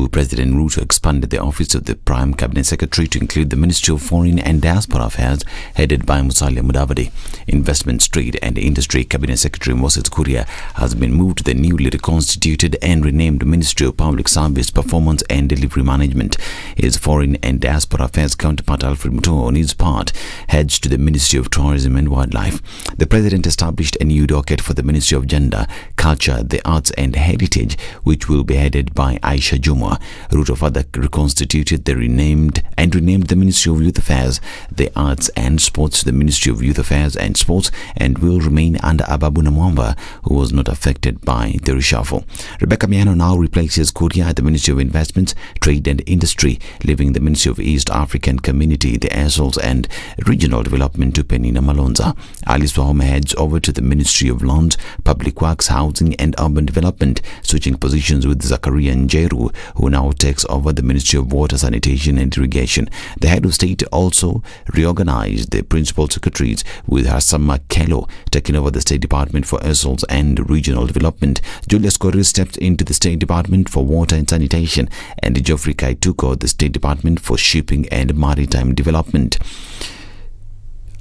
Nakuru, President Ruto expanded the office of the Prime Cabinet Secretary to include the Ministry of Foreign and Diaspora Affairs, headed by Musalia Mudavadi. Investment, Trade and Industry Cabinet Secretary Moses Kuria has been moved to the newly reconstituted and renamed Ministry of Public Service, Performance and Delivery Management. His Foreign and Diaspora Affairs counterpart Alfred Mutua, on his part, heads to the Ministry of Tourism and Wildlife. The President established a new docket for the Ministry of Gender, Culture, the Arts and Heritage, which will be headed by Aisha Jumwa. Ruto further reconstituted the renamed the Ministry of Youth Affairs, the Arts and Sports to the Ministry of Youth Affairs and Sports, and will remain under Ababu Namwamba, who was not affected by the reshuffle. Rebecca Miano now replaces Kuria at the Ministry of Investments, Trade and Industry, leaving the Ministry of East African Community, the Essels and Regional Development to Penina Malonza. Alice Wahome heads over to the Ministry of Lands, Public Works, Housing and Urban Development, switching positions with Zakaria Njeru, who now takes over the Ministry of Water, Sanitation and Irrigation. The head of state also reorganized the principal secretaries, with Hassama Kello taking over the State Department for Essels and Regional Development. Julius Korir stepped into the State Department for Water and Sanitation, and Geoffrey Kaituko the State Department for Shipping and Maritime Development.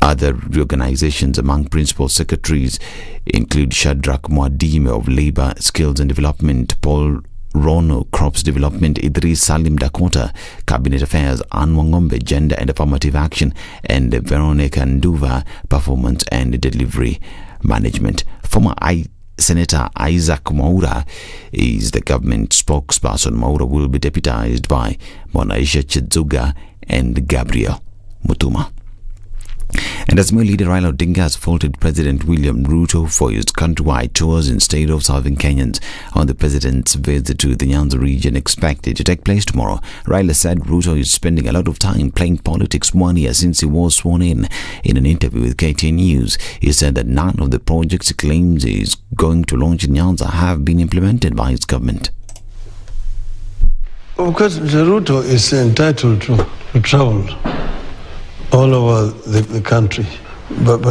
Other reorganizations among principal secretaries include Shadrach Mwadime of Labour, Skills and Development, Paul Rono, Crops Development, Idris Salim Dakota, Cabinet Affairs, Anne Wangombe, Gender and Affirmative Action, and Veronica Nduva, Performance and Delivery Management. Former Senator Isaac Mwaura is the government spokesperson. Mwaura will be deputized by Mwanaisha Chidzuga and Gabriel Mutuma. And Azimio leader Raila Odinga has faulted President William Ruto for his countrywide tours instead of serving Kenyans on the president's visit to the Nyanza region, expected to take place tomorrow. Raila said Ruto is spending a lot of time playing politics 1 year since he was sworn in. In an interview with KTN News, he said that none of the projects he claims he is going to launch in Nyanza have been implemented by his government. Of course, Mr. Ruto is entitled to travel all over the country. But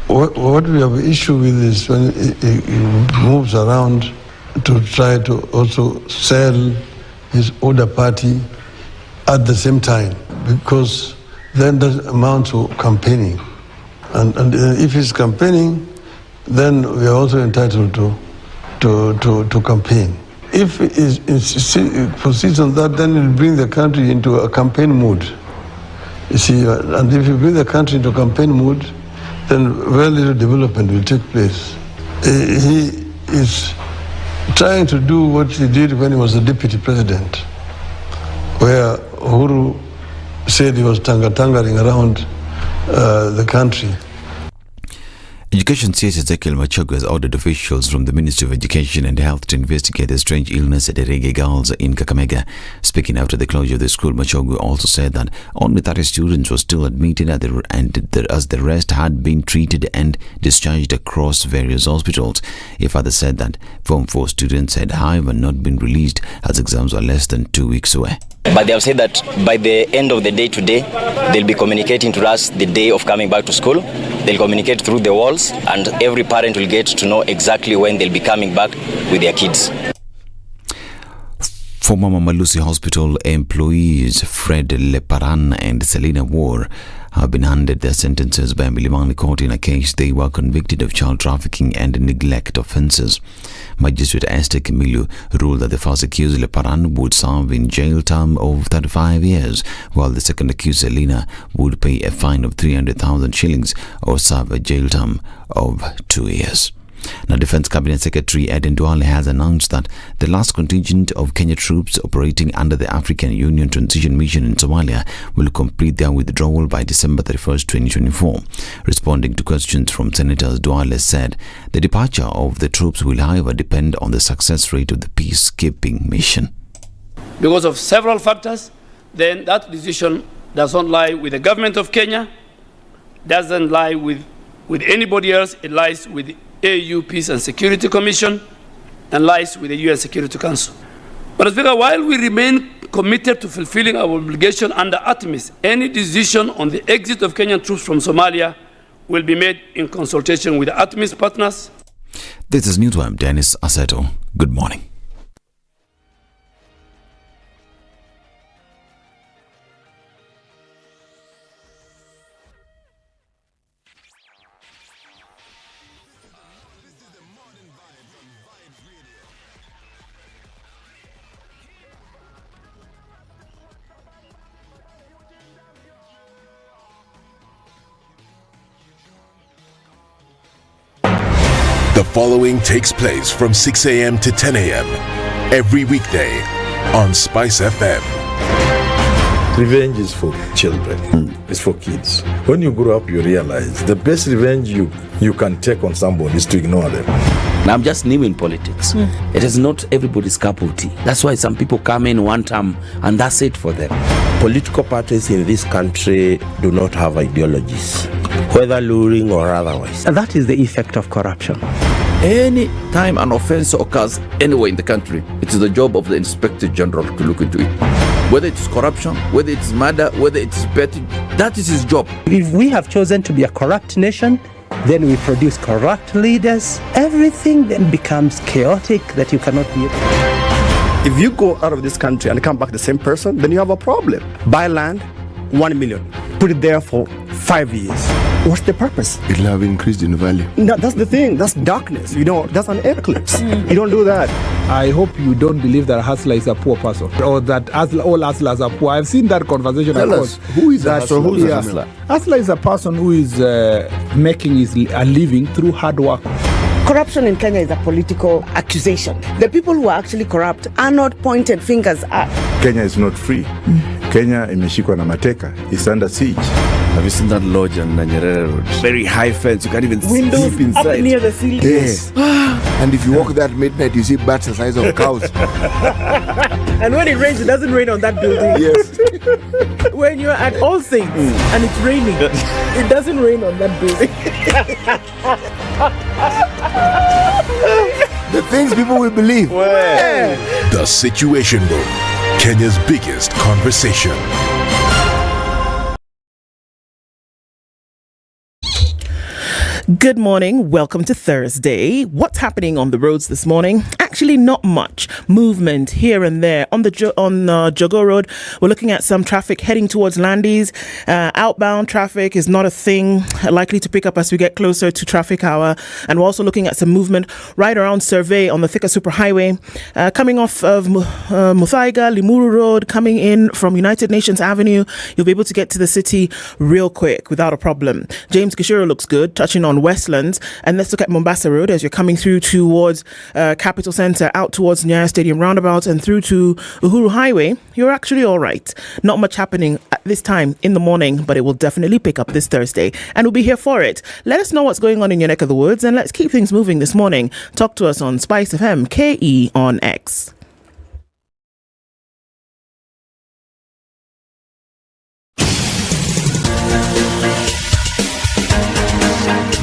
what we have issue with is when he moves around to try to also sell his older party at the same time, because then that amounts to campaigning. And if he's campaigning, then we are also entitled to campaign. If he proceeds on that, then he'll bring the country into a campaign mood. You see, and if you bring the country into campaign mood, then very little development will take place. He is trying to do what he did when he was the deputy president, where Uhuru said he was tangering around the country. Education CS Jacqueline Mugo has ordered officials from the Ministry of Education and Health to investigate the strange illness at Erege Girls in Kakamega. Speaking after the closure of the school, Mugo also said that only 30 students were still admitted as the rest had been treated and discharged across various hospitals. He further said that Form 4 students had, however, not been released as exams were less than 2 weeks away. But they have said that by the end of the day today, they'll be communicating to us the day of coming back to school. They'll communicate through the walls, and every parent will get to know exactly when they'll be coming back with their kids. Former Mama Lucy Hospital employees Fred Leparan and Selina War have been handed their sentences by Milimani Court in a case they were convicted of child trafficking and neglect offences. Magistrate Esther Kimilu ruled that the first accused Leparan would serve in jail term of 35 years, while the second accused Selina would pay a fine of 300,000 shillings or serve a jail term of 2 years. Now, Defence Cabinet Secretary Ednah has announced that the last contingent of Kenya troops operating under the African Union Transition Mission in Somalia will complete their withdrawal by December 31st, 2024. Responding to questions from Senators, Duale said the departure of the troops will, however, depend on the success rate of the peacekeeping mission. Because of several factors, then that decision does not lie with the government of Kenya, doesn't lie with anybody else. It lies with the AU Peace and Security Commission and lies with the UN Security Council. But Speaker, while we remain committed to fulfilling our obligation under ATMIS, any decision on the exit of Kenyan troops from Somalia will be made in consultation with the ATMIS partners. This is Newswire. Dennis Aseto. Good morning. The following takes place from 6 a.m. to 10 a.m. every weekday on Spice FM. Revenge is for children. It's for kids. When you grow up, you realize the best revenge you can take on somebody is to ignore them. Now, I'm just new in politics. It is not everybody's cup of tea. That's why some people come in one term and that's it for them. Political parties in this country do not have ideologies, whether luring or otherwise. And that is the effect of corruption. Any time an offense occurs anywhere in the country, it is the job of the Inspector General to look into it. Whether it's corruption, whether it's murder, whether it's betting, that is his job. If we have chosen to be a corrupt nation, then we produce corrupt leaders. Everything then becomes chaotic that you cannot be. If you go out of this country and come back the same person, then you have a problem. Buy land, 1 million. Put it there for 5 years. What's the purpose? It'll have increased in value. No, that's the thing. That's darkness. That's an eclipse. You don't do that. I hope you don't believe that a hustler is a poor person or that all hustlers are poor. I've seen that conversation. Tell us, who is a hustler? Who's a hustler? Hustler is a person who is making a living through hard work. Corruption in Kenya is a political accusation. The people who are actually corrupt are not pointed fingers at. Kenya is not free. Kenya imeshikwa na mateka. It's under siege. Have you seen that lodge on Nyeri Road? Very high fence. You can't even windows sleep inside. Up near the ceiling. Yes. And if you walk that midnight, you see bats the size of cows. And when it rains, it doesn't rain on that building. Yes. When you're at All Saints and it's raining, it doesn't rain on that building. The things people will believe. The Situation Room, Kenya's biggest conversation. Good morning. Welcome to Thursday. What's happening on the roads this morning? Actually, not much movement here and there. On Jogo Road, we're looking at some traffic heading towards Landis. Outbound traffic is not a thing, likely to pick up as we get closer to traffic hour. And we're also looking at some movement right around Survey on the Thika Superhighway. Coming off of Muthaiga, Limuru Road, coming in from United Nations Avenue, you'll be able to get to the city real quick without a problem. James Gishuru looks good, touching on Westlands. And let's look at Mombasa Road as you're coming through towards Capital Centre, out towards Nyeri Stadium roundabout and through to Uhuru Highway. You're actually all right. Not much happening at this time in the morning, but it will definitely pick up this Thursday. And we'll be here for it. Let us know what's going on in your neck of the woods and let's keep things moving this morning. Talk to us on Spice FM, KE on X.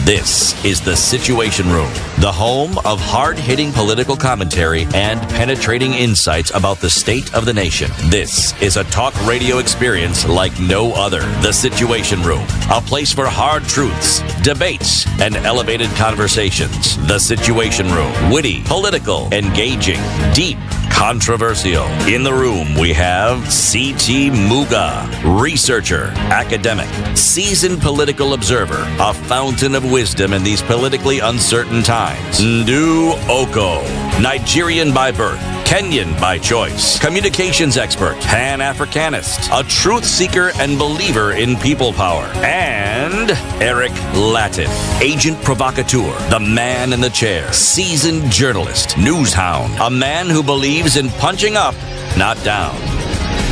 This is The Situation Room, the home of hard-hitting political commentary and penetrating insights about the state of the nation. This is a talk radio experience like no other. The Situation Room, a place for hard truths, debates, and elevated conversations. The Situation Room, witty, political, engaging, deep, controversial. In the room, we have C.T. Muga, researcher, academic, seasoned political observer, a fountain of wisdom in these politically uncertain times. Ndu Okoh, Nigerian by birth, Kenyan by choice, communications expert, Pan-Africanist, a truth seeker and believer in people power, and Eric Latiff, agent provocateur, the man in the chair, seasoned journalist, news hound, a man who believes in punching up, not down.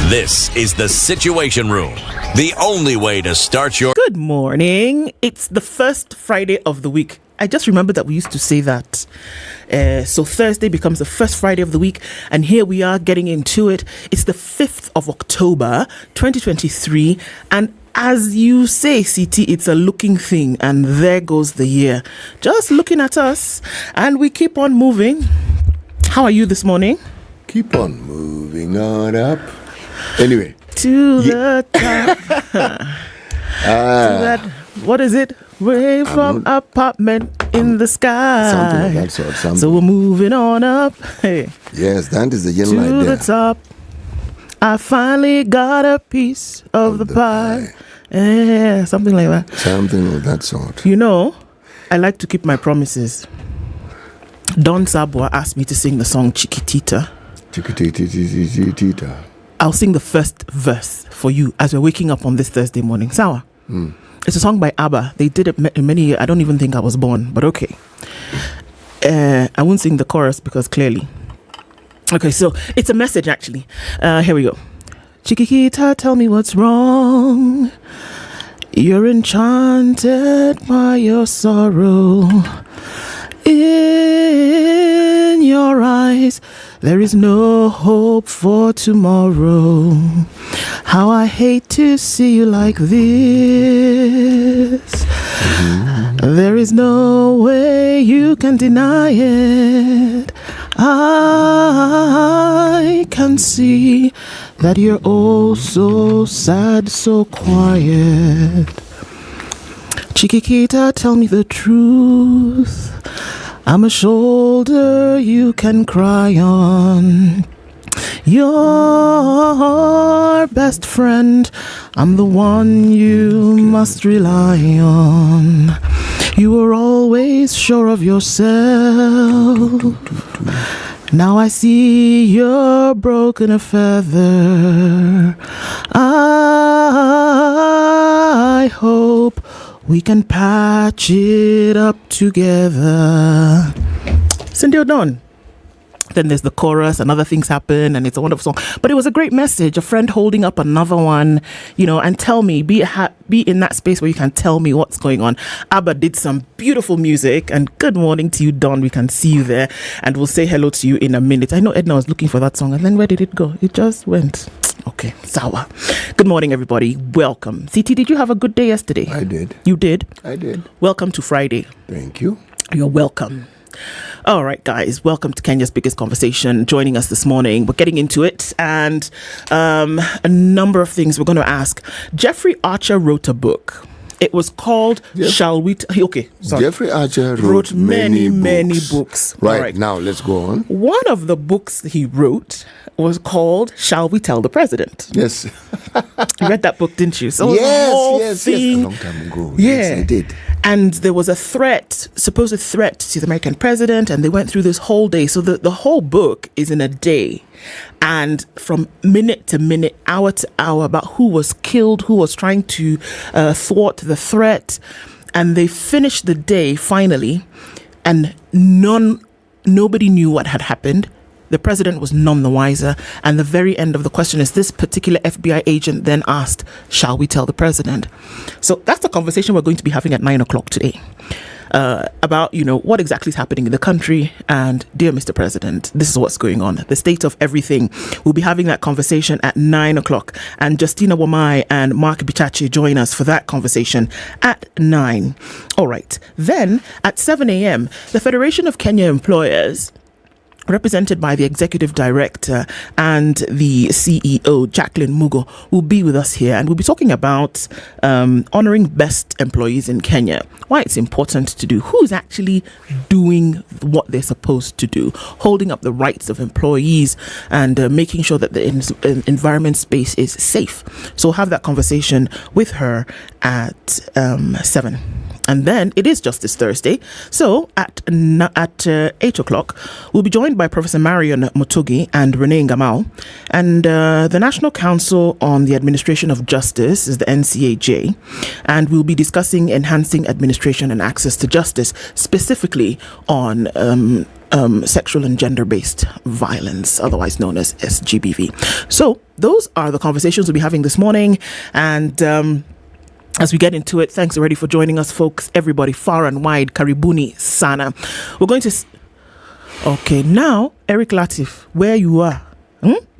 This is The Situation Room, the only way to start your... Good morning. It's the first Friday of the week. I just remembered that we used to say that. So Thursday becomes the first Friday of the week. And here we are getting into it. It's the 5th of October, 2023. And as you say, CT, it's a looking thing. And there goes the year. Just looking at us. And we keep on moving. How are you this morning? Keep on moving on up. Anyway. To the top. To that, what is it? Way from apartment in the sky. Something of that sort. Something. So we're moving on up. Hey. Yes, that is the yellow to idea. The top. I finally got a piece of the pie. Yeah, something like that. Something of that sort. You know, I like to keep my promises. Don Sabwa asked me to sing the song Chiquitita. Chiquitita. I'll sing the first verse for you as we're waking up on this Thursday morning. Sawa? It's a song by ABBA. They did it many years. I don't even think I was born, but okay. I won't sing the chorus because clearly. Okay, so it's a message actually. Here we go. Chiquita, tell me what's wrong. You're enchanted by your sorrow. In your eyes, there is no hope for tomorrow. How I hate to see you like this. There is no way you can deny it. I can see that you're oh so sad, so quiet. Chiquita, tell me the truth. I'm a shoulder you can cry on. Your best friend, I'm the one you must rely on. You were always sure of yourself. Now I see you're broken a feather. I hope we can patch it up together. Cindy O'Donnell. Then there's the chorus and other things happen and it's a wonderful song. But it was a great message. A friend holding up another one, and tell me, be in that space where you can tell me what's going on. ABBA did some beautiful music, and good morning to you, Don. We can see you there and we'll say hello to you in a minute. I know Ednah was looking for that song, and then where did it go? It just went. Okay, sawa. Good morning, everybody. Welcome. CT, did you have a good day yesterday? I did. You did? I did. Welcome to Friday. Thank you. You're welcome. All right, guys, welcome to Kenya's Biggest Conversation. Joining us this morning, we're getting into it, and a number of things we're going to ask. Jeffrey Archer wrote a book. It was called Shall We... Okay, sorry. Jeffrey Archer wrote many books. Right, now let's go on. One of the books he wrote was called Shall We Tell the President? Yes. You read that book, didn't you? So yes. A long time ago. Yeah. Yes, I did. And there was a supposed threat to the American president, and they went through this whole day. So the whole book is in a day. And from minute to minute, hour to hour, about who was killed, who was trying to thwart the threat. And they finished the day finally, and nobody knew what had happened. The president was none the wiser. And the very end of the question is, this particular FBI agent then asked, shall we tell the president? So that's the conversation we're going to be having at 9 o'clock today. About, what exactly is happening in the country. And dear Mr. President, this is what's going on. The state of everything. We'll be having that conversation at 9 o'clock. And Justina Wamai and Mark Bichachi join us for that conversation at 9. All right. Then at 7 a.m., the Federation of Kenya Employers, represented by the executive director and the CEO, Jacqueline Mugo, will be with us here, and we'll be talking about honoring best employees in Kenya, why it's important to do, who's actually doing what they're supposed to do, holding up the rights of employees, and making sure that the environment space is safe. So we'll have that conversation with her at 7. And then it is Justice Thursday. So at 8 o'clock, we'll be joined by Professor Marion Mutugi and Renee Ngamau. And the National Council on the Administration of Justice is the NCAJ. And we'll be discussing enhancing administration and access to justice, specifically on sexual and gender-based violence, otherwise known as SGBV. So those are the conversations we'll be having this morning. And as we get into it, thanks already for joining us, folks. Everybody far and wide, karibuni sana. We're going to... Okay, now, Eric Latiff, where you are,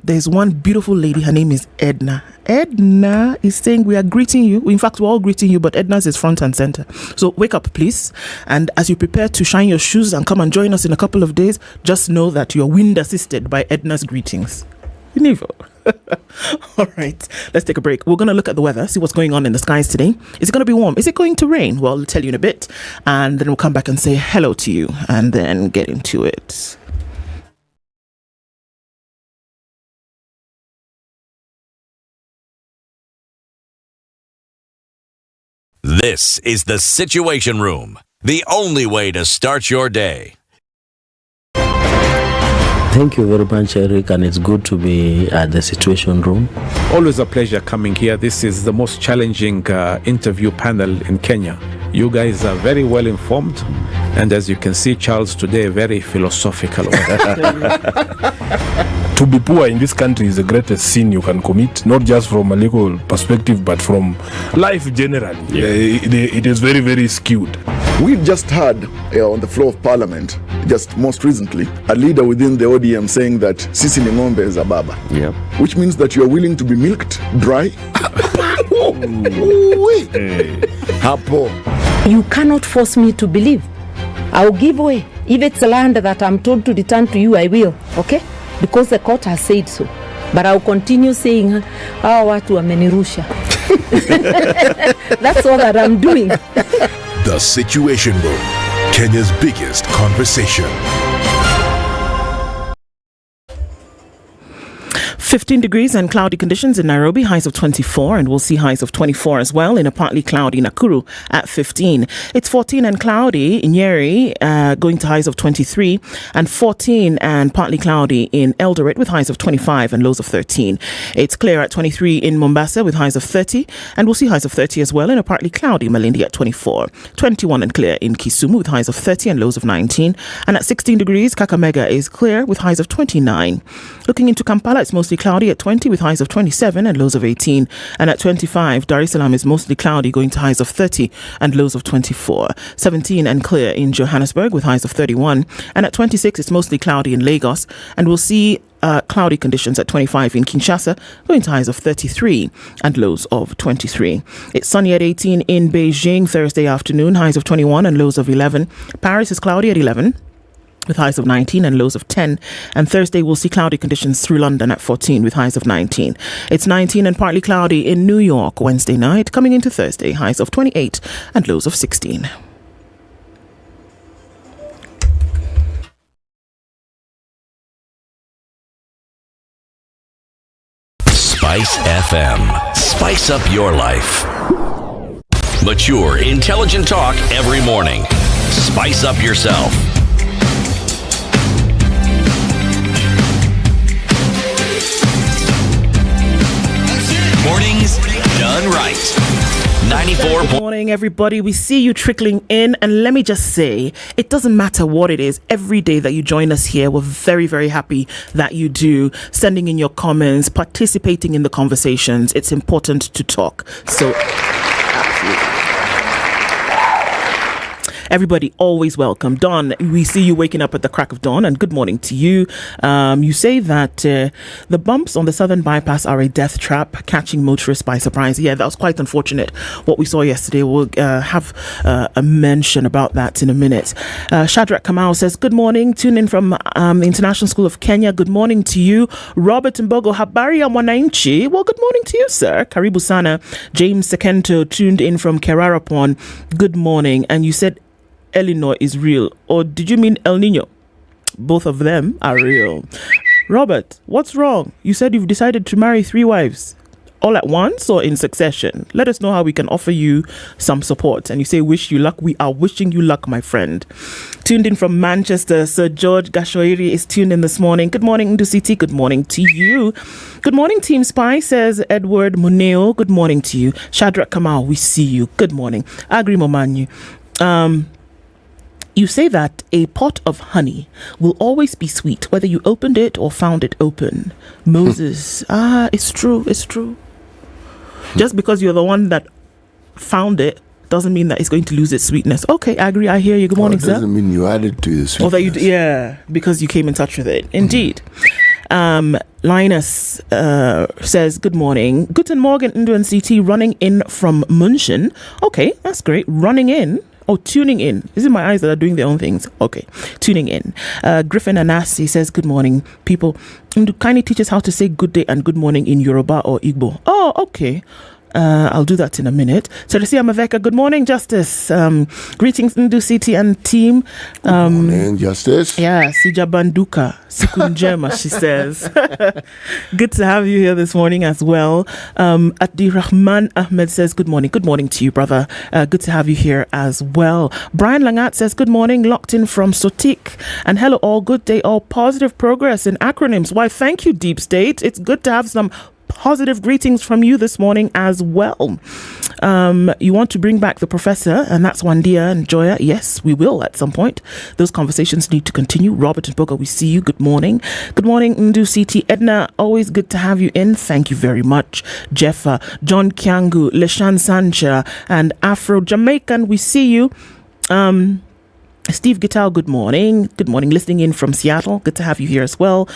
there's one beautiful lady. Her name is Ednah. Ednah is saying we are greeting you. In fact, we're all greeting you, but Ednah is front and center. So wake up, please. And as you prepare to shine your shoes and come and join us in a couple of days, just know that you're wind assisted by Ednah's greetings. Nivo. All right, let's take a break. We're going to look at the weather, see what's going on in the skies today. Is it going to be warm? Is it going to rain? Well, I'll tell you in a bit, and then we'll come back and say hello to you and then get into it. This is the Situation Room, the only way to start your day. Thank you very much, Eric, and it's good to be at the Situation Room. Always a pleasure coming here. This is the most challenging interview panel in Kenya. You guys are very well informed, and as you can see, Charles today very philosophical. To be poor in this country is the greatest sin you can commit, not just from a legal perspective, but from life generally. It is very, very skewed. We've just heard on the floor of Parliament, just most recently, a leader within the ODM saying that Sisi ni ng'ombe is a baba. Yeah. Which means that you are willing to be milked dry. You cannot force me to believe. I'll give way. If it's land that I'm told to return to you, I will. Okay? Because the court has said so. But I'll continue saying, watu wamenirusha. That's all that I'm doing. The Situation Room, Kenya's biggest conversation. 15 degrees and cloudy conditions in Nairobi, highs of 24, and we'll see highs of 24 as well in a partly cloudy Nakuru at 15. It's 14 and cloudy in Nyeri, going to highs of 23, and 14 and partly cloudy in Eldoret with highs of 25 and lows of 13. It's clear at 23 in Mombasa with highs of 30, and we'll see highs of 30 as well in a partly cloudy Malindi at 24. 21 and clear in Kisumu with highs of 30 and lows of 19, and at 16 degrees, Kakamega is clear with highs of 29. Looking into Kampala, it's mostly cloudy at 20 with highs of 27 and lows of 18, and at 25 Dar es Salaam is mostly cloudy going to highs of 30 and lows of 24. 17 and clear in Johannesburg with highs of 31, and at 26 it's mostly cloudy in Lagos, and we'll see cloudy conditions at 25 in Kinshasa going to highs of 33 and lows of 23. It's sunny at 18 in Beijing Thursday afternoon, highs of 21 and lows of 11. Paris is cloudy at 11 with highs of 19 and lows of 10. And Thursday we'll see cloudy conditions through London at 14 with highs of 19. It's 19 and partly cloudy in New York Wednesday night, coming into Thursday, highs of 28 and lows of 16. Spice FM. Spice up your life. Mature, intelligent talk every morning. Spice up yourself. Mornings done right. 94. Good morning, everybody. We see you trickling in, and let me just say, it doesn't matter what it is. Every day that you join us here, we're very, very happy that you do. Sending in your comments, participating in the conversations. It's important to talk. So, absolutely. Everybody always welcome. Don, we see you waking up at the crack of dawn, and good morning to you. You say that the bumps on the southern bypass are a death trap, catching motorists by surprise. Yeah, that was quite unfortunate what we saw yesterday. We'll have a mention about that in a minute. Shadrach Kamau says, good morning. Tune in from the International School of Kenya. Good morning to you. Robert Mbogo, habari ya mwananchi. Well, good morning to you, sir. Karibu sana. James Sekento tuned in from Kerarapon. Good morning. And you said Eleanor is real, or did you mean El Nino? Both of them are real. Robert, what's wrong? You said you've decided to marry 3 wives all at once or in succession. Let us know how we can offer you some support. And you say wish you luck. We are wishing you luck, my friend. Tuned in from Manchester, Sir George Gashoiri is tuned in this morning. Good morning, Nducity. Good morning to you. Good morning, Team Spy, says Edward Muneo. Good morning to you. Shadrach Kamau, we see you. Good morning. Agri Momanyu. You say that a pot of honey will always be sweet, whether you opened it or found it open. Moses, it's true, it's true. Just because you're the one that found it doesn't mean that it's going to lose its sweetness. Okay, I agree, I hear you. Good morning, sir. Doesn't mean you added to the sweetness. Or that you, yeah, because you came in touch with it. Indeed. Linus says, good morning. Guten Morgen, Indo and CT, running in from München. Okay, that's great. Running in. Oh, tuning in. Is it my eyes that are doing their own things? Okay, tuning in. Griffin Anasi says, good morning, people. Kindly teach us how to say good day and good morning in Yoruba or Igbo. Oh, okay. I'll do that in a minute. Ceresia Maveka, good morning, Justice. Greetings, Ndu City and team. Good morning, Justice. Yeah, Sijabanduka, Sikunjema, she says. Good to have you here this morning as well. Adi Rahman Ahmed says, good morning. Good morning to you, brother. Good to have you here as well. Brian Langat says, good morning, locked in from Sotik. And hello, all. Good day, all. Positive progress in acronyms. Why, thank you, Deep State. It's good to have some positive greetings from you this morning as well. You want to bring back the professor, and that's Wandia and Joya. Yes, we will at some point. Those conversations need to continue. Robert and Boga, we see you. Good morning. Good morning, Ndu CT. Ednah, always good to have you in. Thank you very much. Jeffa, John Kiangu, Leshan Sancha, and Afro Jamaican, we see you. Steve Gittal, good morning. Good morning, listening in from Seattle. Good to have you here as well.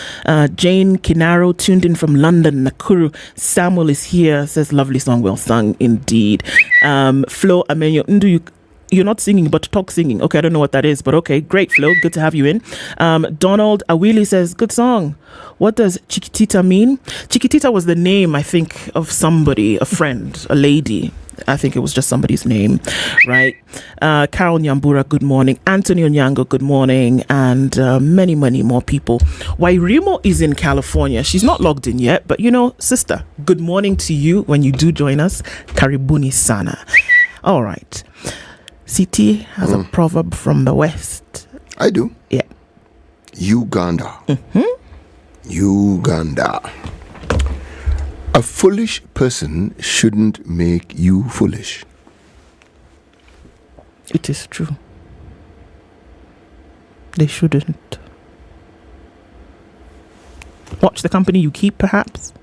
Jane Kinaro, tuned in from London, Nakuru. Samuel is here, says lovely song, well sung indeed. Flo Amenyo, Ndu, you're not singing, but talk singing. Okay, I don't know what that is, but okay, great, Flo. Good to have you in. Donald Awili says, good song. What does Chiquitita mean? Chiquitita was the name, I think, of somebody, a friend, a lady. I think it was just somebody's name, right? Carol Nyambura, good morning. Anthony Onyango, good morning. And many, many more people. Wairimo is in California. She's not logged in yet, but sister, good morning to you when you do join us. Karibuni sana. All right. CT has a proverb from the West. I do. Yeah. Uganda. Uganda. A foolish person shouldn't make you foolish. It is true. They shouldn't. Watch the company you keep, perhaps.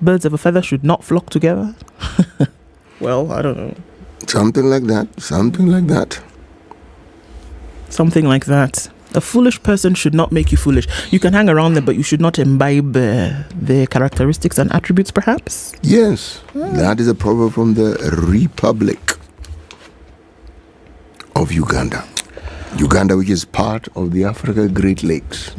Birds of a feather should not flock together. Well, I don't know. Something like that. Something like that. Something like that. A foolish person should not make you foolish. You can hang around them, but you should not imbibe their characteristics and attributes, perhaps? Yes. That is a proverb from the Republic of Uganda. Uganda, which is part of the Africa Great Lakes.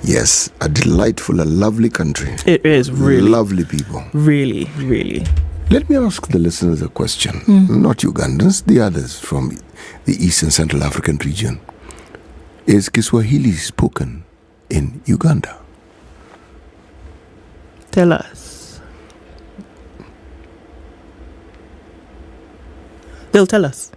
Yes, a delightful, a lovely country. It is, really. Lovely people. Really, really. Let me ask the listeners a question. Not Ugandans, the others from the East and Central African region. Is Kiswahili spoken in Uganda? Tell us. They'll tell us.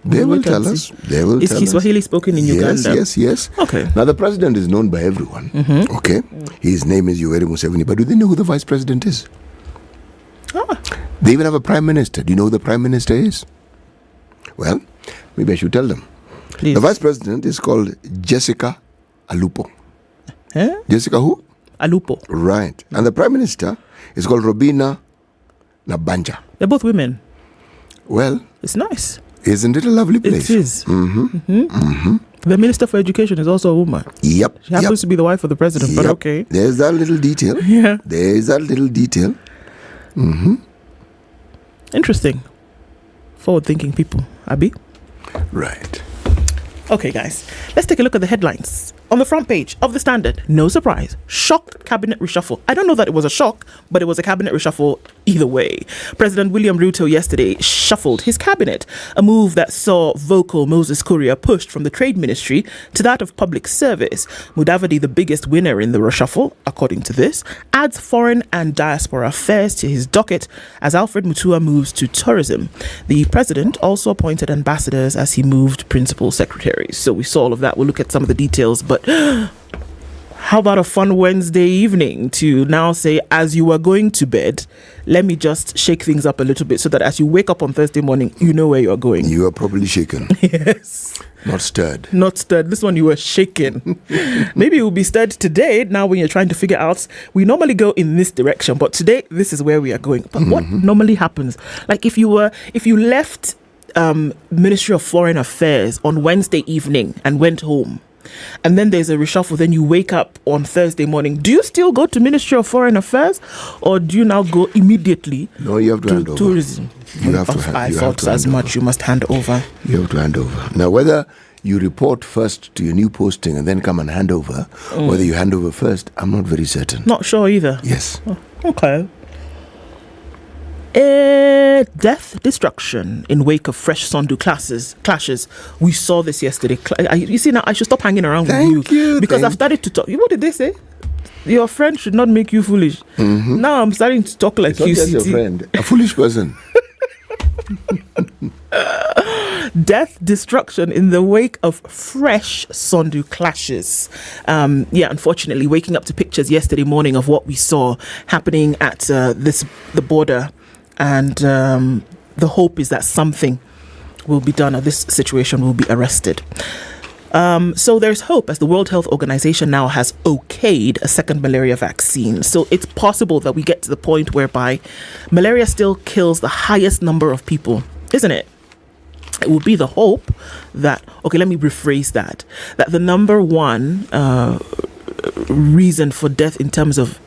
They will tell us. They will tell us. Is Kiswahili spoken in Uganda? Yes. Okay. Now, the president is known by everyone. Okay. His name is Yoweri Museveni. But do they know who the vice president is? They even have a prime minister. Do you know who the prime minister is? Well, maybe I should tell them. Please. The vice president is called Jessica Alupo. Jessica who? Alupo. Right. And the prime minister is called Robina Nabanja. They're both women. Well, it's nice. Isn't it a lovely place? It is. The Minister for Education is also a woman. Yep. She happens to be the wife of the president, but okay. There's that little detail. Yeah. There's that little detail. Interesting. Forward-thinking people. Abi? Right. Okay, guys, let's take a look at the headlines. On the front page of the Standard, no surprise, shock cabinet reshuffle. I don't know that it was a shock, but it was a cabinet reshuffle either way. President William Ruto yesterday shuffled his cabinet, a move that saw vocal Moses Kuria pushed from the Trade Ministry to that of Public Service. Mudavadi, the biggest winner in the reshuffle, according to this, adds foreign and diaspora affairs to his docket as Alfred Mutua moves to tourism. The president also appointed ambassadors as he moved principal secretaries. So we saw all of that. We'll look at some of the details, but how about a fun Wednesday evening to now say, as you are going to bed, let me just shake things up a little bit so that as you wake up on Thursday morning, you know where you are going. You are properly shaken. Yes. Not stirred. Not stirred. This one you were shaken. Maybe it will be stirred today. Now when you're trying to figure out, we normally go in this direction, but today this is where we are going. But what normally happens? Like if you left Ministry of Foreign Affairs on Wednesday evening and went home, and then there's a reshuffle, then you wake up on Thursday morning, do you still go to Ministry of Foreign Affairs, or do you now go immediately you have to hand over. Tourism? You have to hand over. I thought as much. You must hand over. You have to hand over. Now, whether you report first to your new posting and then come and hand over, whether you hand over first, I'm not very certain. Not sure either. Yes. Oh, okay. Death, destruction in wake of fresh Sondu clashes. We saw this yesterday. You see, now I should stop hanging around with you because I've started to talk. What did they say? Your friend should not make you foolish. Now I'm starting to talk like it's not just your friend, a foolish person. Death, destruction in the wake of fresh Sondu clashes. Unfortunately, waking up to pictures yesterday morning of what we saw happening at the border, and the hope is that something will be done, or this situation will be arrested. So there's hope, as the World Health Organization now has okayed a second malaria vaccine. So it's possible that we get to the point whereby malaria still kills the highest number of people, isn't it? It would be the hope that, let me rephrase that the number one reason for death in terms of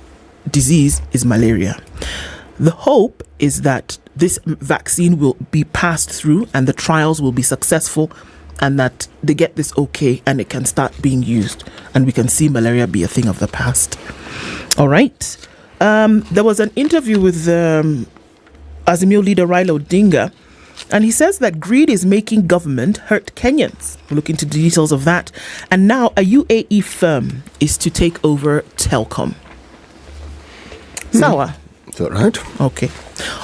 disease is malaria. The hope is that this vaccine will be passed through and the trials will be successful, and that they get this okay and it can start being used and we can see malaria be a thing of the past. All right. There was an interview with Azimio leader Raila Odinga, and he says that greed is making government hurt Kenyans. We'll look into the details of that. And now a UAE firm is to take over Telecom. Sawa. Is that right? Okay.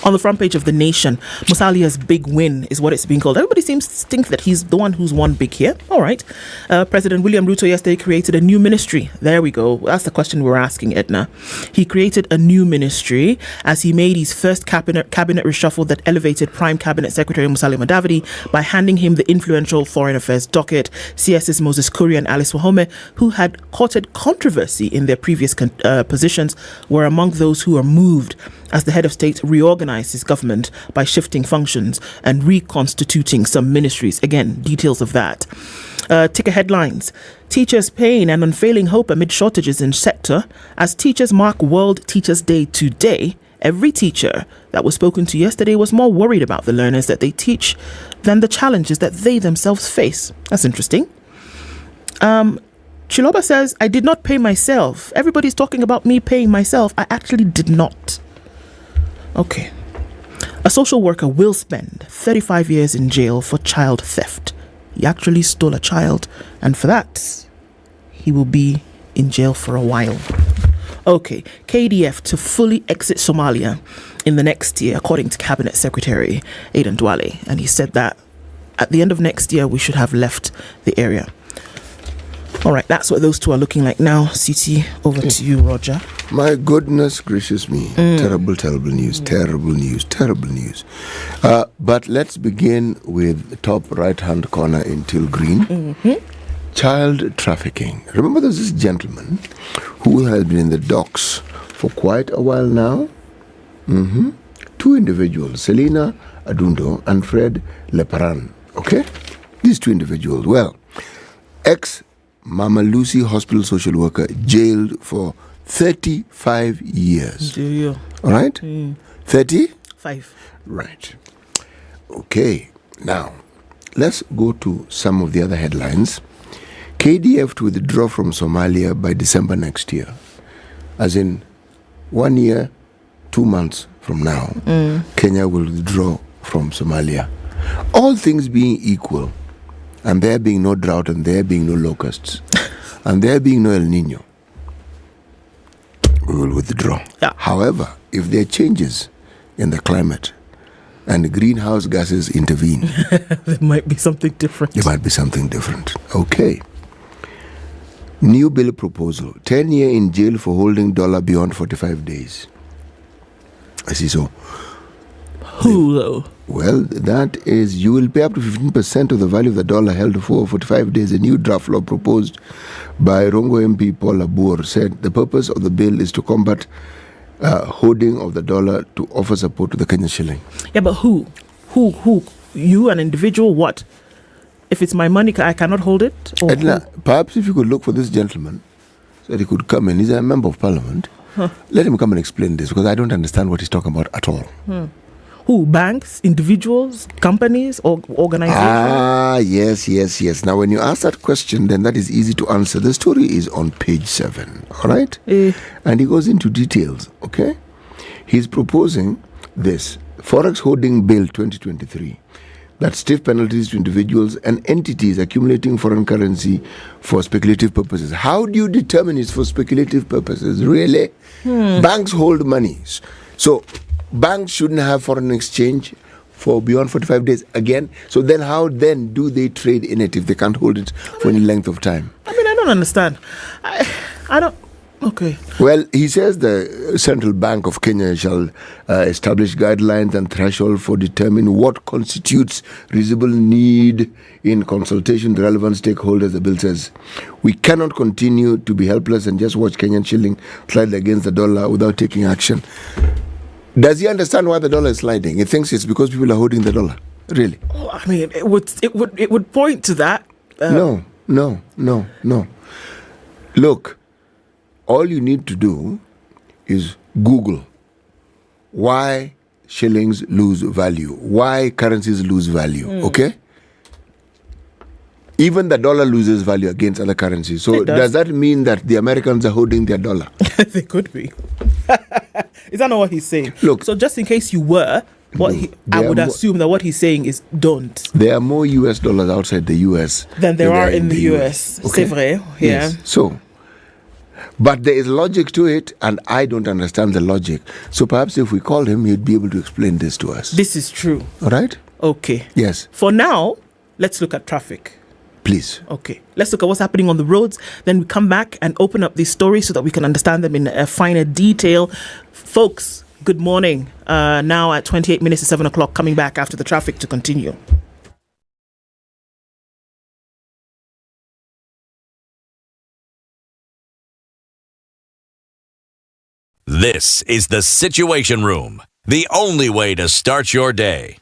On the front page of The Nation, Musalia's big win is what it's being called. Everybody seems to think that he's the one who's won big here. All right. President William Ruto yesterday created a new ministry. There we go. That's the question we're asking, Ednah. He created a new ministry as he made his first cabinet reshuffle that elevated Prime Cabinet Secretary Musalia Mudavadi by handing him the influential Foreign Affairs docket. CS's Moses Kuria and Alice Wahome, who had courted controversy in their previous positions, were among those who were moved as the head of state reorganized his government by shifting functions and reconstituting some ministries. Again, details of that. Ticker headlines. Teachers' pain and unfailing hope amid shortages in sector. As teachers mark World Teachers' Day today, every teacher that was spoken to yesterday was more worried about the learners that they teach than the challenges that they themselves face. That's interesting. Chiloba says, I did not pay myself. Everybody's talking about me paying myself. I actually did not. Okay. A social worker will spend 35 years in jail for child theft. He actually stole a child, and for that, he will be in jail for a while. Okay. KDF to fully exit Somalia in the next year, according to Cabinet Secretary Aden Duale. And he said that at the end of next year, we should have left the area. All right, that's what those two are looking like now. CT, over to you, Roger. My goodness gracious me. Terrible news. But let's begin with the top right-hand corner in teal green. Mm-hmm. Child trafficking. Remember there's this gentleman who has been in the docks for quite a while now? Mm-hmm. Two individuals, Selina Adundo and Fred Leparan. Okay? These two individuals. Well, Mama Lucy hospital social worker jailed for 35 years. Do you? All right? 5. Right. Okay. Now, let's go to some of the other headlines. KDF to withdraw from Somalia by December next year. As in 1 year, 2 months from now, Kenya will withdraw from Somalia. All things being equal, and there being no drought, and there being no locusts, and there being no El Nino, we will withdraw. Yeah. However, if there are changes in the climate and greenhouse gases intervene, there might be something different. Okay. New bill proposal. 10 years in jail for holding dollar beyond 45 days. I see so. Who though? Well, that is, you will pay up to 15% of the value of the dollar held for 45 days. A new draft law proposed by Rongo MP Paul Abur said the purpose of the bill is to combat hoarding of the dollar to offer support to the Kenyan shilling. Yeah, but who? You, an individual, what? If it's my money, I cannot hold it? Or Ednah, perhaps if you could look for this gentleman so that he could come in. He's a member of parliament. Let him come and explain this, because I don't understand what he's talking about at all. Who? Banks, individuals, companies, or organizations? Yes. Now, when you ask that question, then that is easy to answer. The story is on page 7, all right? And he goes into details, okay? He's proposing this Forex Holding Bill 2023, that stiff penalties to individuals and entities accumulating foreign currency for speculative purposes. How do you determine it's for speculative purposes? Really? Banks hold money. So banks shouldn't have foreign exchange. for beyond 45 days again. So then how then do they trade in it if they can't hold it for any length of time? I mean, I don't understand. I don't... Okay. Well, he says the Central Bank of Kenya shall establish guidelines and threshold for determining what constitutes reasonable need in consultation with relevant stakeholders, the bill says. We cannot continue to be helpless and just watch Kenyan shilling slide against the dollar without taking action. Does he understand why the dollar is sliding? He thinks it's because people are holding the dollar. Really? Oh, I mean, it would point to that. No. Look, all you need to do is Google why shillings lose value, why currencies lose value, okay? Even the dollar loses value against other currencies. So does that mean that the Americans are holding their dollar? They could be. Is that not what he's saying? Look. So just in case you were, I would assume that what he's saying is don't. There are more US dollars outside the US than there are in the US. Okay? C'est vrai, yeah. Yes. So, but there is logic to it, and I don't understand the logic. So perhaps if we call him, he'd be able to explain this to us. This is true. All right? Okay. Yes. For now, let's look at traffic. Please. Okay. Let's look at what's happening on the roads. Then we come back and open up these stories so that we can understand them in a finer detail. Folks, good morning. Now at 28 minutes to 7 o'clock, coming back after the traffic to continue. This is the Situation Room, the only way to start your day.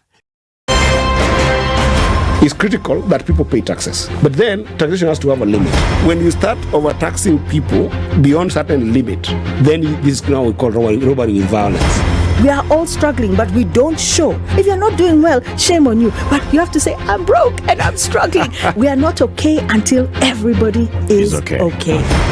It's critical that people pay taxes. But then taxation has to have a limit. When you start overtaxing people beyond certain limit, then this is now we call robbery with violence. We are all struggling, but we don't show. If you're not doing well, shame on you. But you have to say, I'm broke and I'm struggling. We are not okay until everybody is okay.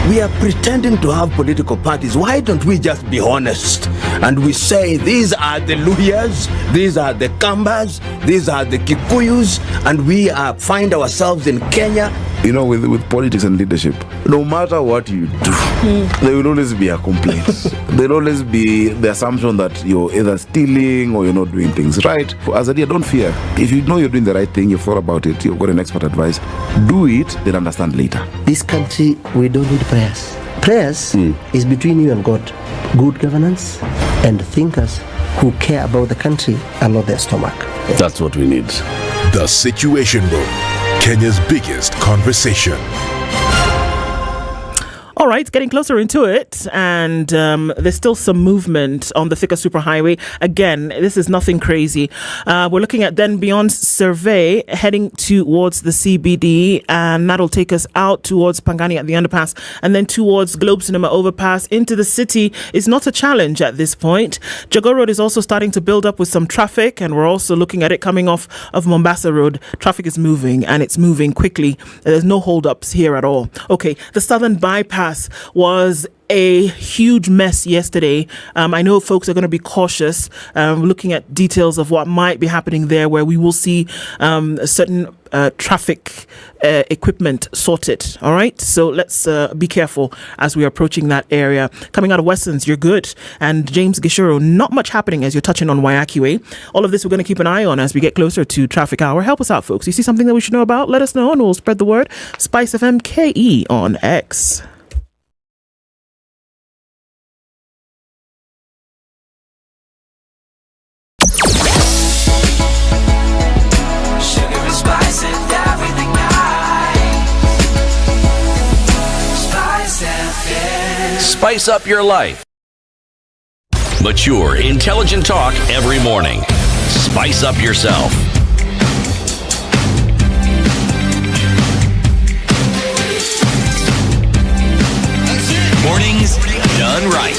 We are pretending to have political parties. Why don't we just be honest? And we say, these are the Luyas, these are the Kambas, these are the Kikuyus, and we find ourselves in Kenya. You know, with politics and leadership, no matter what you do, there will always be a complaint. There will always be the assumption that you're either stealing or you're not doing things right. As a leader, don't fear. If you know you're doing the right thing, you've thought about it, you've got an expert advice, do it, then understand later. This country, we don't need prayers. Prayers is between you and God. Good governance and thinkers who care about the country and not their stomach. That's what we need. The Situation Room, Kenya's biggest conversation. All right, getting closer into it, and there's still some movement on the Thika Superhighway. Again, this is nothing crazy. We're looking at then beyond survey, heading towards the CBD, and that'll take us out towards Pangani at the underpass, and then towards Globe Cinema overpass into the city. Is not a challenge at this point. Jago Road is also starting to build up with some traffic, and we're also looking at it coming off of Mombasa Road. Traffic is moving, and it's moving quickly. There's no holdups here at all. Okay, the Southern Bypass was a huge mess yesterday. I know folks are going to be cautious, looking at details of what might be happening there, where we will see certain traffic equipment sorted. All right, so let's be careful as we are approaching that area. Coming out of Westlands, you're good. And James Gishuru, not much happening as you're touching on Wayaki Way. All of this we're going to keep an eye on as we get closer to traffic hour. Help us out, folks. You see something that we should know about? Let us know and we'll spread the word. Spice FM KE on X. Spice up your life. Mature, intelligent talk every morning. Spice up yourself. Mornings done right.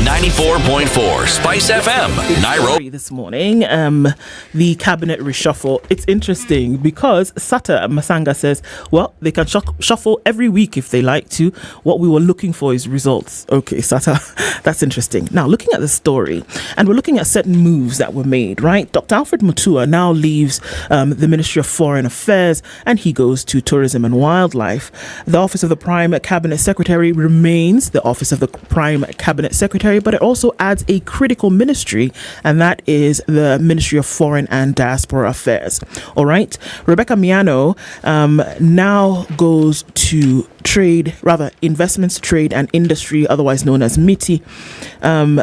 94.4 Spice FM, Nairobi. This morning, the cabinet reshuffle. It's interesting because Sata Masanga says, well, they can shuffle every week if they like to. What we were looking for is results. Okay, Sata, that's interesting. Now, looking at the story, and we're looking at certain moves that were made, right? Dr. Alfred Mutua now leaves the Ministry of Foreign Affairs and he goes to Tourism and Wildlife. The Office of the Prime Cabinet Secretary remains the Office of the Prime Cabinet Secretary. Secretary, but it also adds a critical ministry, and that is the Ministry of Foreign and Diaspora Affairs. All right. Rebecca Miano now goes to investments, trade and industry, otherwise known as MITI.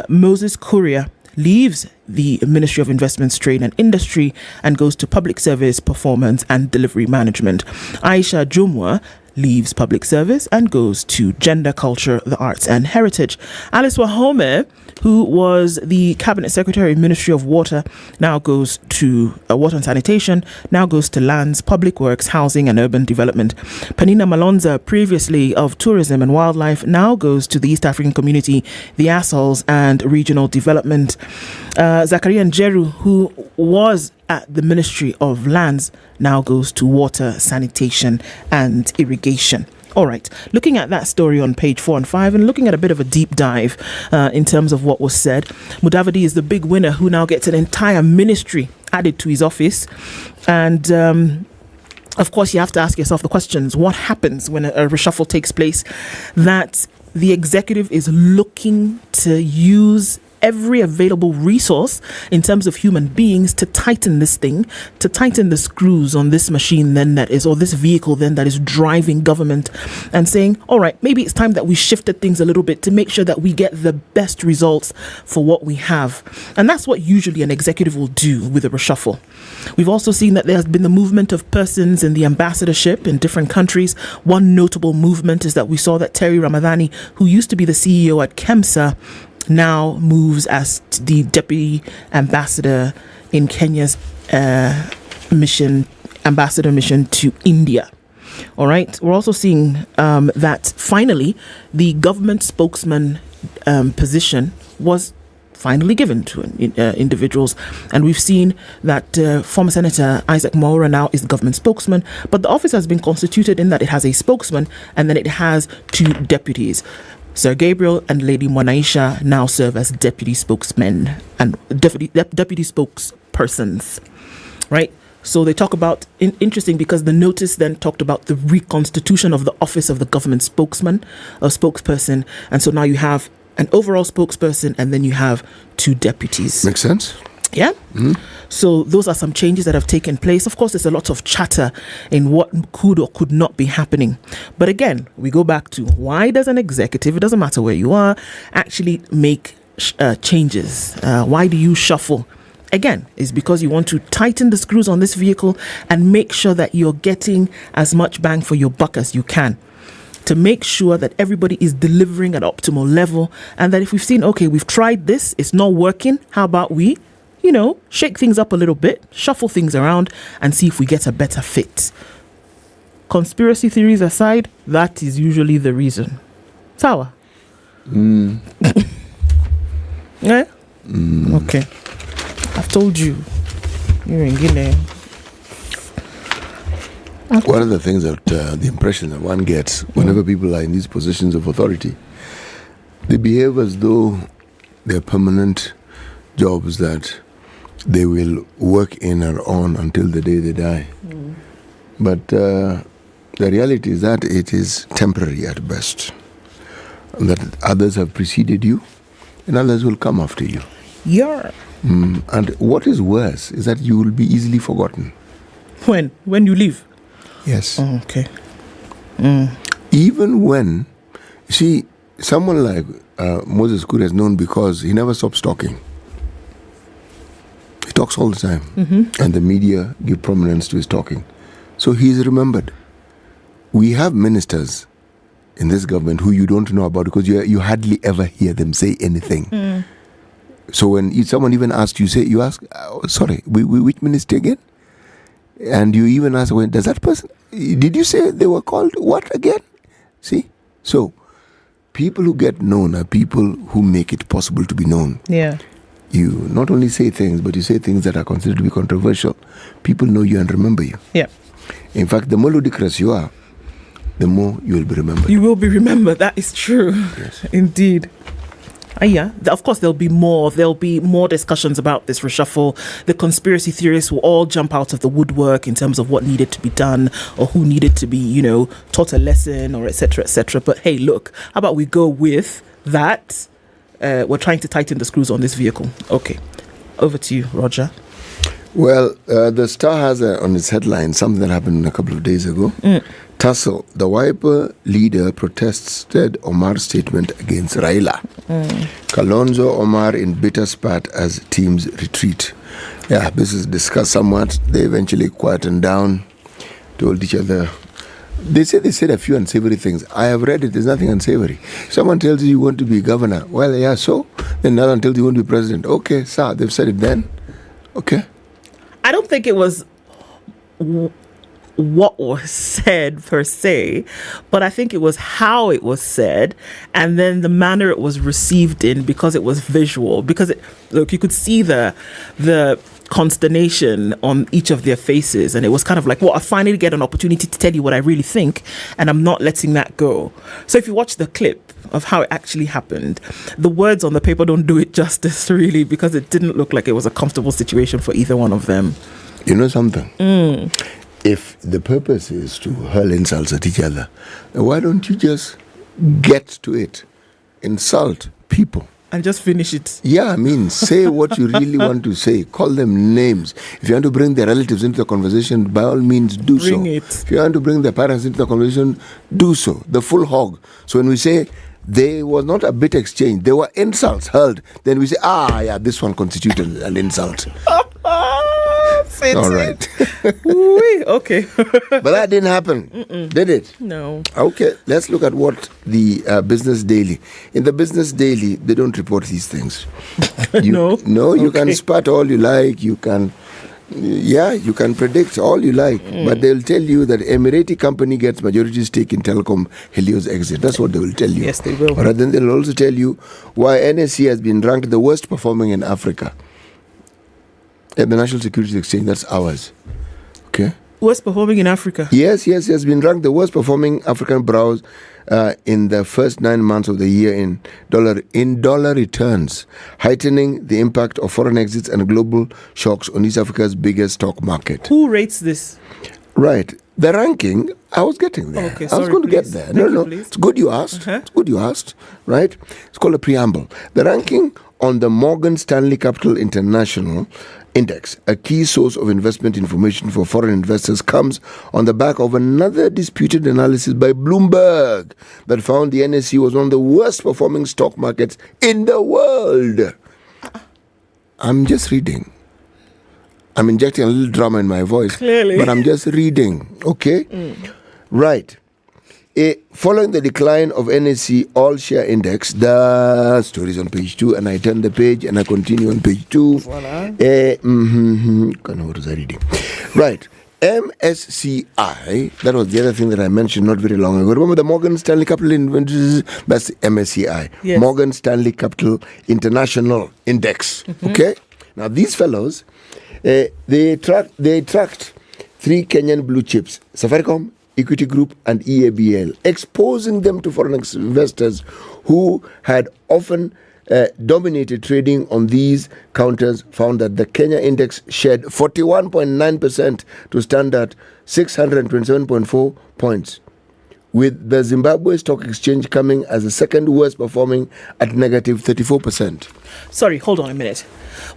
Moses Kuria leaves the Ministry of Investments, Trade and Industry and goes to Public Service, Performance and Delivery Management. Aisha Jumwa leaves Public Service and goes to Gender, Culture, the Arts and Heritage. Alice Wahome, who was the Cabinet Secretary, Ministry of Water, now goes to Water and Sanitation, now goes to Lands, Public Works, Housing and Urban Development. Penina Malonza, previously of Tourism and Wildlife, now goes to the East African Community, the Assholes and Regional Development. Zakaria Njeru, who was at the Ministry of Lands, now goes to Water, Sanitation and Irrigation. All right, looking at that story on page 4 and 5 and looking at a bit of a deep dive in terms of what was said, Mudavadi is the big winner who now gets an entire ministry added to his office. And of course, you have to ask yourself the questions. What happens when a reshuffle takes place? That the executive is looking to use every available resource in terms of human beings to tighten this thing, to tighten the screws on this machine then that is, or this vehicle then that is driving government, and saying, all right, maybe it's time that we shifted things a little bit to make sure that we get the best results for what we have. And that's what usually an executive will do with a reshuffle. We've also seen that there's been the movement of persons in the ambassadorship in different countries. One notable movement is that we saw that Terry Ramadhani, who used to be the CEO at KEMSA, now moves as the deputy ambassador in Kenya's ambassador mission to India. All right. We're also seeing that finally the government spokesman position was finally given to individuals. And we've seen that former Senator Isaac Mwaura now is the government spokesman, but the office has been constituted in that it has a spokesman and then it has 2 deputies. Sir Gabriel and Lady Mwanaisha now serve as deputy spokesmen and deputy spokespersons, right? So they talk about, interesting because the notice then talked about the reconstitution of the office of the government spokesman or spokesperson. And so now you have an overall spokesperson and then you have 2 deputies. Makes sense. Yeah. Mm-hmm. So those are some changes that have taken place. Of course, there's a lot of chatter in what could or could not be happening. But again, we go back to why does an executive, it doesn't matter where you are, actually make changes? Why do you shuffle? Again, it's because you want to tighten the screws on this vehicle and make sure that you're getting as much bang for your buck as you can, to make sure that everybody is delivering at optimal level, and that if we've seen, okay, we've tried this, it's not working, how about we shake things up a little bit, shuffle things around and see if we get a better fit. Conspiracy theories aside, that is usually the reason. Sawa? Yeah? Okay. I've told you. You're in Guinea. One of the things that the impression that one gets whenever people are in these positions of authority, they behave as though they're permanent jobs that they will work in or on until the day they die. But the reality is that it is temporary at best. And that others have preceded you and others will come after you. Yeah. And what is worse is that you will be easily forgotten. When you leave? Yes. Oh, okay. Even when, see, someone like Moses Kuria is known because he never stops talking. He talks all the time. And the media give prominence to his talking. So he is remembered. We have ministers in this government who you don't know about because you hardly ever hear them say anything. So when someone even asks you ask, sorry, which minister again? And you even ask, well, does that person, did you say they were called what again? See? So people who get known are people who make it possible to be known. Yeah. You not only say things, but you say things that are considered to be controversial. People know you and remember you. Yeah. In fact, the more ludicrous you are, the more you will be remembered. You will be remembered. That is true. Yes. Indeed. Yeah, of course there'll be more discussions about this reshuffle. The conspiracy theorists will all jump out of the woodwork in terms of what needed to be done or who needed to be, taught a lesson or etc. But hey, look, how about we go with that we're trying to tighten the screws on this vehicle. Okay, over to you, Roger. Well, the Star has on its headline something that happened a couple of days ago. Tussle, the Wiper leader protested Omar's statement against Raila. Kalonzo Omar in bitter spat as teams retreat. Yeah, this is discussed somewhat. They eventually quietened down, told each other. They said a few unsavory things. I have read it. There's nothing unsavory. Someone tells you want to be governor. Well, yeah, so? Then another one tells you want to be president. Okay, sir, they've said it then. Okay. I don't think it was what was said per se, but I think it was how it was said, and then the manner it was received in, because it was visual. Because you could see the consternation on each of their faces, and it was kind of like, well, I finally get an opportunity to tell you what I really think, and I'm not letting that go. So if you watch the clip of how it actually happened, the words on the paper don't do it justice, really, because it didn't look like it was a comfortable situation for either one of them. You know something? If the purpose is to hurl insults at each other, why don't you just get to it? Insult people. And just finish it. Yeah, I mean, say what you really want to say. Call them names. If you want to bring their relatives into the conversation, by all means, do so. Bring it. If you want to bring their parents into the conversation, do so. The full hog. So when we say there was not a bit exchange, there were insults hurled, then we say, yeah, this one constituted an insult. All right. Okay. But that didn't happen, did it? No. Okay, let's look at what the Business Daily. In the Business Daily, they don't report these things. No, you can spat all you like. You can, you can predict all you like. But they'll tell you that Emirati company gets majority stake in Telecom Helio's exit. That's what they will tell you. Yes, they will. All right, then they'll also tell you why NSE has been ranked the worst performing in Africa. At the National Securities Exchange, that's ours. Okay. Worst performing in Africa? Yes, has been ranked the worst performing African browse in the first 9 months of the year in dollar returns, heightening the impact of foreign exits and global shocks on East Africa's biggest stock market. Who rates this? Right. The ranking, I was getting there. Okay, I was going to get there. No. It's good you asked. It's good you asked, right? It's called a preamble. The ranking on the Morgan Stanley Capital International Index, a key source of investment information for foreign investors, comes on the back of another disputed analysis by Bloomberg that found the NSE was one of the worst performing stock markets in the world. I'm just reading. I'm injecting a little drama in my voice. Clearly. But I'm just reading, okay? Right. Following the decline of NSE All-Share Index, the story is on page 2, and I turn the page and I continue on page 2. Voila. What was I reading? Right. MSCI, that was the other thing that I mentioned not very long ago. Remember the Morgan Stanley Capital Inventories? That's MSCI. Yes. Morgan Stanley Capital International Index. Okay? Now these fellows, they tracked 3 Kenyan blue chips: Safaricom, Equity Group, and EABL, exposing them to foreign investors who had often dominated trading on these counters. Found that the Kenya index shed 41.9% to stand at 627.4 points, with the Zimbabwe Stock Exchange coming as the second worst performing at negative 34%. Sorry, hold on a minute.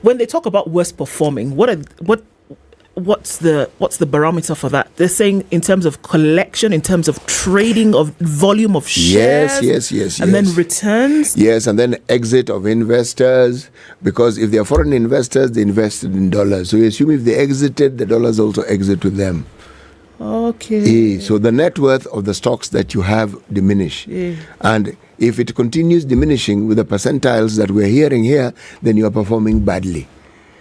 When they talk about worst performing, what's the barometer for that? They're saying in terms of collection, in terms of trading, of volume of shares. Yes. And then returns. Yes, and then exit of investors, because if they are foreign investors, they invested in dollars. So you assume if they exited, the dollars also exit with them. Okay. So the net worth of the stocks that you have diminish. And if it continues diminishing with the percentiles that we're hearing here, then you are performing badly.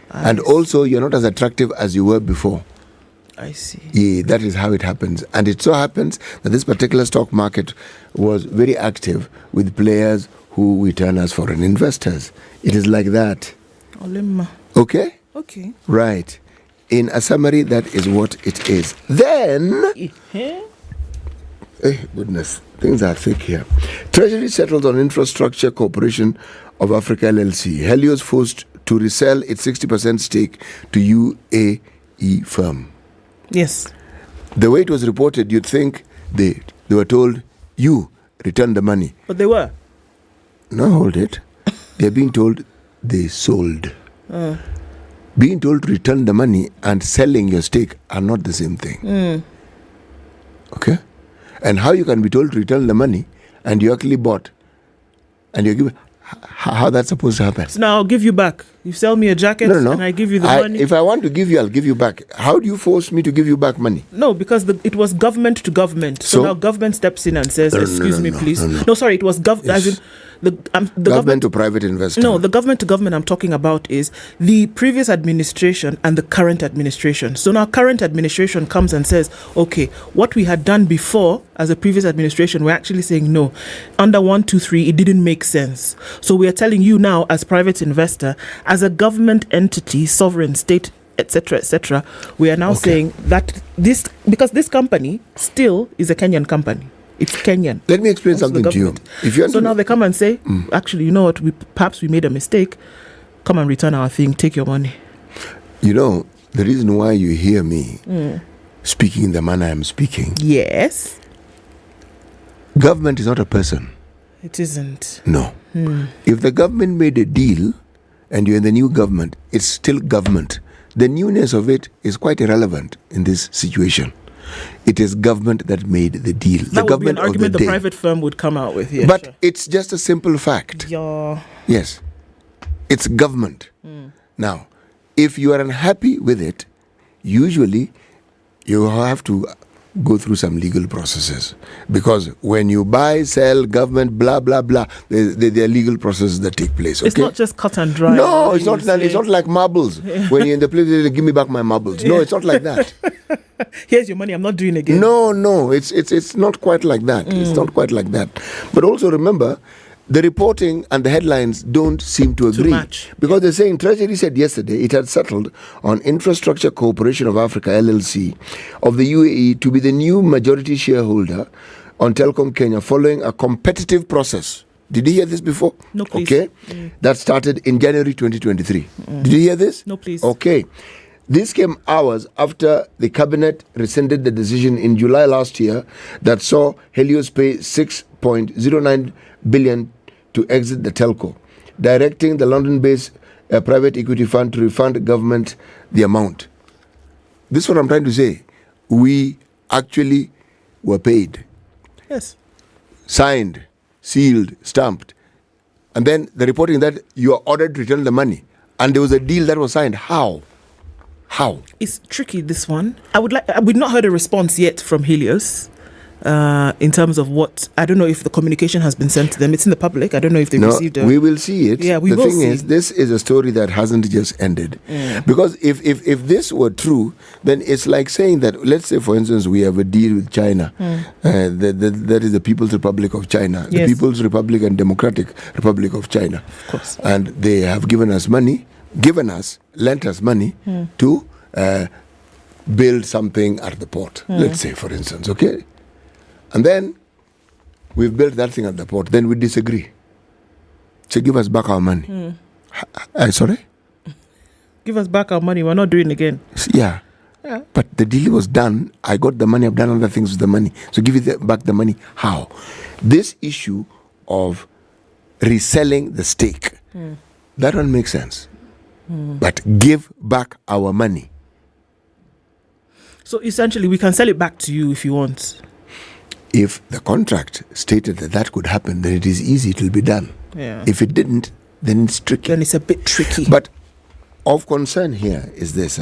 And also, you're not as attractive as you were before. I see. Yeah, that is how it happens. And it so happens that this particular stock market was very active with players who we turn as foreign investors. It is like that. Olema. Okay? Okay. Right. In a summary, that is what it is. Then... goodness, things are thick here. Treasury settles on Infrastructure Corporation of Africa LLC. Helios forced to resell its 60% stake to UAE firm. Yes. The way it was reported, you'd think they were told, you return the money. But they were. No, hold it. they're being told they sold. Being told to return the money and selling your stake are not the same thing. Okay? And how you can be told to return the money and you actually bought and you're given, how that's supposed to happen? So now I'll give you back. You sell me a jacket and I give you the money. If I want to give you, I'll give you back. How do you force me to give you back money? No, because it was government to government. So now government steps in and says, excuse me, please. No, sorry, it was as in the government to private investment. No, the government to government I'm talking about is the previous administration and the current administration. So now current administration comes and says, okay, what we had done before as a previous administration, we're actually saying no. Under 1, 2, 3, it didn't make sense. So we are telling you now as private investor, as a government entity, sovereign state, etc., we are now saying that because this company still is a Kenyan company. It's Kenyan. Let me explain something to you. So now they come and say, actually, you know what? Perhaps we made a mistake. Come and return our thing. Take your money. You know, the reason why you hear me speaking in the manner I'm speaking. Yes. Government is not a person. It isn't. No. If the government made a deal and you're in the new government, it's still government. The newness of it is quite irrelevant in this situation. It is government that made the deal. That would be an argument the private firm would come out with. Yeah, but it's just a simple fact. Yes. It's government. Now, if you are unhappy with it, usually you have to go through some legal processes. Because when you buy, sell, government, blah, blah, blah, there are legal processes that take place. Okay? It's not just cut and dry. No, it's not like marbles. When you're in the place, they give me back my marbles. No, it's not like that. Here's your money, I'm not doing it again. No, it's not quite like that. It's not quite like that. But also remember, the reporting and the headlines don't seem to agree. Because they're saying, Treasury said yesterday it had settled on Infrastructure Corporation of Africa, LLC, of the UAE to be the new majority shareholder on Telecom Kenya following a competitive process. Did you hear this before? No, please. Okay. That started in January 2023. Did you hear this? No, please. Okay. This came hours after the cabinet rescinded the decision in July last year that saw Helios pay 6.09 billion to exit the telco, directing the London-based private equity fund to refund government the amount. This is what I'm trying to say. We actually were paid. Yes. Signed, sealed, stamped. And then the reporting that you are ordered to return the money. And there was a deal that was signed. How? It's tricky, this one. We've not heard a response yet from Helios. In terms of what, I don't know if the communication has been sent to them. It's in the public. I don't know if they've received it. We will see it. Yeah, we will see. The thing is, this is a story that hasn't just ended. Because if this were true, then it's like saying that, let's say, for instance, we have a deal with China. That is the People's Republic of China. Yes. The People's Republic and Democratic Republic of China. Of course. And they have lent us money to build something at the port. Let's say, for instance, okay? And then we've built that thing at the port. Then we disagree. So give us back our money. Sorry? Give us back our money. We're not doing it again. Yeah. But the deal was done. I got the money. I've done other things with the money. So give it back the money. How? This issue of reselling the stake, that one makes sense. But give back our money. So essentially, we can sell it back to you if you want. If the contract stated that could happen, then it is easy, it will be done. Yeah. If it didn't, then it's tricky. Then it's a bit tricky. But of concern here is this,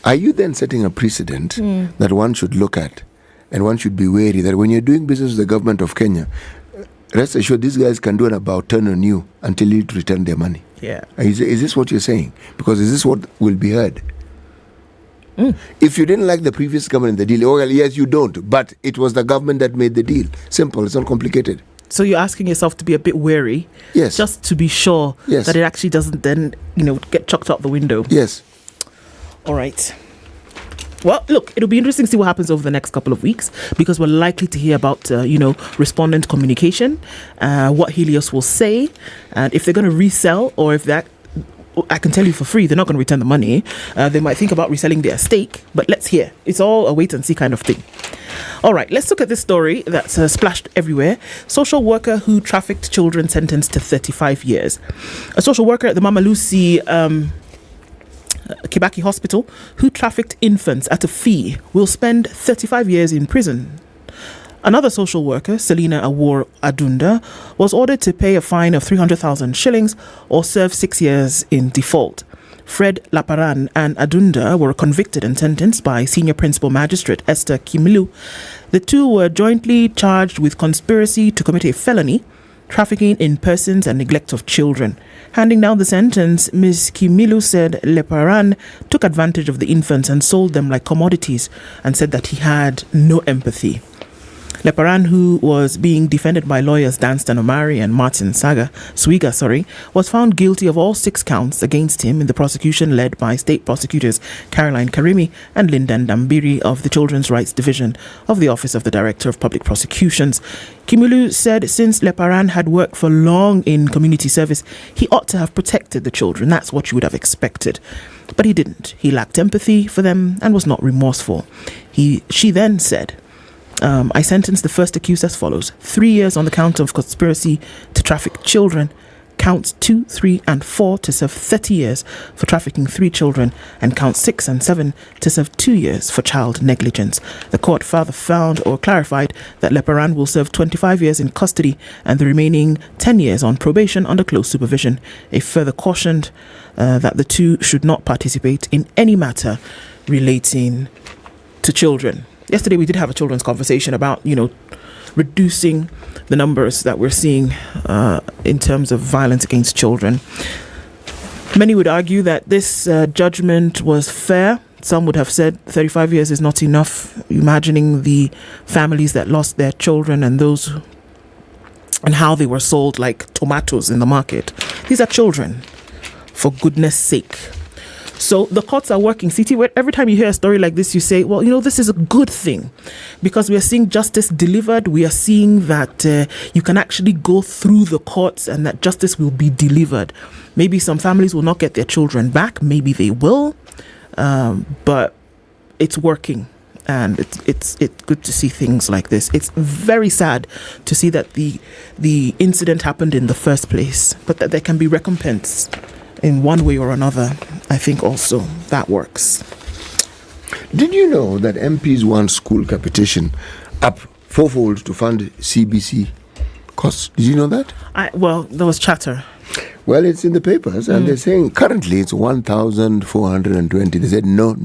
are you then setting a precedent that one should look at and one should be wary that when you're doing business with the government of Kenya, rest assured these guys can do an about turn on you until you return their money? Yeah. Is this what you're saying? Because is this what will be heard? If you didn't like the previous government, the deal, well, yes, you don't. But it was the government that made the deal. Simple. It's not complicated. So you're asking yourself to be a bit wary, yes, just to be sure that it actually doesn't then, get chucked out the window. Yes. All right. Well, look, it'll be interesting to see what happens over the next couple of weeks because we're likely to hear about, respondent communication, what Helios will say, and if they're going to resell or if that. I can tell you for free, they're not going to return the money. They might think about reselling their stake, but let's hear. It's all a wait and see kind of thing. All right, let's look at this story that's splashed everywhere. Social worker who trafficked children sentenced to 35 years. A social worker at the Mama Lucy Kibaki Hospital who trafficked infants at a fee will spend 35 years in prison. Another social worker, Selina Awor Adunda, was ordered to pay a fine of 300,000 shillings or serve 6 years in default. Fred Laparan and Adunda were convicted and sentenced by Senior Principal Magistrate Esther Kimilu. The two were jointly charged with conspiracy to commit a felony, trafficking in persons and neglect of children. Handing down the sentence, Ms. Kimilu said Leparan took advantage of the infants and sold them like commodities and said that he had no empathy. Leparan, who was being defended by lawyers Danstan Omari and Martin Swiga, was found guilty of all 6 counts against him in the prosecution led by state prosecutors Caroline Karimi and Lindan Dambiri of the Children's Rights Division of the Office of the Director of Public Prosecutions. Kimulu said since Leparan had worked for long in community service, he ought to have protected the children. That's what you would have expected. But he didn't. He lacked empathy for them and was not remorseful. She then said, I sentenced the first accused as follows: 3 years on the count of conspiracy to traffic children, counts 2, 3 and 4 to serve 30 years for trafficking 3 children, and counts 6 and 7 to serve 2 years for child negligence. The court further found or clarified that Leparan will serve 25 years in custody and the remaining 10 years on probation under close supervision. It further cautioned that the two should not participate in any matter relating to children. Yesterday we did have a children's conversation about, reducing the numbers that we're seeing in terms of violence against children. Many would argue that this judgment was fair. Some would have said 35 years is not enough, imagining the families that lost their children and those and how they were sold like tomatoes in the market. These are children, for goodness sake. So the courts are working. CT, every time you hear a story like this, you say, well, this is a good thing because we are seeing justice delivered. We are seeing that you can actually go through the courts and that justice will be delivered. Maybe some families will not get their children back. Maybe they will. But it's working. And it's good to see things like this. It's very sad to see that the incident happened in the first place, but that there can be recompense in one way or another. I think also that works. Did you know that MPs want school capitation up fourfold to fund CBC costs? Did you know that? Well, there was chatter. Well, it's in the papers, and they're saying currently it's 1,420. They said no.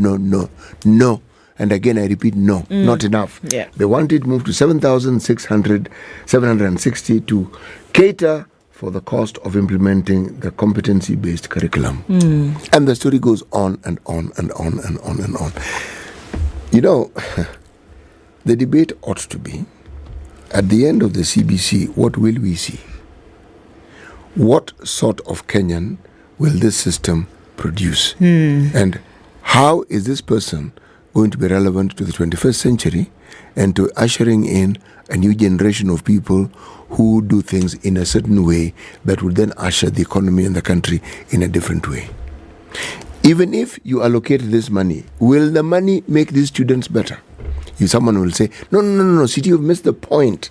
And again, I repeat, no, not enough. Yeah. They want it moved to 760 to cater for the cost of implementing the competency-based curriculum. And the story goes on and on and on and on and on. The debate ought to be, at the end of the CBC, what will we see? What sort of Kenyan will this system produce? And how is this person going to be relevant to the 21st century and to ushering in a new generation of people who do things in a certain way that would then usher the economy and the country in a different way? Even if you allocate this money, will the money make these students better? Someone will say, no, City, you've missed the point.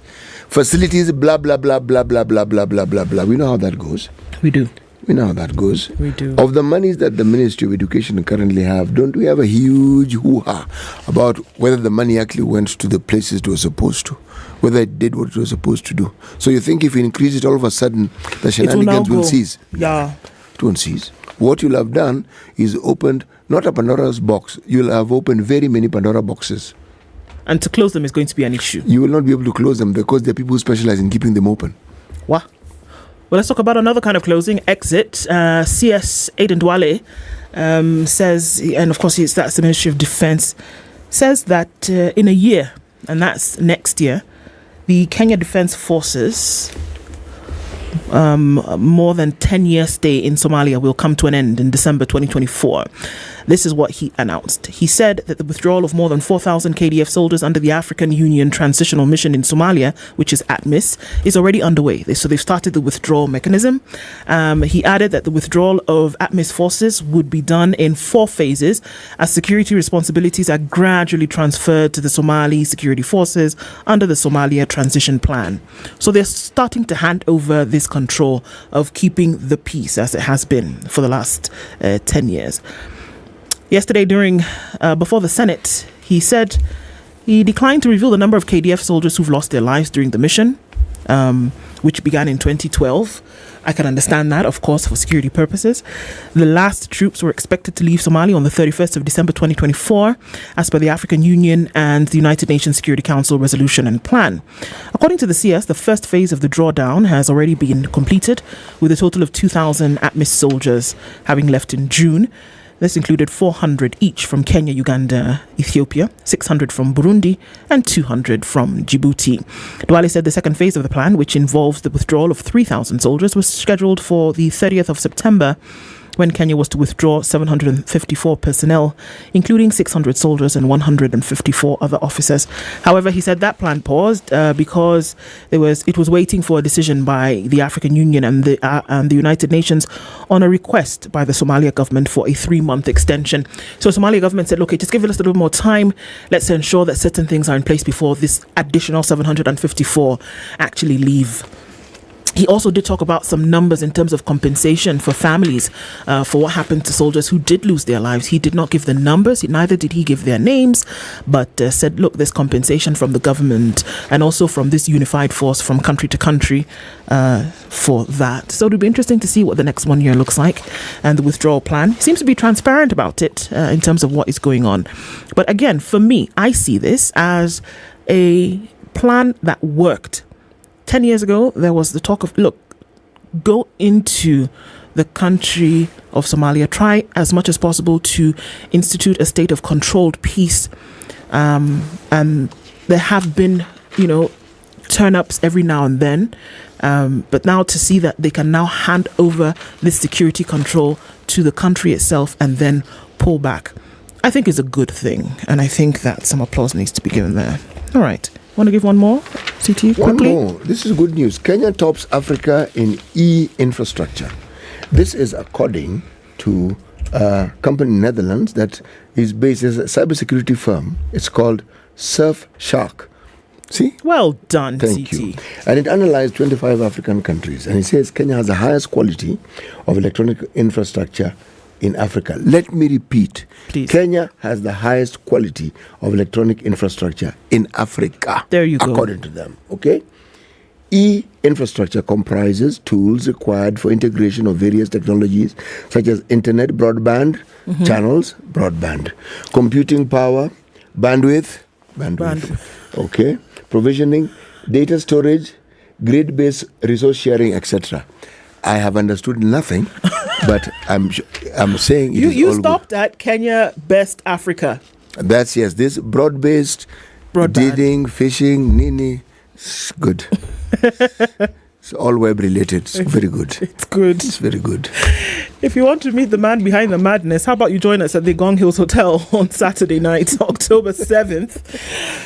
Facilities, blah, blah, blah, blah, blah, blah, blah, blah, blah, blah. We know how that goes. We do. We know how that goes. We do. Of the monies that the Ministry of Education currently have, don't we have a huge hoo-ha about whether the money actually went to the places it was supposed to, whether it did what it was supposed to do? So you think if you increase it, all of a sudden, the shenanigans will cease? Yeah. It won't cease. What you'll have done is opened, not a Pandora's box, you'll have opened very many Pandora boxes. And to close them is going to be an issue. You will not be able to close them because there are people who specialize in keeping them open. What? Well, let's talk about another kind of closing, exit. CS Aiden Dwale says, and of course that's the Ministry of Defence, says that in a year, and that's next year, the Kenya Defence Forces more than 10-year stay in Somalia will come to an end in December 2024. This is what he announced. He said that the withdrawal of more than 4,000 KDF soldiers under the African Union Transitional Mission in Somalia, which is ATMIS, is already underway. So they've started the withdrawal mechanism. He added that the withdrawal of ATMIS forces would be done in 4 phases as security responsibilities are gradually transferred to the Somali security forces under the Somalia Transition Plan. So they're starting to hand over this control of keeping the peace as it has been for the last 10 years. Yesterday, before the Senate, he said he declined to reveal the number of KDF soldiers who've lost their lives during the mission, which began in 2012. I can understand that, of course, for security purposes. The last troops were expected to leave Somalia on the 31st of December 2024, as per the African Union and the United Nations Security Council resolution and plan. According to the CS, the first phase of the drawdown has already been completed, with a total of 2,000 ATMIS soldiers having left in June. This included 400 each from Kenya, Uganda, Ethiopia, 600 from Burundi, and 200 from Djibouti. Duale said the second phase of the plan, which involves the withdrawal of 3,000 soldiers, was scheduled for the 30th of September, when Kenya was to withdraw 754 personnel, including 600 soldiers and 154 other officers. However, he said that plan paused because it was waiting for a decision by the African Union and the United Nations on a request by the Somalia government for a 3-month extension. So the Somalia government said, okay, just give us a little more time. Let's ensure that certain things are in place before this additional 754 actually leave. He also did talk about some numbers in terms of compensation for families for what happened to soldiers who did lose their lives. He did not give the numbers, neither did he give their names, but said, look, there's compensation from the government and also from this unified force from country to country for that. So it'll be interesting to see what the next 1 year looks like and the withdrawal plan. He seems to be transparent about it in terms of what is going on. But again, for me, I see this as a plan that worked. 10 years ago, there was the talk of, look, go into the country of Somalia, try as much as possible to institute a state of controlled peace. And there have been, turn-ups every now and then. But now to see that they can now hand over this security control to the country itself and then pull back, I think is a good thing. And I think that some applause needs to be given there. All right. Want to give one more, CT, quickly? One more. This is good news. Kenya tops Africa in e-infrastructure. This is according to a company in Netherlands that is based as a cybersecurity firm. It's called Surfshark. See? Well done, Thank CT. you. And it analyzed 25 African countries. And it says Kenya has the highest quality of electronic infrastructure in Africa. Let me repeat. Please. Kenya has the highest quality of electronic infrastructure in Africa. There you go. According to them. Okay? E-infrastructure comprises tools required for integration of various technologies such as internet, broadband, channels, broadband, computing power, bandwidth, okay, provisioning, data storage, grid-based resource sharing, etc. I have understood nothing, but I'm saying you stopped at Kenya Best Africa. That's yes. This broad-based, digging, fishing, nini, it's good. It's all web related. It's very good. It's good. It's very good. If you want to meet the man behind the madness, how about you join us at the Gong Hills Hotel on Saturday night, October 7th.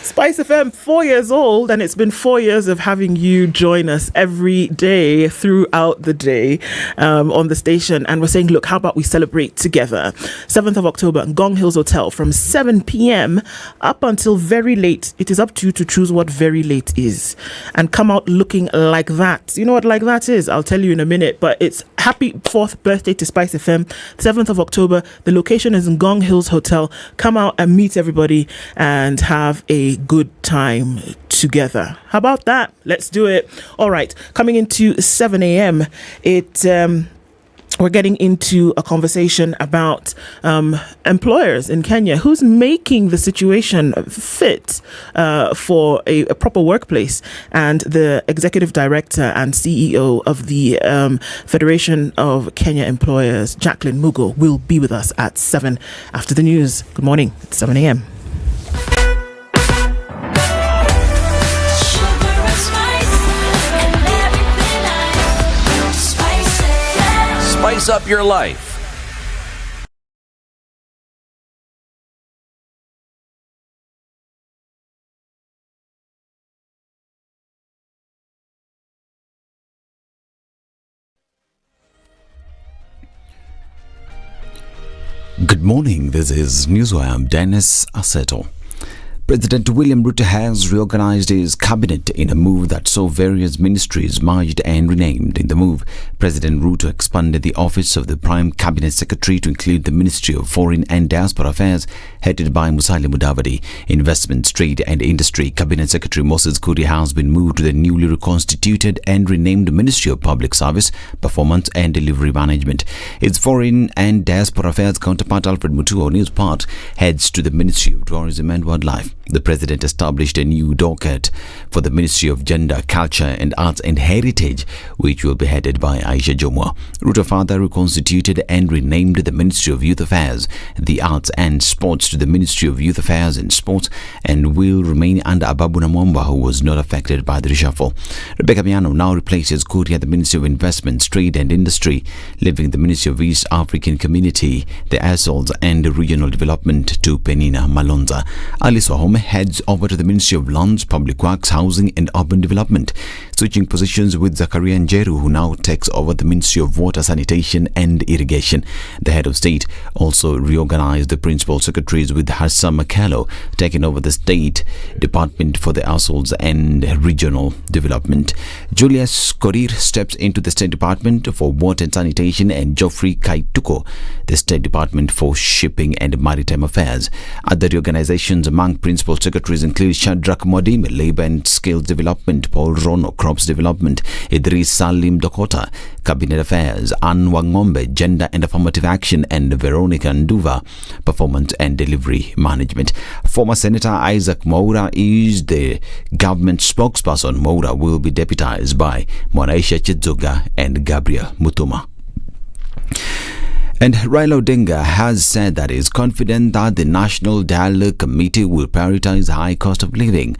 Spice FM, 4 years old, and it's been 4 years of having you join us every day throughout the day on the station. And we're saying, look, how about we celebrate together? 7th of October, Gong Hills Hotel from 7 p.m. up until very late. It is up to you to choose what very late is and come out looking like that. You know what like that is? I'll tell you in a minute, but it's happy 4th birthday to Spice FM, 7th of October. The location is in Gong Hills Hotel. Come out and meet everybody and have a good time together. How about that? Let's do it. All right. Coming into 7 a.m., we're getting into a conversation about employers in Kenya. Who's making the situation fit for a proper workplace? And the executive director and CEO of the Federation of Kenya Employers, Jacqueline Mugo, will be with us at 7 after the news. Good morning. It's 7 a.m. Spice up your life. Good morning. This is Newswire. I'm Dennis Aseto. President William Ruto has reorganized his cabinet in a move that saw various ministries merged and renamed. In the move, President Ruto expanded the office of the Prime Cabinet Secretary to include the Ministry of Foreign and Diaspora Affairs, headed by Musalia Mudavadi. Investment, Trade and Industry Cabinet Secretary Moses Kuria has been moved to the newly reconstituted and renamed Ministry of Public Service, Performance and Delivery Management. Its Foreign and Diaspora Affairs counterpart Alfred Mutua, on his part, heads to the Ministry of Tourism and Wildlife. The President established a new docket for the Ministry of Gender, Culture and Arts and Heritage, which will be headed by Aisha Jomwa. Ruto further reconstituted and renamed the Ministry of Youth Affairs, the Arts and Sports to the Ministry of Youth Affairs and Sports, and will remain under Ababu Namwamba, who was not affected by the reshuffle. Rebecca Miano now replaces Kuria at the Ministry of Investments, Trade and Industry, leaving the Ministry of East African Community, the Azores and Regional Development to Penina Malonza. Alice Wahome heads over to the Ministry of Lands, Public Works, Housing and Urban Development, switching positions with Zakaria Njeru, who now takes over the Ministry of Water, Sanitation and Irrigation. The head of state also reorganized the principal secretaries, with Harsa Makelo taking over the State Department for the Azores and Regional Development. Julius Korir steps into the State Department for Water and Sanitation, and Geoffrey Kaituko the State Department for Shipping and Maritime Affairs. Other reorganizations among principal secretaries include Shadrach Modime, Labour and Skills Development, Paul Rono, Crops Development, Idris Salim Dokota, Cabinet Affairs, Anne Wangombe, Gender and Affirmative Action, and Veronica Nduva, Performance and Delivery Management. Former Senator Isaac Moura is the government spokesperson. Moura will be deputized by Mwanaisha Chizuga and Gabriel Mutuma. And Raila Odinga has said that he is confident that the National Dialogue Committee will prioritize high cost of living.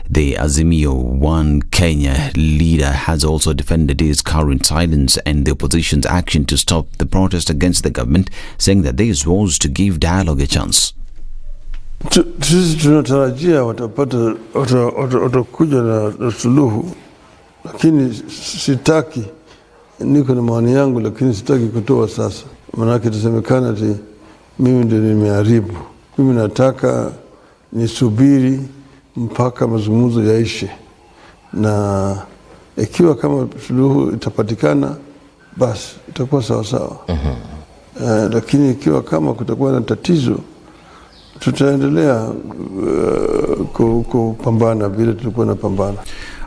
The Azimio One Kenya leader has also defended his current silence and the opposition's action to stop the protest against the government, saying that this was to give dialogue a chance. Sisi tunatarajia watakuja na suluhu, lakini sitaki, niko na maoni yangu, lakini sitaki kutoa sasa. Manake tusemekana ati mimi ndio nimeharibu. Mimi nataka nisubiri mpaka mazungumzo yaishe, na ikiwa kama suluhu itapatikana basi itakuwa sawa sawa. Lakini ikiwa kama kutakuwa na tatizo, tutaendelea kupambana vile tulikuwa tunapambana.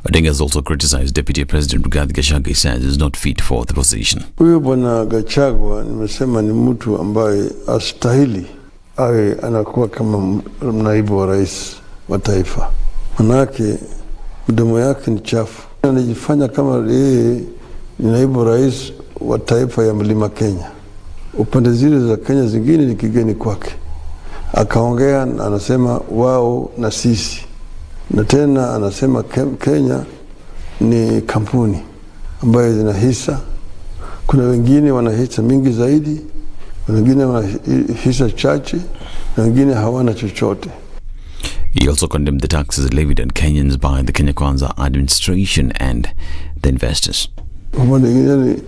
Odinga has also criticized Deputy President Rigathi Gachagua. He says is not fit for the position. Huyo bwana Gachagua nimesema ni mtu ambaye astahili awe anakuwa kama naibu wa rais wa taifa. Manake mdomo yake ni chafu. Anajifanya kama yeye ni naibu rais wa taifa ya Mlima Kenya. Upande zile za Kenya zingine ni kigeni kwake. Akaongea anasema wao na sisi. Na tena anasema Kenya ni kampuni ambayo zina hisa. Kuna wengine wana hisa mingi zaidi, wengine wana hisa chache, na wengine hawana chochote. He also condemned the taxes levied on Kenyans by the Kenya Kwanza administration and the investors. Yani,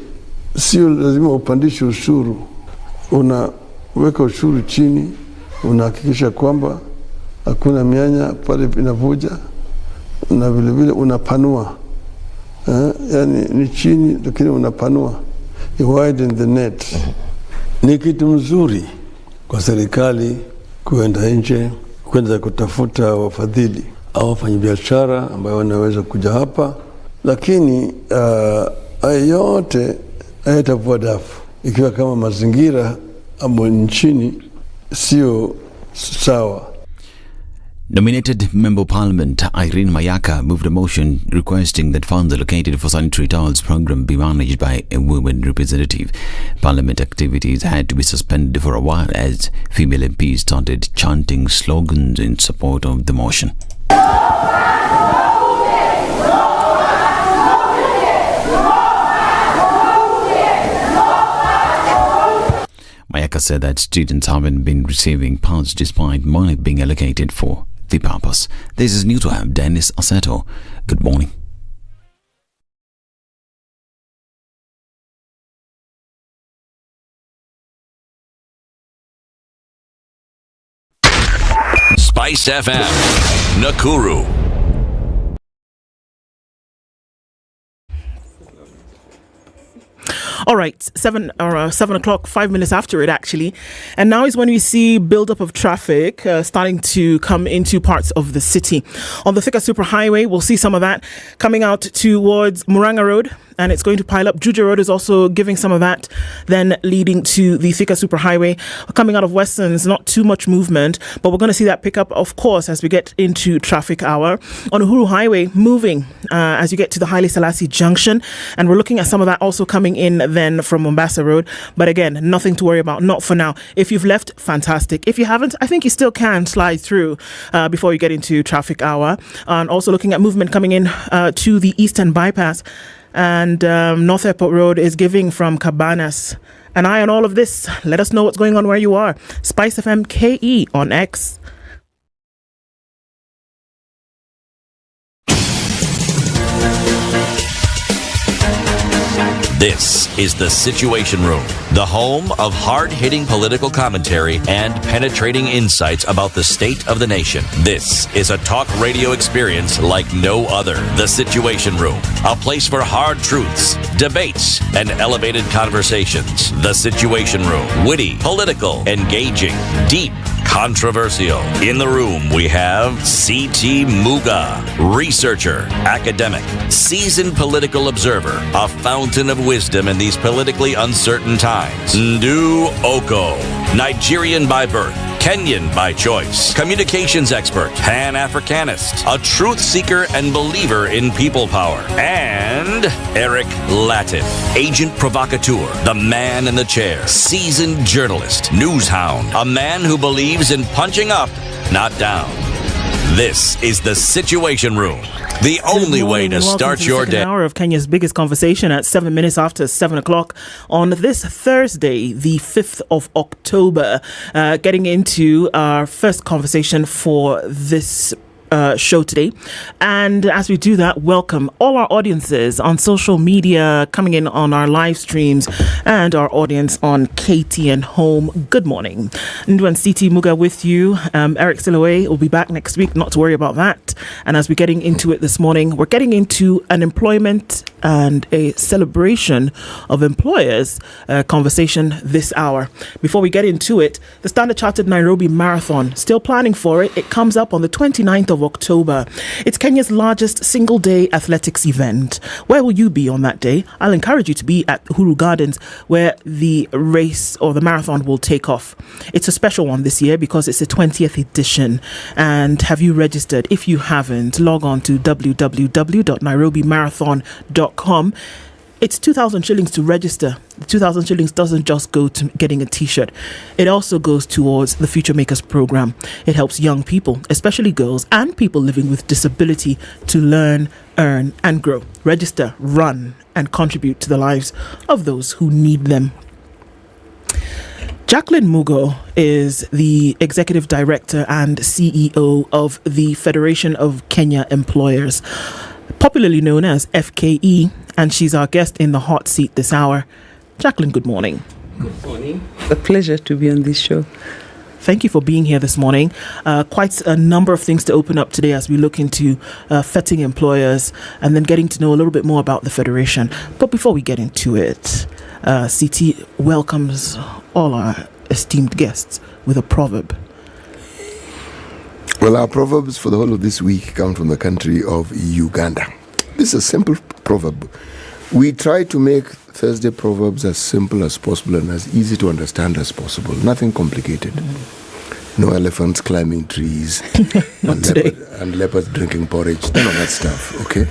sio lazima upandishe ushuru. Unaweka ushuru chini, unahakikisha kwamba hakuna mianya pale inavuja, na vile vile unapanua. Yani ni chini lakini unapanua. You widen the net. Ni kitu mzuri kwa serikali kuenda nje, kwenda kutafuta wafadhili au wafanyabiashara ambao wanaweza kuja hapa, lakini yote hayatakuwa dafu ikiwa kama mazingira ambayo nchini sio sawa. Nominated Member of Parliament Irene Mayaka moved a motion requesting that funds allocated for sanitary towels program be managed by a women representative. Parliament activities had to be suspended for a while as female MPs started chanting slogans in support of the motion. Mayaka said that students haven't been receiving pads despite money being allocated for the purpose. This is Newswire. Dennis Aseto. Good morning. Spice FM, Nakuru. All right, 7 o'clock, 5 minutes after it actually. And now is when we see buildup of traffic starting to come into parts of the city. On the Thika Superhighway, we'll see some of that coming out towards Muranga Road. And it's going to pile up. Juja Road is also giving some of that, then leading to the Thika Superhighway. Coming out of Westlands, not too much movement, but we're going to see that pick up, of course, as we get into traffic hour. On Uhuru Highway, moving as you get to the Haile Selassie Junction. And we're looking at some of that also coming in then from Mombasa Road. But again, nothing to worry about, not for now. If you've left, fantastic. If you haven't, I think you still can slide through before you get into traffic hour. And also looking at movement coming in to the Eastern Bypass. And North Airport Road is giving from Cabanas. An eye on all of this. Let us know what's going on where you are. Spice FM KE on X. This is The Situation Room, the home of hard-hitting political commentary and penetrating insights about the state of the nation. This is a talk radio experience like no other. The Situation Room, a place for hard truths, debates, and elevated conversations. The Situation Room, witty, political, engaging, deep, controversial. In the room, we have C.T. Muga, researcher, academic, seasoned political observer, a fountain of wisdom in these politically uncertain times. Ndu Okoh, Nigerian by birth, Kenyan by choice, communications expert, Pan-Africanist, a truth seeker and believer in people power, and Eric Latiff, agent provocateur, the man in the chair, seasoned journalist, news hound, a man who believes in punching up, not down. This is The Situation Room, the only way to start your day. Hour of Kenya's biggest conversation at 7 minutes after 7 o'clock on this Thursday, the 5th of October. Getting into our first conversation for this show today. And as we do that, welcome all our audiences on social media, coming in on our live streams, and our audience on KTN Home. Good morning. Ndu and CT Muga with you. Eric Siloe will be back next week, not to worry about that. And as we're getting into it this morning, we're getting into an employment and a celebration of employers conversation this hour. Before we get into it, the Standard Chartered Nairobi Marathon, still planning for it. It comes up on the 29th of October. It's Kenya's largest single-day athletics event. Where will you be on that day? I'll encourage you to be at Uhuru Gardens, where the race or the marathon will take off. It's a special one this year because it's the 20th edition. And have you registered? If you haven't, log on to www.nairobimarathon.com. It's 2,000 shillings to register. The 2,000 shillings doesn't just go to getting a t-shirt. It also goes towards the Future Makers program. It helps young people, especially girls and people living with disability, to learn, earn and grow. Register, run and contribute to the lives of those who need them. Jacqueline Mugo is the Executive Director and CEO of the Federation of Kenya Employers, popularly known as FKE, and she's our guest in the hot seat this hour. Jacqueline, good morning. Good morning. It's a pleasure to be on this show. Thank you for being here this morning. Quite a number of things to open up today as we look into vetting employers and then getting to know a little bit more about the Federation. But before we get into it, CT welcomes all our esteemed guests with a proverb. Well, our proverbs for the whole of this week come from the country of Uganda. This is a simple proverb. We try to make Thursday proverbs as simple as possible and as easy to understand as possible. Nothing complicated. No elephants climbing trees and leopards drinking porridge. None of that stuff, okay?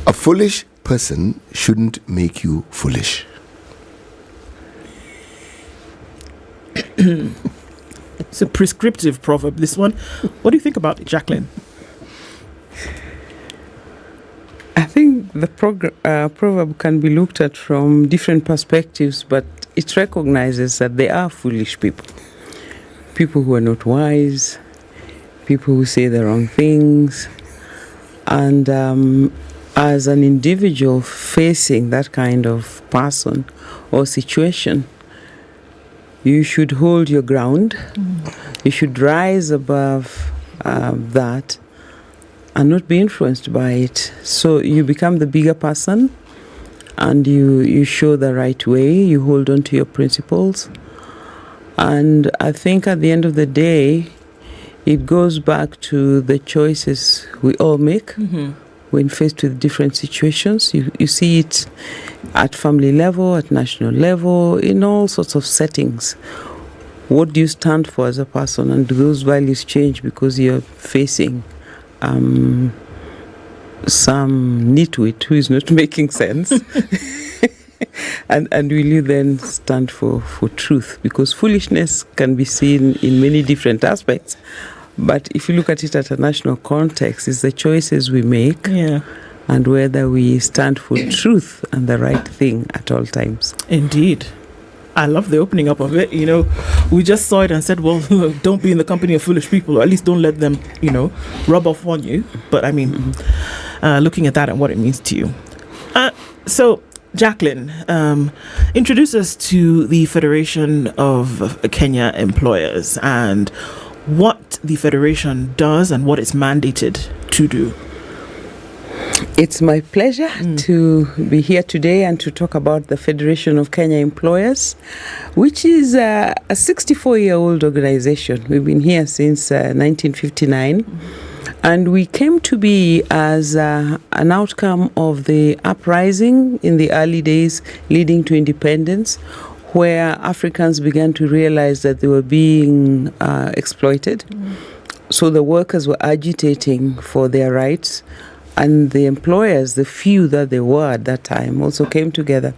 A foolish person shouldn't make you foolish. It's a prescriptive proverb, this one. What do you think about it, Jacqueline? I think the proverb can be looked at from different perspectives, but it recognizes that there are foolish people. People who are not wise, people who say the wrong things. And as an individual facing that kind of person or situation, you should hold your ground. You should rise above that and not be influenced by it. So you become the bigger person, and you show the right way. You hold on to your principles. And I think at the end of the day, it goes back to the choices we all make when faced with different situations. You see it at family level, at national level, in all sorts of settings. What do you stand for as a person? And do those values change because you're facing some nitwit who is not making sense? And will you then stand for truth? Because foolishness can be seen in many different aspects. But if you look at it at a national context, it's the choices we make and whether we stand for truth and the right thing at all times. Indeed. I love the opening up of it. You know, we just saw it and said, well, don't be in the company of foolish people, or at least don't let them, rub off on you. But I mean, looking at that and what it means to you. So, Jacqueline, introduce us to the Federation of Kenya Employers and what the Federation does and what it's mandated to do. It's my pleasure to be here today and to talk about the Federation of Kenya Employers, which is a 64-year-old organization. We've been here since 1959. And we came to be as an outcome of the uprising in the early days leading to independence, where Africans began to realize that they were being exploited. So the workers were agitating for their rights, and the employers, the few that they were at that time, also came together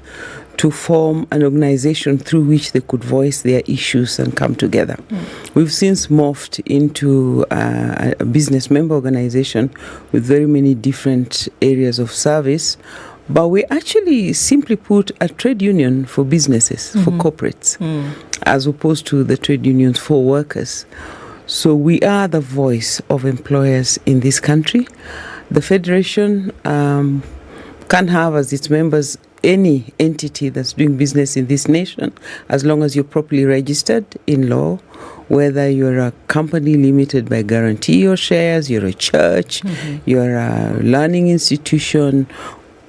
to form an organization through which they could voice their issues and come together. We've since morphed into a business member organization with very many different areas of service, but we actually simply put a trade union for businesses, for corporates, as opposed to the trade unions for workers. So we are the voice of employers in this country. The Federation can have as its members any entity that's doing business in this nation, as long as you're properly registered in law, whether you're a company limited by guarantee or shares, you're a church, you're a learning institution,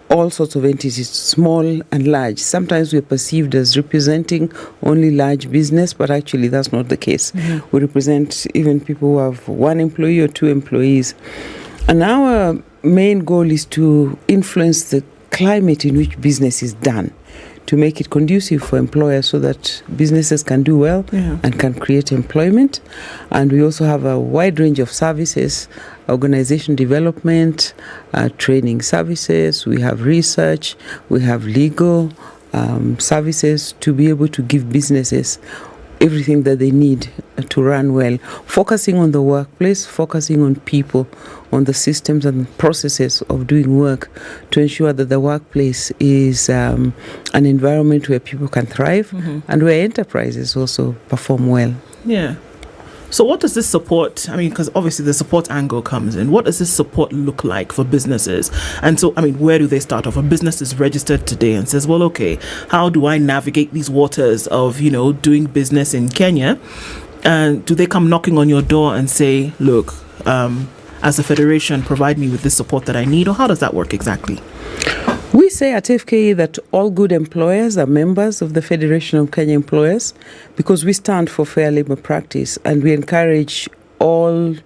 all sorts of entities, small and large. Sometimes we're perceived as representing only large business, but actually that's not the case. We represent even people who have one employee or two employees. And our main goal is to influence the climate in which business is done, to make it conducive for employers so that businesses can do well and can create employment. And we also have a wide range of services, organization development, training services, we have research, we have legal services to be able to give businesses everything that they need to run well, focusing on the workplace, focusing on people, on the systems and processes of doing work to ensure that the workplace is an environment where people can thrive and where enterprises also perform well. Yeah. So what does this support, because obviously the support angle comes in, what does this support look like for businesses? And so, where do they start off? A business is registered today and says, well, okay, how do I navigate these waters of, doing business in Kenya? And do they come knocking on your door and say, look, as a federation, provide me with this support that I need? Or how does that work exactly? We say at FKE that all good employers are members of the Federation of Kenya Employers because we stand for fair labor practice, and we encourage all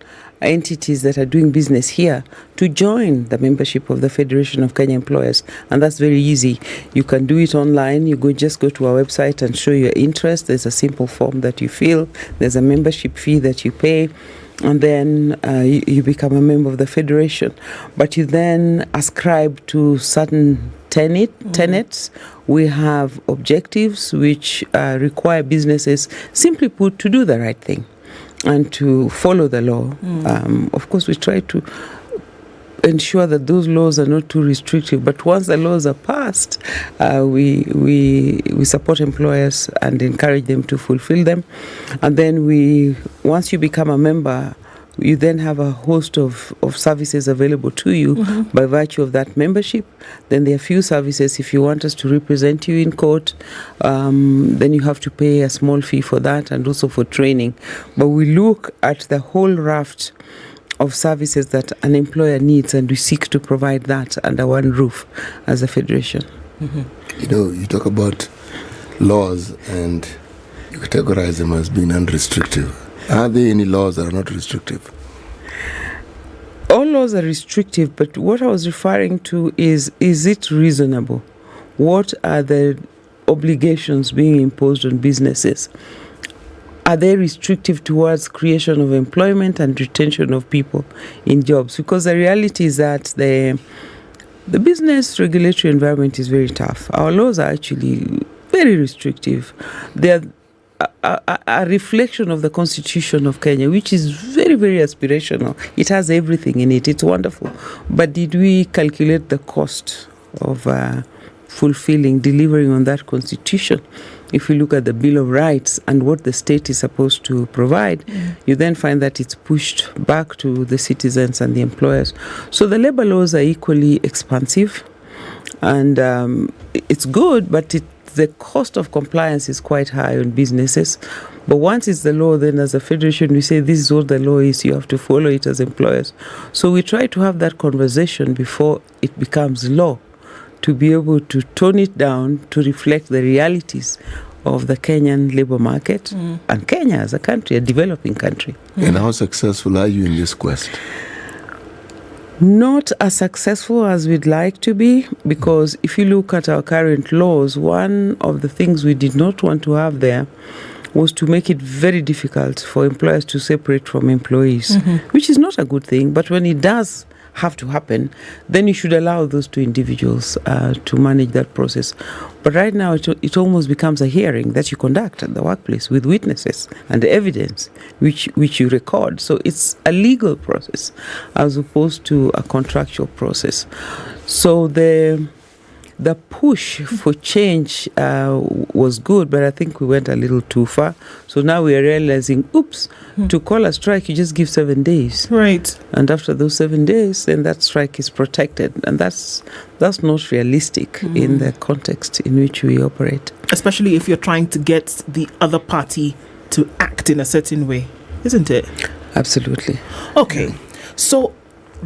entities that are doing business here to join the membership of the Federation of Kenya Employers. And that's very easy. You can do it online. You just go to our website and show your interest. There's a simple form that you fill. There's a membership fee that you pay. And then you become a member of the Federation. But you then ascribe to certain tenets. We have objectives which require businesses, simply put, to do the right thing and to follow the law. Of course, we try to ensure that those laws are not too restrictive. But once the laws are passed, we support employers and encourage them to fulfill them. And then once you become a member, You then have a host of services available to you by virtue of that membership. Then there are few services. If you want us to represent you in court, then you have to pay a small fee for that and also for training. But we look at the whole raft of services that an employer needs, and we seek to provide that under one roof as a federation. You know, you talk about laws and you categorize them as being unrestrictive. Are there any laws that are not restrictive? All laws are restrictive, but what I was referring to is it reasonable? What are the obligations being imposed on businesses? Are they restrictive towards creation of employment and retention of people in jobs? Because the reality is that the business regulatory environment is very tough. Our laws are actually very restrictive. They're a reflection of the Constitution of Kenya, which is very, very aspirational. It has everything in it. It's wonderful. But did we calculate the cost of delivering on that Constitution? If you look at the Bill of Rights and what the state is supposed to provide, you then find that it's pushed back to the citizens and the employers. So the labor laws are equally expansive, and it's good, but the cost of compliance is quite high on businesses. But once it's the law, then as a federation, we say this is what the law is. You have to follow it as employers. So we try to have that conversation before it becomes law, to be able to tone it down to reflect the realities of the Kenyan labor market and Kenya as a country, a developing country. And how successful are you in this quest? Not as successful as we'd like to be, because if you look at our current laws, one of the things we did not want to have there was to make it very difficult for employers to separate from employees, which is not a good thing. But when it does have to happen, then you should allow those two individuals to manage that process. But right now, it almost becomes a hearing that you conduct at the workplace with witnesses and evidence which you record. So it's a legal process as opposed to a contractual process. So the push for change was good, but I think we went a little too far. So now we are realizing, to call a strike, you just give 7 days. Right. And after those 7 days, then that strike is protected. And that's not realistic in the context in which we operate. Especially if you're trying to get the other party to act in a certain way, isn't it? Absolutely. Okay. So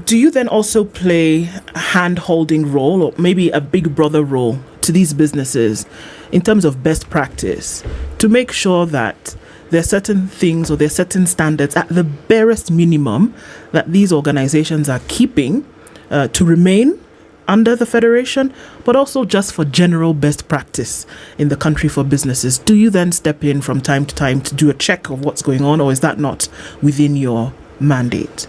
do you then also play a hand-holding role, or maybe a big brother role, to these businesses in terms of best practice to make sure that there are certain things or there are certain standards at the barest minimum that these organizations are keeping to remain under the federation, but also just for general best practice in the country for businesses? Do you then step in from time to time to do a check of what's going on, or is that not within your mandate?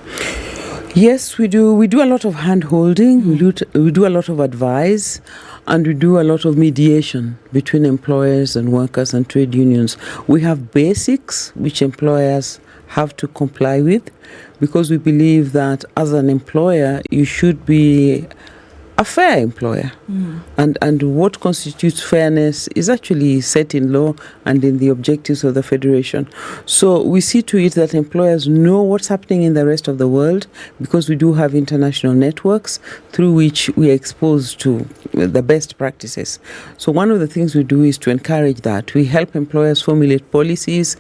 Yes, we do. We do a lot of hand-holding, we do a lot of advice, and we do a lot of mediation between employers and workers and trade unions. We have basics which employers have to comply with, because we believe that as an employer, you should be a fair employer. And what constitutes fairness is actually set in law and in the objectives of the federation. So we see to it that employers know what's happening in the rest of the world, because we do have international networks through which we are exposed to the best practices. So one of the things we do is to encourage that. We help employers formulate policies.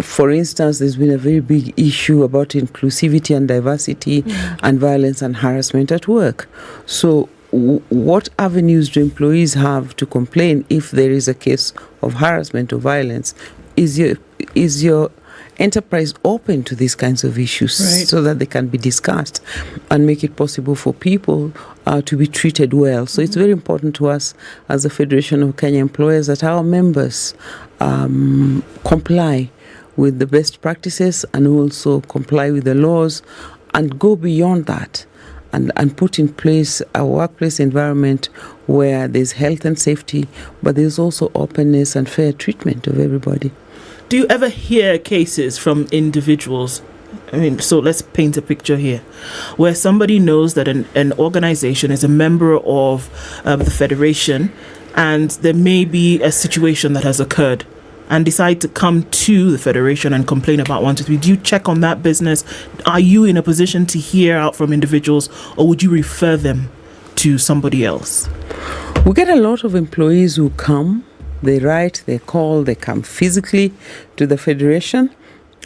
For instance, there's been a very big issue about inclusivity and diversity and violence and harassment at work. So what avenues do employees have to complain if there is a case of harassment or violence? Is your enterprise open to these kinds of issues, so that they can be discussed and make it possible for people to be treated well? So it's very important to us as the Federation of Kenya Employers that our members comply with the best practices and also comply with the laws and go beyond that. And put in place a workplace environment where there's health and safety, but there's also openness and fair treatment of everybody. Do you ever hear cases from individuals? So let's paint a picture here, where somebody knows that an organization is a member of the federation, and there may be a situation that has occurred and decide to come to the Federation and complain about 1, 2, 3, do you check on that business? Are you in a position to hear out from individuals, or would you refer them to somebody else? We get a lot of employees who come, they write, they call, they come physically to the Federation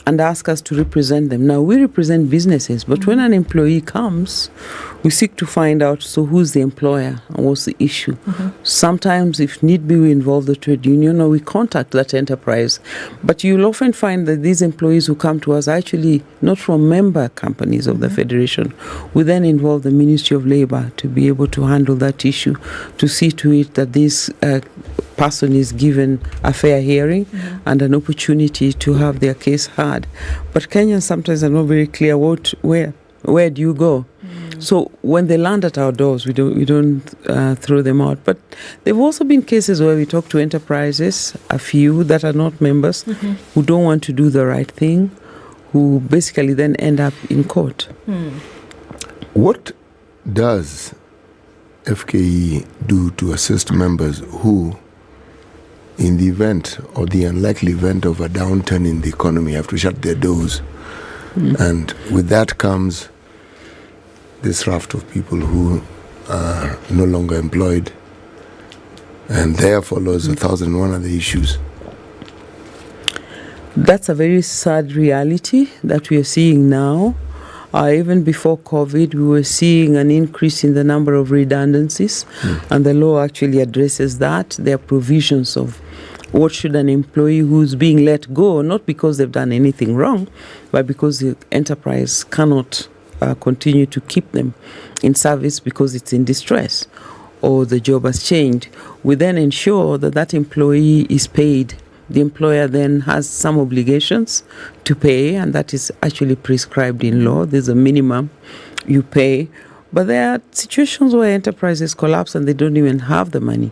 and ask us to represent them. Now, we represent businesses, but when an employee comes, we seek to find out, so who's the employer and what's the issue? Sometimes, if need be, we involve the trade union or we contact that enterprise. But you'll often find that these employees who come to us are actually not from member companies of the Federation. We then involve the Ministry of Labour to be able to handle that issue, to see to it that this person is given a fair hearing and an opportunity to have their case heard. But Kenyans sometimes are not very clear where do you go. So when they land at our doors, we don't throw them out. But there have also been cases where we talk to enterprises, a few that are not members, who don't want to do the right thing, who basically then end up in court. What does FKE do to assist members who, in the event or the unlikely event of a downturn in the economy, have to shut their doors? And with that comes this raft of people who are no longer employed, and there follows 1,001 other issues. That's a very sad reality that we are seeing now. Even before COVID, we were seeing an increase in the number of redundancies, and the law actually addresses that. There are provisions of what should an employee who's being let go, not because they've done anything wrong, but because the enterprise cannot continue to keep them in service because it's in distress or the job has changed. We then ensure that that employee is paid. The employer then has some obligations to pay, and that is actually prescribed in law. There's a minimum you pay. But there are situations where enterprises collapse and they don't even have the money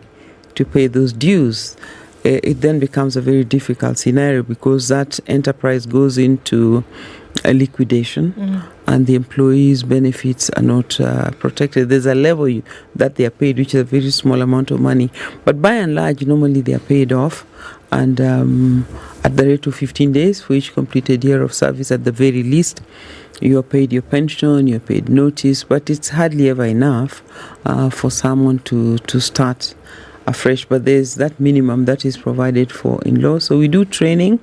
to pay those dues. It then becomes a very difficult scenario because that enterprise goes into a liquidation and the employees' benefits are not protected. There's a level that they are paid, which is a very small amount of money. But by and large, normally they are paid off, and at the rate of 15 days for each completed year of service at the very least. You are paid your pension, you are paid notice, but it's hardly ever enough for someone to start afresh. But there's that minimum that is provided for in law. So we do training,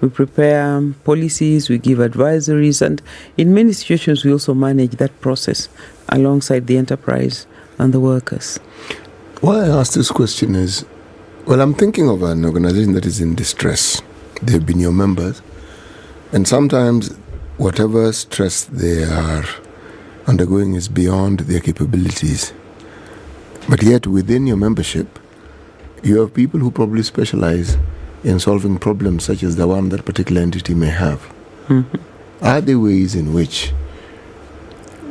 we prepare policies, we give advisories, and in many situations we also manage that process alongside the enterprise and the workers. Why I ask this question is, well, I'm thinking of an organization that is in distress. They've been your members, and sometimes whatever stress they are undergoing is beyond their capabilities. But yet within your membership, you have people who probably specialize in solving problems such as the one that particular entity may have. Are there ways in which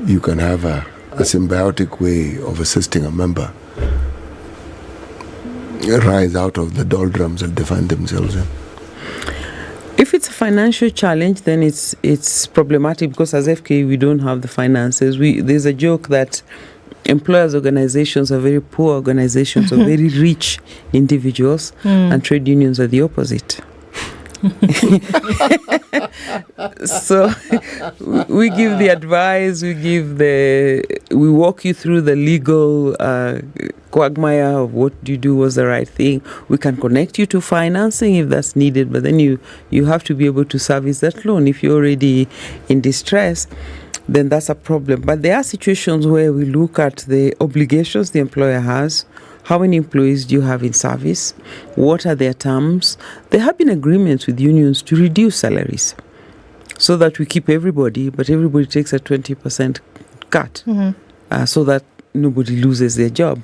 you can have a symbiotic way of assisting a member rise out of the doldrums that they find themselves in? If it's a financial challenge, then it's problematic because as FK we don't have the finances. There's a joke that employers' organizations are very poor organizations or very rich individuals, and trade unions are the opposite. So we give the advice, we walk you through the legal quagmire of what you do was the right thing. We can connect you to financing if that's needed, but then you have to be able to service that loan. If you're already in distress, then that's a problem. But there are situations where we look at the obligations the employer has. How many employees do you have in service? What are their terms? There have been agreements with unions to reduce salaries so that we keep everybody, but everybody takes a 20% cut so that nobody loses their job.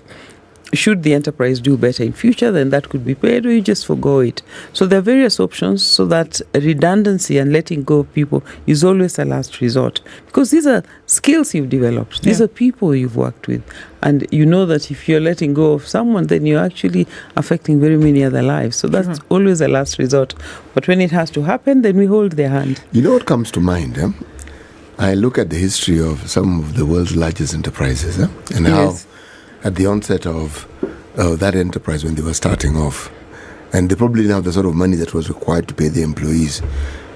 Should the enterprise do better in future, then that could be paid, or you just forgo it. So there are various options so that redundancy and letting go of people is always a last resort. Because these are skills you've developed. These are people you've worked with. And you know that if you're letting go of someone, then you're actually affecting very many other lives. So that's always a last resort. But when it has to happen, then we hold their hand. You know what comes to mind? I look at the history of some of the world's largest enterprises and how at the onset of that enterprise, when they were starting off, and they probably didn't have the sort of money that was required to pay the employees.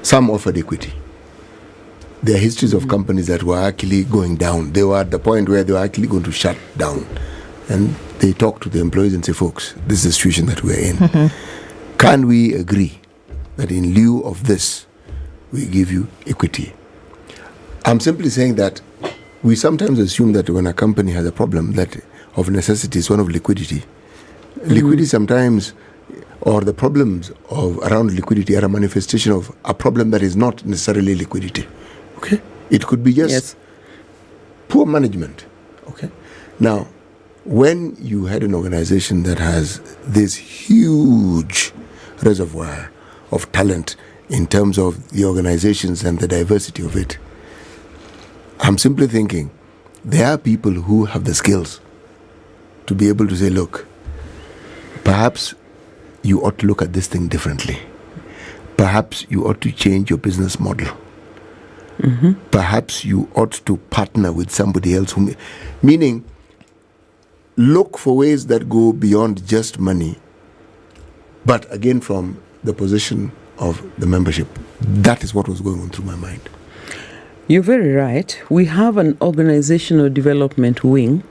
Some offered equity. There are histories of companies that were actually going down. They were at the point where they were actually going to shut down. And they talked to the employees and say, folks, this is the situation that we're in. Can we agree that in lieu of this, we give you equity? I'm simply saying that we sometimes assume that when a company has a problem, that of necessity is one of liquidity. Liquidity sometimes, or the problems around liquidity are a manifestation of a problem that is not necessarily liquidity. Okay? It could be just poor management. Okay? Now, when you had an organization that has this huge reservoir of talent in terms of the organizations and the diversity of it, I'm simply thinking there are people who have the skills to be able to say, look, perhaps you ought to look at this thing differently. Perhaps you ought to change your business model. Perhaps you ought to partner with somebody else, meaning look for ways that go beyond just money, but again from the position of the membership. That is what was going on through my mind. You're very right. We have an organizational development wing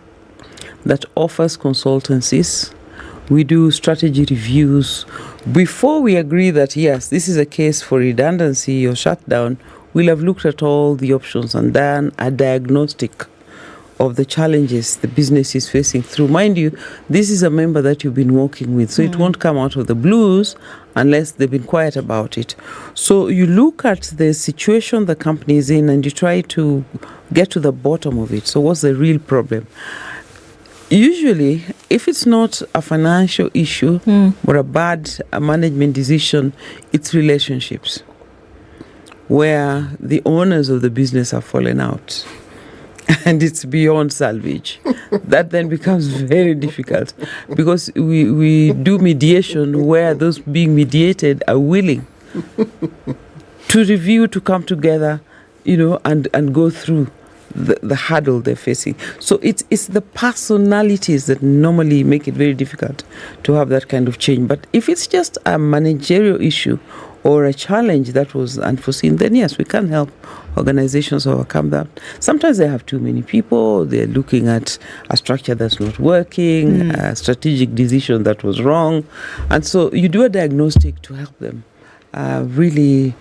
that offers consultancies. We do strategy reviews. Before we agree that, yes, this is a case for redundancy or shutdown, we'll have looked at all the options and done a diagnostic of the challenges the business is facing through. Mind you, this is a member that you've been working with, so it won't come out of the blues unless they've been quiet about it. So you look at the situation the company is in and you try to get to the bottom of it. So what's the real problem? Usually, if it's not a financial issue or a bad management decision, it's relationships where the owners of the business have fallen out and it's beyond salvage. That then becomes very difficult because we do mediation where those being mediated are willing to review, to come together, and go through the hurdle they're facing. So it's the personalities that normally make it very difficult to have that kind of change. But if it's just a managerial issue or a challenge that was unforeseen, then yes, we can help organizations overcome that. Sometimes they have too many people, they're looking at a structure that's not working, a strategic decision that was wrong. And so you do a diagnostic to help them really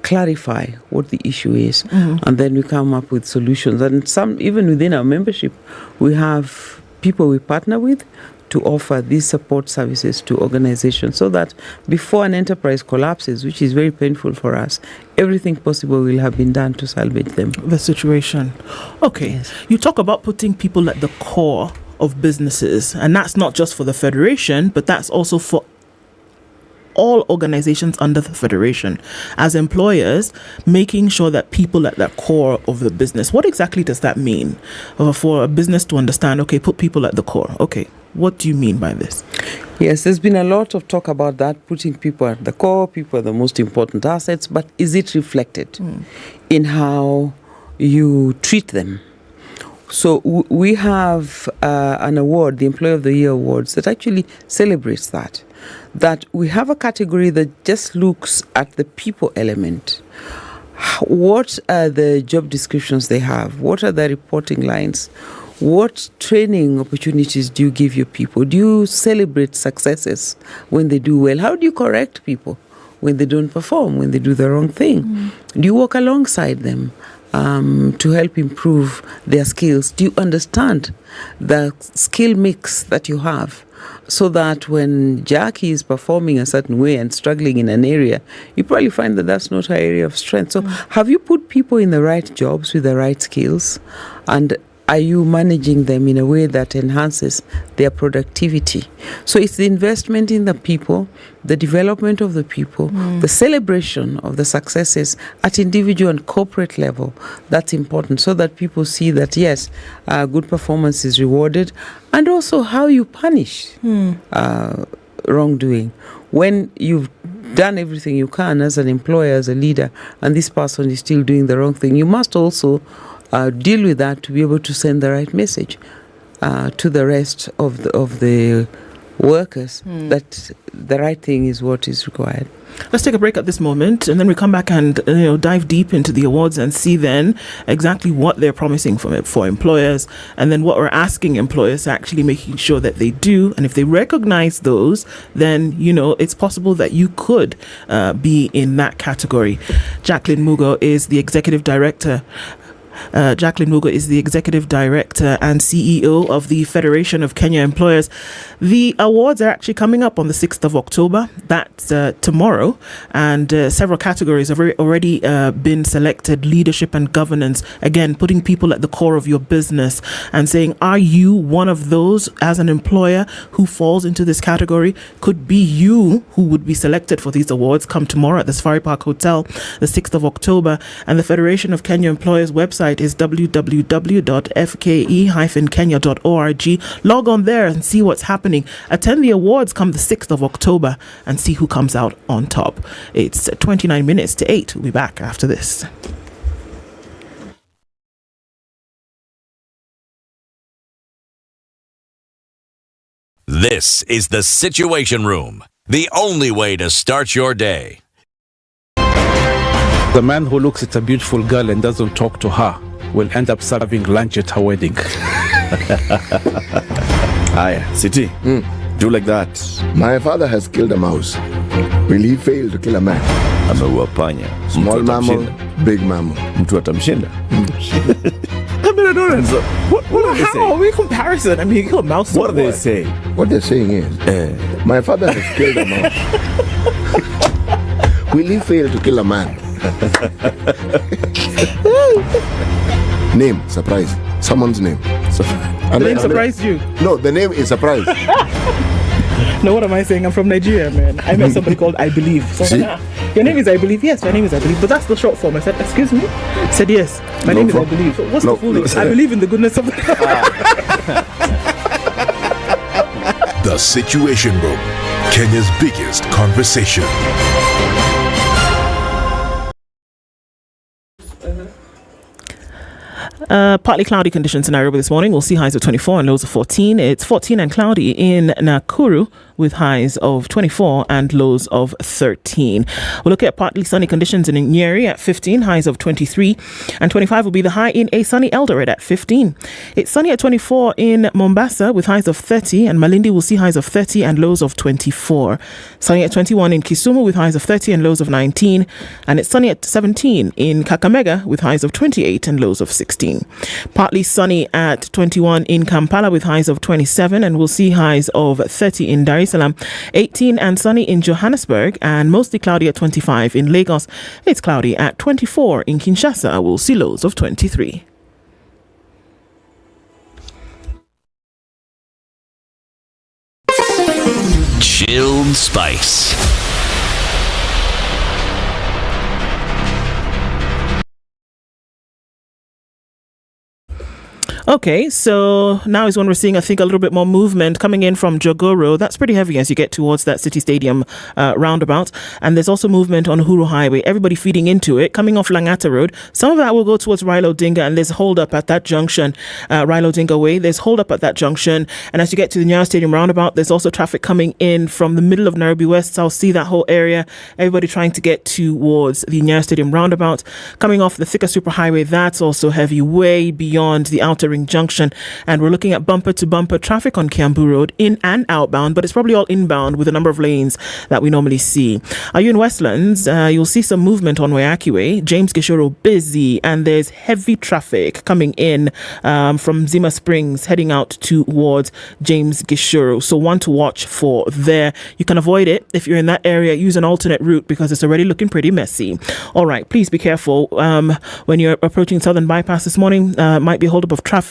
clarify what the issue is, and then we come up with solutions. And some, even within our membership, we have people we partner with to offer these support services to organizations so that before an enterprise collapses, which is very painful for us, everything possible will have been done to salvage them. The situation. Okay. Yes. You talk about putting people at the core of businesses, and that's not just for the Federation, but that's also for all organizations under the Federation. As employers, making sure that people at the core of the business. What exactly does that mean? For a business to understand, okay, put people at the core. Okay, what do you mean by this? Yes, there's been a lot of talk about that, putting people at the core, people are the most important assets, but is it reflected in how you treat them? So we have an award, the Employee of the Year Awards, that actually celebrates that we have a category that just looks at the people element. What are the job descriptions they have? What are the reporting lines? What training opportunities do you give your people? Do you celebrate successes when they do well? How do you correct people when they don't perform, when they do the wrong thing? Do you work alongside them to help improve their skills? Do you understand the skill mix that you have? So that when Jackie is performing a certain way and struggling in an area, you probably find that that's not her area of strength. So have you put people in the right jobs with the right skills? And are you managing them in a way that enhances their productivity? So it's the investment in the people, the development of the people, the celebration of the successes at individual and corporate level. That's important so that people see that, yes, good performance is rewarded, and also how you punish wrongdoing. When you've done everything you can as an employer, as a leader, and this person is still doing the wrong thing, you must also deal with that to be able to send the right message to the rest of the workers, that the right thing is what is required. Let's take a break at this moment, and then we come back and dive deep into the awards and see then exactly what they're promising for employers, and then what we're asking employers actually making sure that they do. And if they recognize those, then it's possible that you could be in that category. Jacqueline Mugo is the executive director. Jacqueline Mugo is the executive director and CEO of the Federation of Kenya Employers. The awards are actually coming up on the 6th of October. That's tomorrow. And several categories have already been selected. Leadership and governance. Again, putting people at the core of your business and saying, are you one of those as an employer who falls into this category? Could be you who would be selected for these awards. Come tomorrow at the Safari Park Hotel, the 6th of October. And the Federation of Kenya Employers website is www.fke-kenya.org. Log on there and see what's happening. Attend the awards come the 6th of October and see who comes out on top. It's 29 minutes to 8. We'll be back after this. This is the Situation Room, the only way to start your day. The man who looks at a beautiful girl and doesn't talk to her will end up serving lunch at her wedding. Aye, City, do like that. My father has killed a mouse. Will he fail to kill a man? Ameua panya. Small mammal, big mammal. Mtu atamshinda. How are we comparison? I mean, you kill a mouse. What are they saying? What they're saying is, my father has killed a mouse. Will he fail to kill a man? Name, surprise. Someone's name. The name surprised you? No, the name is surprise. No, what am I saying? I'm from Nigeria, man. I met somebody called I Believe. So your name is I Believe? Yes, my name is I Believe. But that's the short form. I said, excuse me? I said, yes, my name is I Believe. So what's the full name? I believe in the goodness of God. The Situation Room, Kenya's biggest conversation. Partly cloudy conditions in Nairobi this morning. We'll see highs of 24 and lows of 14. It's 14 and cloudy in Nakuru with highs of 24 and lows of 13. We'll look at partly sunny conditions in Nyeri at 15, highs of 23, and 25 will be the high in a sunny Eldoret at 15. It's sunny at 24 in Mombasa with highs of 30, and Malindi will see highs of 30 and lows of 24. Sunny at 21 in Kisumu with highs of 30 and lows of 19, and it's sunny at 17 in Kakamega with highs of 28 and lows of 16. Partly sunny at 21 in Kampala with highs of 27, and we'll see highs of 30 in Dar es Salaam, 18 and sunny in Johannesburg, and mostly cloudy at 25 in Lagos. It's cloudy at 24 in Kinshasa. We'll see lows of 23. Chilled Spice. Okay, so now is when we're seeing, I think, a little bit more movement coming in from Jogoo Road. That's pretty heavy as you get towards that City Stadium roundabout. And there's also movement on Uhuru Highway, everybody feeding into it. Coming off Langata Road, some of that will go towards Raila Odinga, and there's hold up at that junction, Raila Odinga Way. There's hold up at that junction. And as you get to the Nyeri Stadium roundabout, there's also traffic coming in from the middle of Nairobi West, South Sea, that whole area. Everybody trying to get towards the Nyeri Stadium roundabout. Coming off the Thika Superhighway, that's also heavy, way beyond the outer ring junction, and we're looking at bumper to bumper traffic on Kiambu Road, in and outbound, but it's probably all inbound with a number of lanes that we normally see. Are you in Westlands? You'll see some movement on Wayaki Way, James Gishoro busy, and there's heavy traffic coming in from Zima Springs heading out towards James Gishoro, so one to watch for there. You can avoid it if you're in that area. Use an alternate route because it's already looking pretty messy. All right, please be careful when you're approaching Southern Bypass this morning. Might be a holdup of traffic.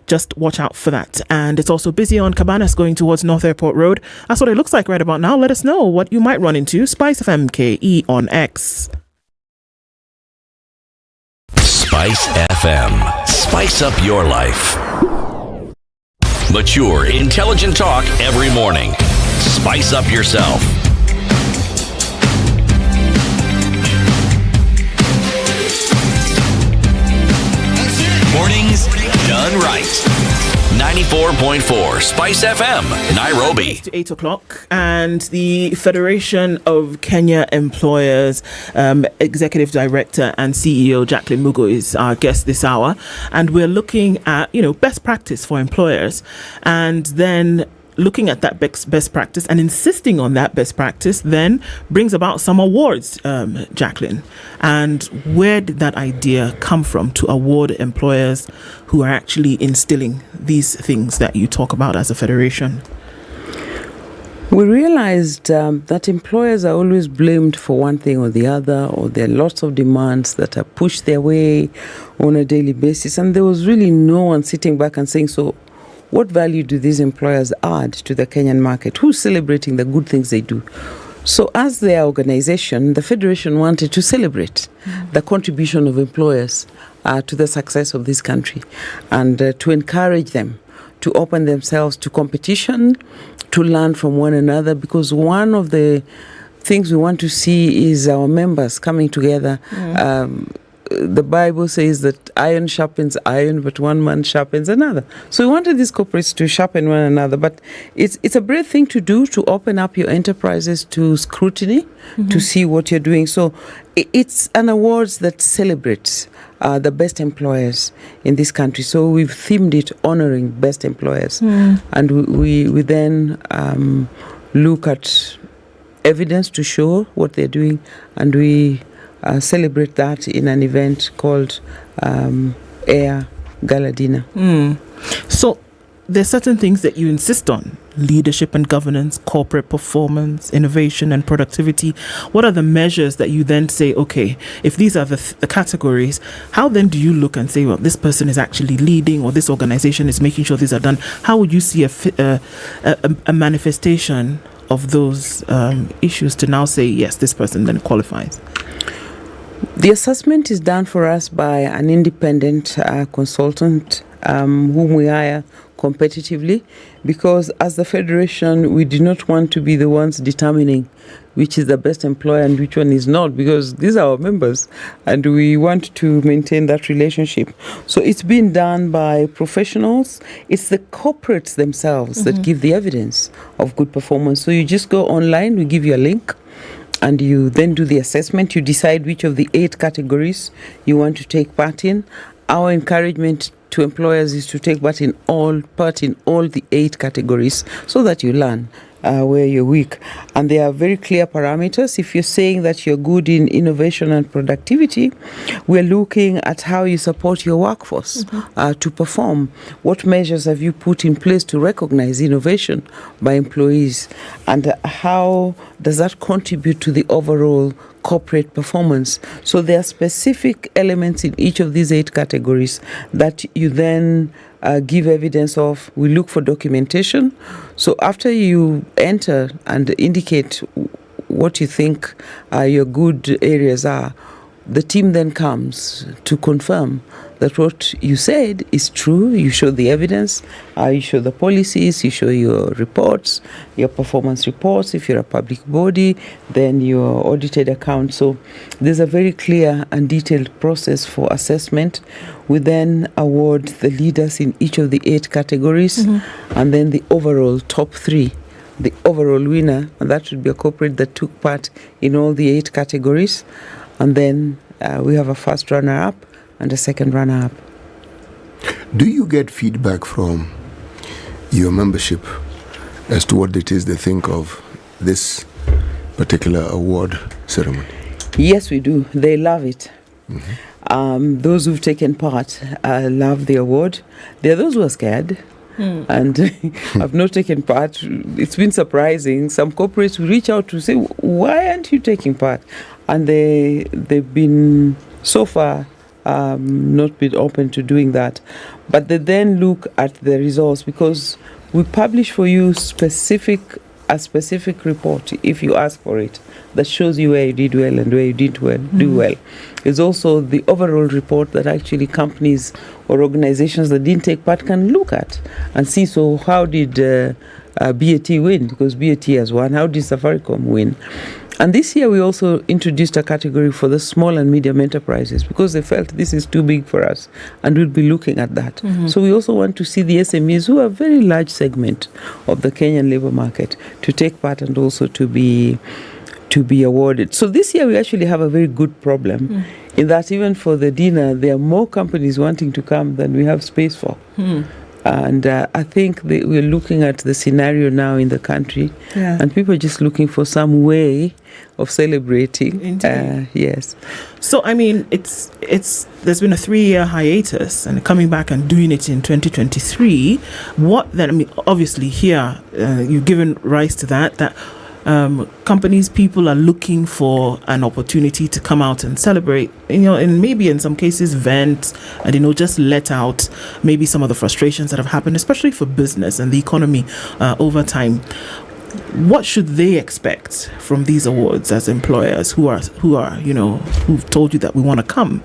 Just watch out for that. And it's also busy on Cabanas going towards North Airport Road. That's what it looks like right about now. Let us know what you might run into. Spice FM KE on X. Spice FM. Spice up your life. Mature, intelligent talk every morning. Spice up yourself. Mornings done right. 94.4 Spice FM, Nairobi. It's to 8 o'clock, and the Federation of Kenya Employers Executive Director and CEO Jacqueline Mugo is our guest this hour, and we're looking at best practice for employers, and then looking at that best practice and insisting on that best practice then brings about some awards, Jacqueline. And where did that idea come from to award employers who are actually instilling these things that you talk about as a federation? We realized that employers are always blamed for one thing or the other, or there are lots of demands that are pushed their way on a daily basis. And there was really no one sitting back and saying, so what value do these employers add to the Kenyan market? Who's celebrating the good things they do? So as their organization, the Federation wanted to celebrate the contribution of employers to the success of this country, and to encourage them to open themselves to competition, to learn from one another, because one of the things we want to see is our members coming together. The Bible says that iron sharpens iron, but one man sharpens another. So we wanted these corporates to sharpen one another, but it's a brave thing to do, to open up your enterprises to scrutiny, to see what you're doing. So it's an awards that celebrates the best employers in this country. So we've themed it honoring best employers. And we then look at evidence to show what they're doing, and we celebrate that in an event called Air Gala Dinner. So there's certain things that you insist on: leadership and governance, corporate performance, innovation and productivity. What are the measures that you then say, okay, if these are the categories, how then do you look and say, well, this person is actually leading, or this organization is making sure these are done? How would you see a manifestation of those issues to now say, yes, this person then qualifies? The assessment is done for us by an independent consultant whom we hire competitively, because as the Federation, we do not want to be the ones determining which is the best employer and which one is not, because these are our members and we want to maintain that relationship. So it's been done by professionals. It's the corporates themselves that give the evidence of good performance. So you just go online, we give you a link, and you then do the assessment. You decide which of the 8 categories you want to take part in. Our encouragement to employers is to take part in all the 8 categories, so that you learn where you're weak. And there are very clear parameters. If you're saying that you're good in innovation and productivity, we're looking at how you support your workforce to perform. What measures have you put in place to recognize innovation by employees? And how does that contribute to the overall corporate performance? So there are specific elements in each of these 8 categories that you then give evidence of. We look for documentation. So after you enter and indicate what you think your good areas are, the team then comes to confirm that what you said is true. You show the evidence, you show the policies, you show your reports, your performance reports. If you're a public body, then your audited accounts. So there's a very clear and detailed process for assessment. We then award the leaders in each of the 8 categories, and then the overall top 3. The overall winner, and that should be a corporate that took part in all the 8 categories. And then we have a first runner-up and a second runner-up. Do you get feedback from your membership as to what it is they think of this particular award ceremony? Yes, we do. They love it. Those who've taken part love the award. There are those who are scared and have not taken part. It's been surprising. Some corporates will reach out to say, why aren't you taking part? And they've been so far not been open to doing that. But they then look at the results, because we publish for you a specific report, if you ask for it, that shows you where you did well and where you didn't do well. There's also the overall report that actually companies or organizations that didn't take part can look at and see, so how did BAT win? Because BAT has won. How did Safaricom win? And this year we also introduced a category for the small and medium enterprises because they felt this is too big for us and we'll be looking at that. So we also want to see the SMEs, who are a very large segment of the Kenyan labor market, to take part and also to be awarded. So this year we actually have a very good problem in that even for the dinner, there are more companies wanting to come than we have space for. And I think we're looking at the scenario now in the country, and people are just looking for some way of celebrating. Yes. So I mean, it's there's been a 3-year hiatus, and coming back and doing it in 2023. What then? I mean, obviously here you've given rise to that. Companies, people are looking for an opportunity to come out and celebrate, and maybe in some cases vent and, just let out maybe some of the frustrations that have happened, especially for business and the economy over time. What should they expect from these awards as employers who've told you that we want to come?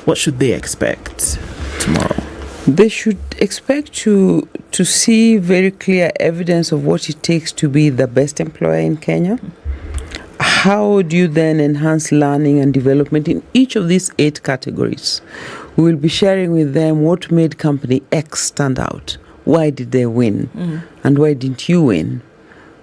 What should they expect tomorrow? They should expect to see very clear evidence of what it takes to be the best employer in Kenya. How do you then enhance learning and development in each of these 8 categories? We will be sharing with them what made company X stand out. Why did they win? And why didn't you win,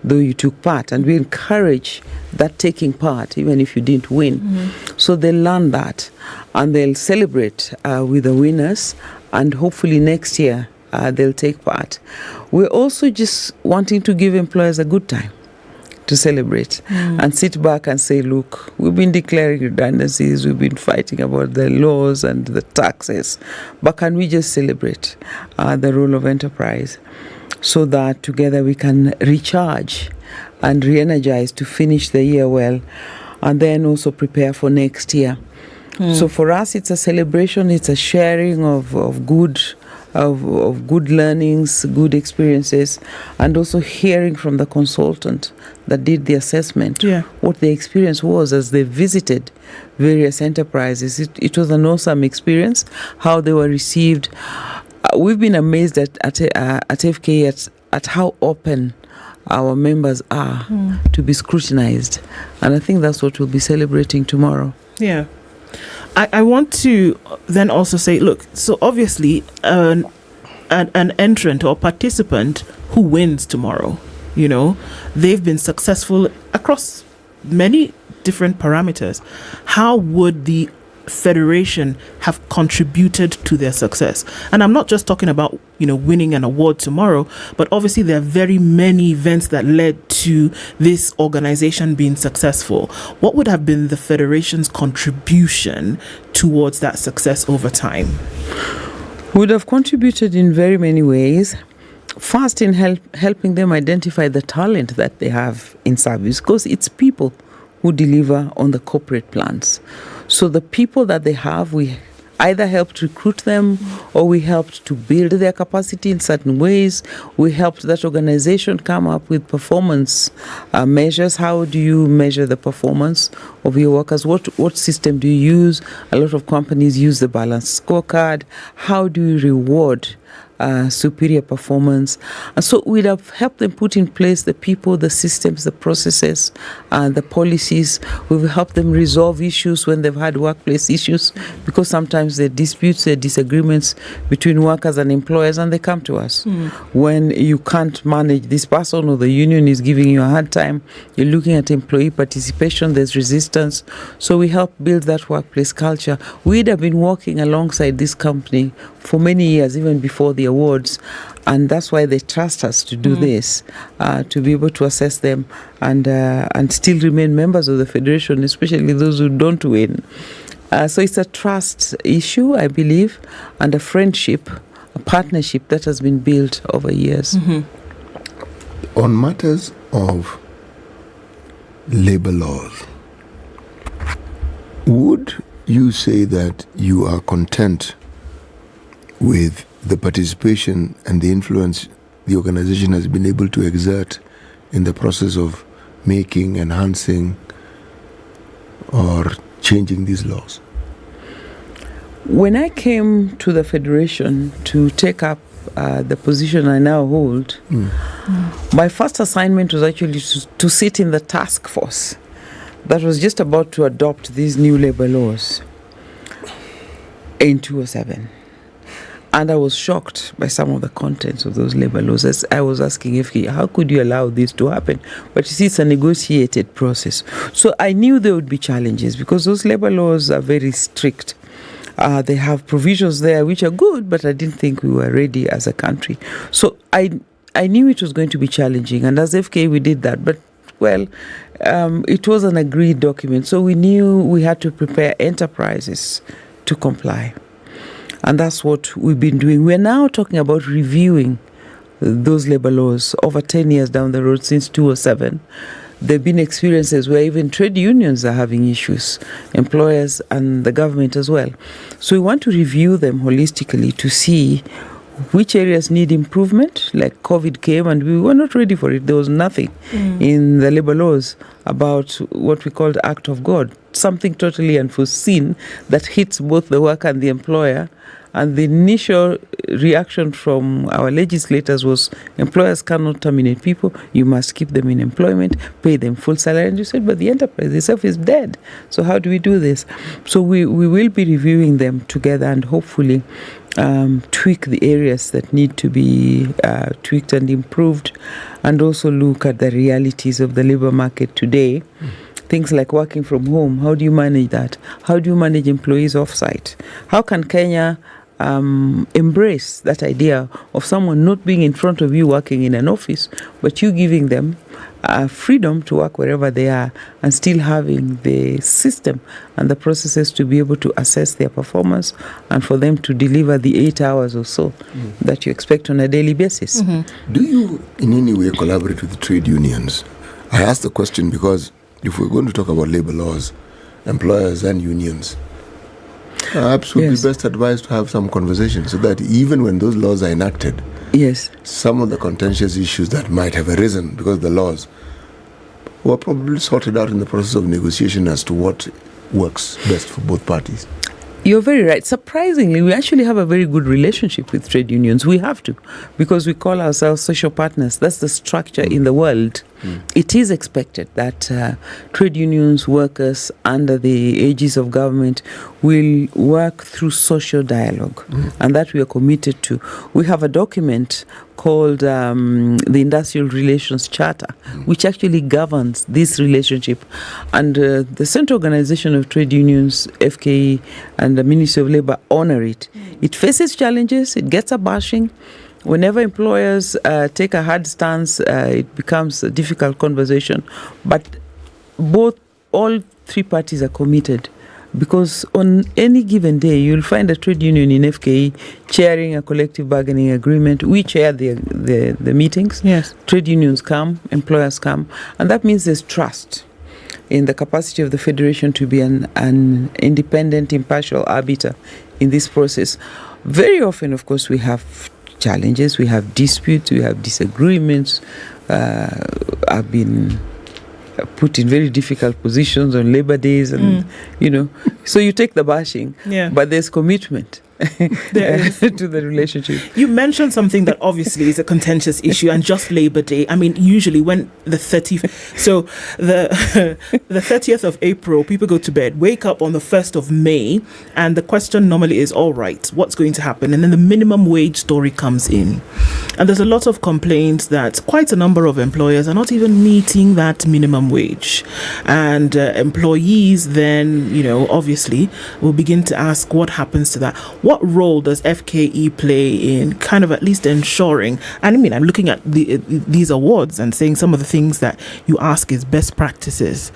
though you took part? And we encourage that taking part, even if you didn't win. So they'll learn that, and they'll celebrate with the winners, and hopefully next year they'll take part. We're also just wanting to give employers a good time to celebrate and sit back and say, look, we've been declaring redundancies, we've been fighting about the laws and the taxes, but can we just celebrate the role of enterprise so that together we can recharge and re-energize to finish the year well, and then also prepare for next year. So for us, it's a celebration, it's a sharing of good learnings, good experiences, and also hearing from the consultant that did the assessment what the experience was as they visited various enterprises. It was an awesome experience, how they were received. We've been amazed at FK at how open our members are to be scrutinized, and I think that's what we'll be celebrating tomorrow. Yeah. I want to then also say, look, so obviously an entrant or participant who wins tomorrow, they've been successful across many different parameters. How would the federation have contributed to their success? And I'm not just talking about winning an award tomorrow, but obviously there are very many events that led to this organization being successful. What would have been the federation's contribution towards that success over time? Would have contributed in very many ways. First, in helping them identify the talent that they have in service, because it's people who deliver on the corporate plans. So the people that they have, we either helped recruit them or we helped to build their capacity in certain ways. We helped that organization come up with performance measures. How do you measure the performance of your workers? What system do you use? A lot of companies use the balanced scorecard. How do you reward superior performance? And so we'd have helped them put in place the people, the systems, the processes, the policies. We've helped them resolve issues when they've had workplace issues, because sometimes there are disputes, there are disagreements between workers and employers, and they come to us. When you can't manage this person or the union is giving you a hard time, you're looking at employee participation, there's resistance. So we help build that workplace culture. We'd have been working alongside this company for many years, even before the awards, and that's why they trust us to do this, to be able to assess them and still remain members of the federation, especially those who don't win. So it's a trust issue, I believe, and a friendship, a partnership that has been built over years. On matters of labor laws, would you say that you are content with the participation and the influence the organization has been able to exert in the process of making, enhancing, or changing these laws? When I came to the federation to take up the position I now hold, my first assignment was actually to sit in the task force that was just about to adopt these new labor laws in 2007. And I was shocked by some of the contents of those labor laws. As I was asking FK, how could you allow this to happen? But you see, it's a negotiated process. So I knew there would be challenges because those labor laws are very strict. They have provisions there which are good, but I didn't think we were ready as a country. So I knew it was going to be challenging. And as FK, we did that. But, well, it was an agreed document. So we knew we had to prepare enterprises to comply. And that's what we've been doing. We're now talking about reviewing those labor laws over 10 years down the road since 2007. There have been experiences where even trade unions are having issues, employers and the government as well. So we want to review them holistically to see which areas need improvement. Like COVID came and we were not ready for it. There was nothing in the labor laws about what we called act of God, something totally unforeseen that hits both the worker and the employer. And the initial reaction from our legislators was employers cannot terminate people. You must keep them in employment, pay them full salary. And you said, but the enterprise itself is dead. So how do we do this? So we will be reviewing them together and hopefully tweak the areas that need to be tweaked and improved, and also look at the realities of the labor market today. Things like working from home. How do you manage that? How do you manage employees off-site? How can Kenya embrace that idea of someone not being in front of you working in an office, but you giving them freedom to work wherever they are and still having the system and the processes to be able to assess their performance and for them to deliver the 8 hours or so that you expect on a daily basis. Do you in any way collaborate with the trade unions? I ask the question because if we're going to talk about labor laws, employers and unions, perhaps would be best advised to have some conversation so that even when those laws are enacted, some of the contentious issues that might have arisen because the laws were probably sorted out in the process of negotiation as to what works best for both parties. You're very right. Surprisingly, we actually have a very good relationship with trade unions. We have to, because we call ourselves social partners. That's the structure in the world. It is expected that trade unions, workers under the aegis of government will work through social dialogue, and that we are committed to. We have a document called the Industrial Relations Charter, which actually governs this relationship. And the Central Organization of Trade Unions, FKE, and the Ministry of Labour honor it. It faces challenges, it gets a bashing. Whenever employers take a hard stance, it becomes a difficult conversation. But all three parties are committed, because on any given day, you'll find a trade union in FKE chairing a collective bargaining agreement. We chair the meetings. Yes. Trade unions come, employers come, and that means there's trust in the capacity of the federation to be an independent, impartial arbiter in this process. Very often, of course, we have challenges, we have disputes, we have disagreements. I've been put in very difficult positions on labor days, and so you take the bashing, but there's commitment to the relationship. You mentioned something that obviously is a contentious issue, and just Labor Day. I mean, usually when the 30th of April, people go to bed, wake up on the 1st of May, and the question normally is, all right, what's going to happen? And then the minimum wage story comes in. And there's a lot of complaints that quite a number of employers are not even meeting that minimum wage. And employees then, obviously will begin to ask what happens to that. What role does FKE play in kind of at least ensuring, and I mean, I'm looking at these awards and saying some of the things that you ask is best practices.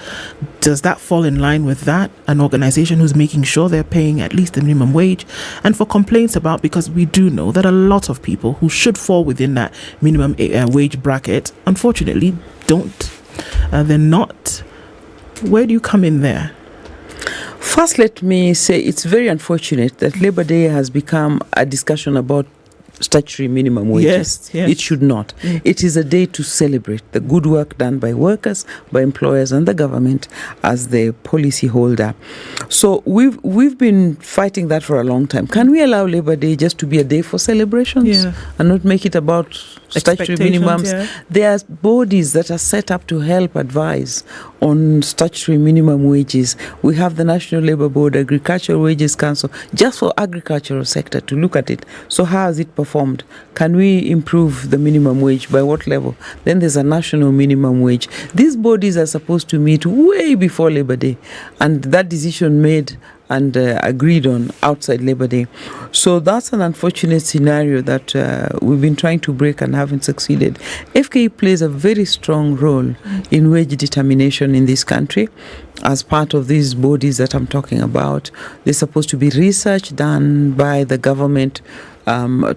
Does that fall in line with that? An organization who's making sure they're paying at least the minimum wage? And for complaints about, because we do know that a lot of people who should fall within that minimum wage bracket, unfortunately, don't. They're not. Where do you come in there? First, let me say it's very unfortunate that Labor Day has become a discussion about statutory minimum wages. Yes. It should not. It is a day to celebrate the good work done by workers, by employers, and the government as the policy holder. So we've been fighting that for a long time. Can we allow Labor Day just to be a day for celebrations and not make it about statutory Expectations, minimums. yeah. There are bodies that are set up to help advise on statutory minimum wages. We have the National Labour Board, Agricultural Wages Council, just for agricultural sector to look at it. So how has it performed? Can we improve the minimum wage? By what level? Then there's a national minimum wage. These bodies are supposed to meet way before Labour Day, and that decision made and agreed on outside Labour Day. So that's an unfortunate scenario that we've been trying to break and haven't succeeded. FKE plays a very strong role in wage determination in this country. As part of these bodies that I'm talking about, there's supposed to be research done by the government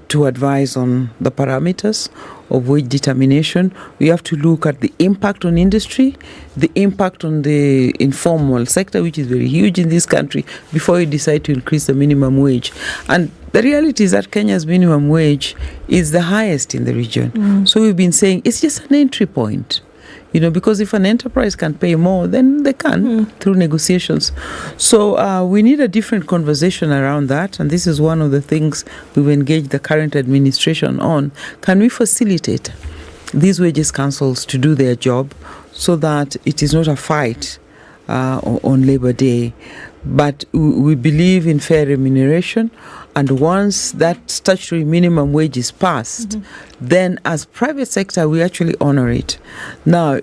to advise on the parameters of wage determination. We have to look at the impact on industry, the impact on the informal sector, which is very huge in this country, before you decide to increase the minimum wage. And the reality is that Kenya's minimum wage is the highest in the region. So we've been saying it's just an entry point. Because if an enterprise can pay more, then they can through negotiations. So we need a different conversation around that, and this is one of the things we've engaged the current administration on. Can we facilitate these wages councils to do their job so that it is not a fight on Labour Day, but we believe in fair remuneration? And once that statutory minimum wage is passed, then as private sector, we actually honor it. Now,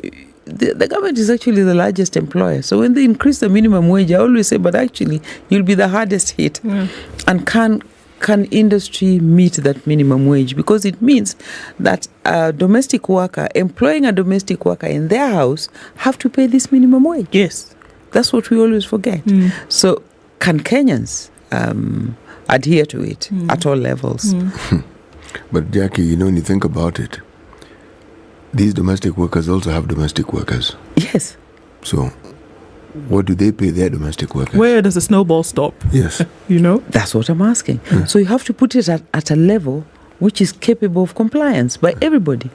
the government is actually the largest employer. So when they increase the minimum wage, I always say, but actually, you'll be the hardest hit. And can industry meet that minimum wage? Because it means that a domestic worker, employing a domestic worker in their house, have to pay this minimum wage. Yes. That's what we always forget. So can Kenyans adhere to it at all levels? But Jackie, when you think about it, these domestic workers also have domestic workers. Yes. So what do they pay their domestic workers? Where does the snowball stop? Yes. That's what I'm asking. So you have to put it at a level which is capable of compliance by everybody.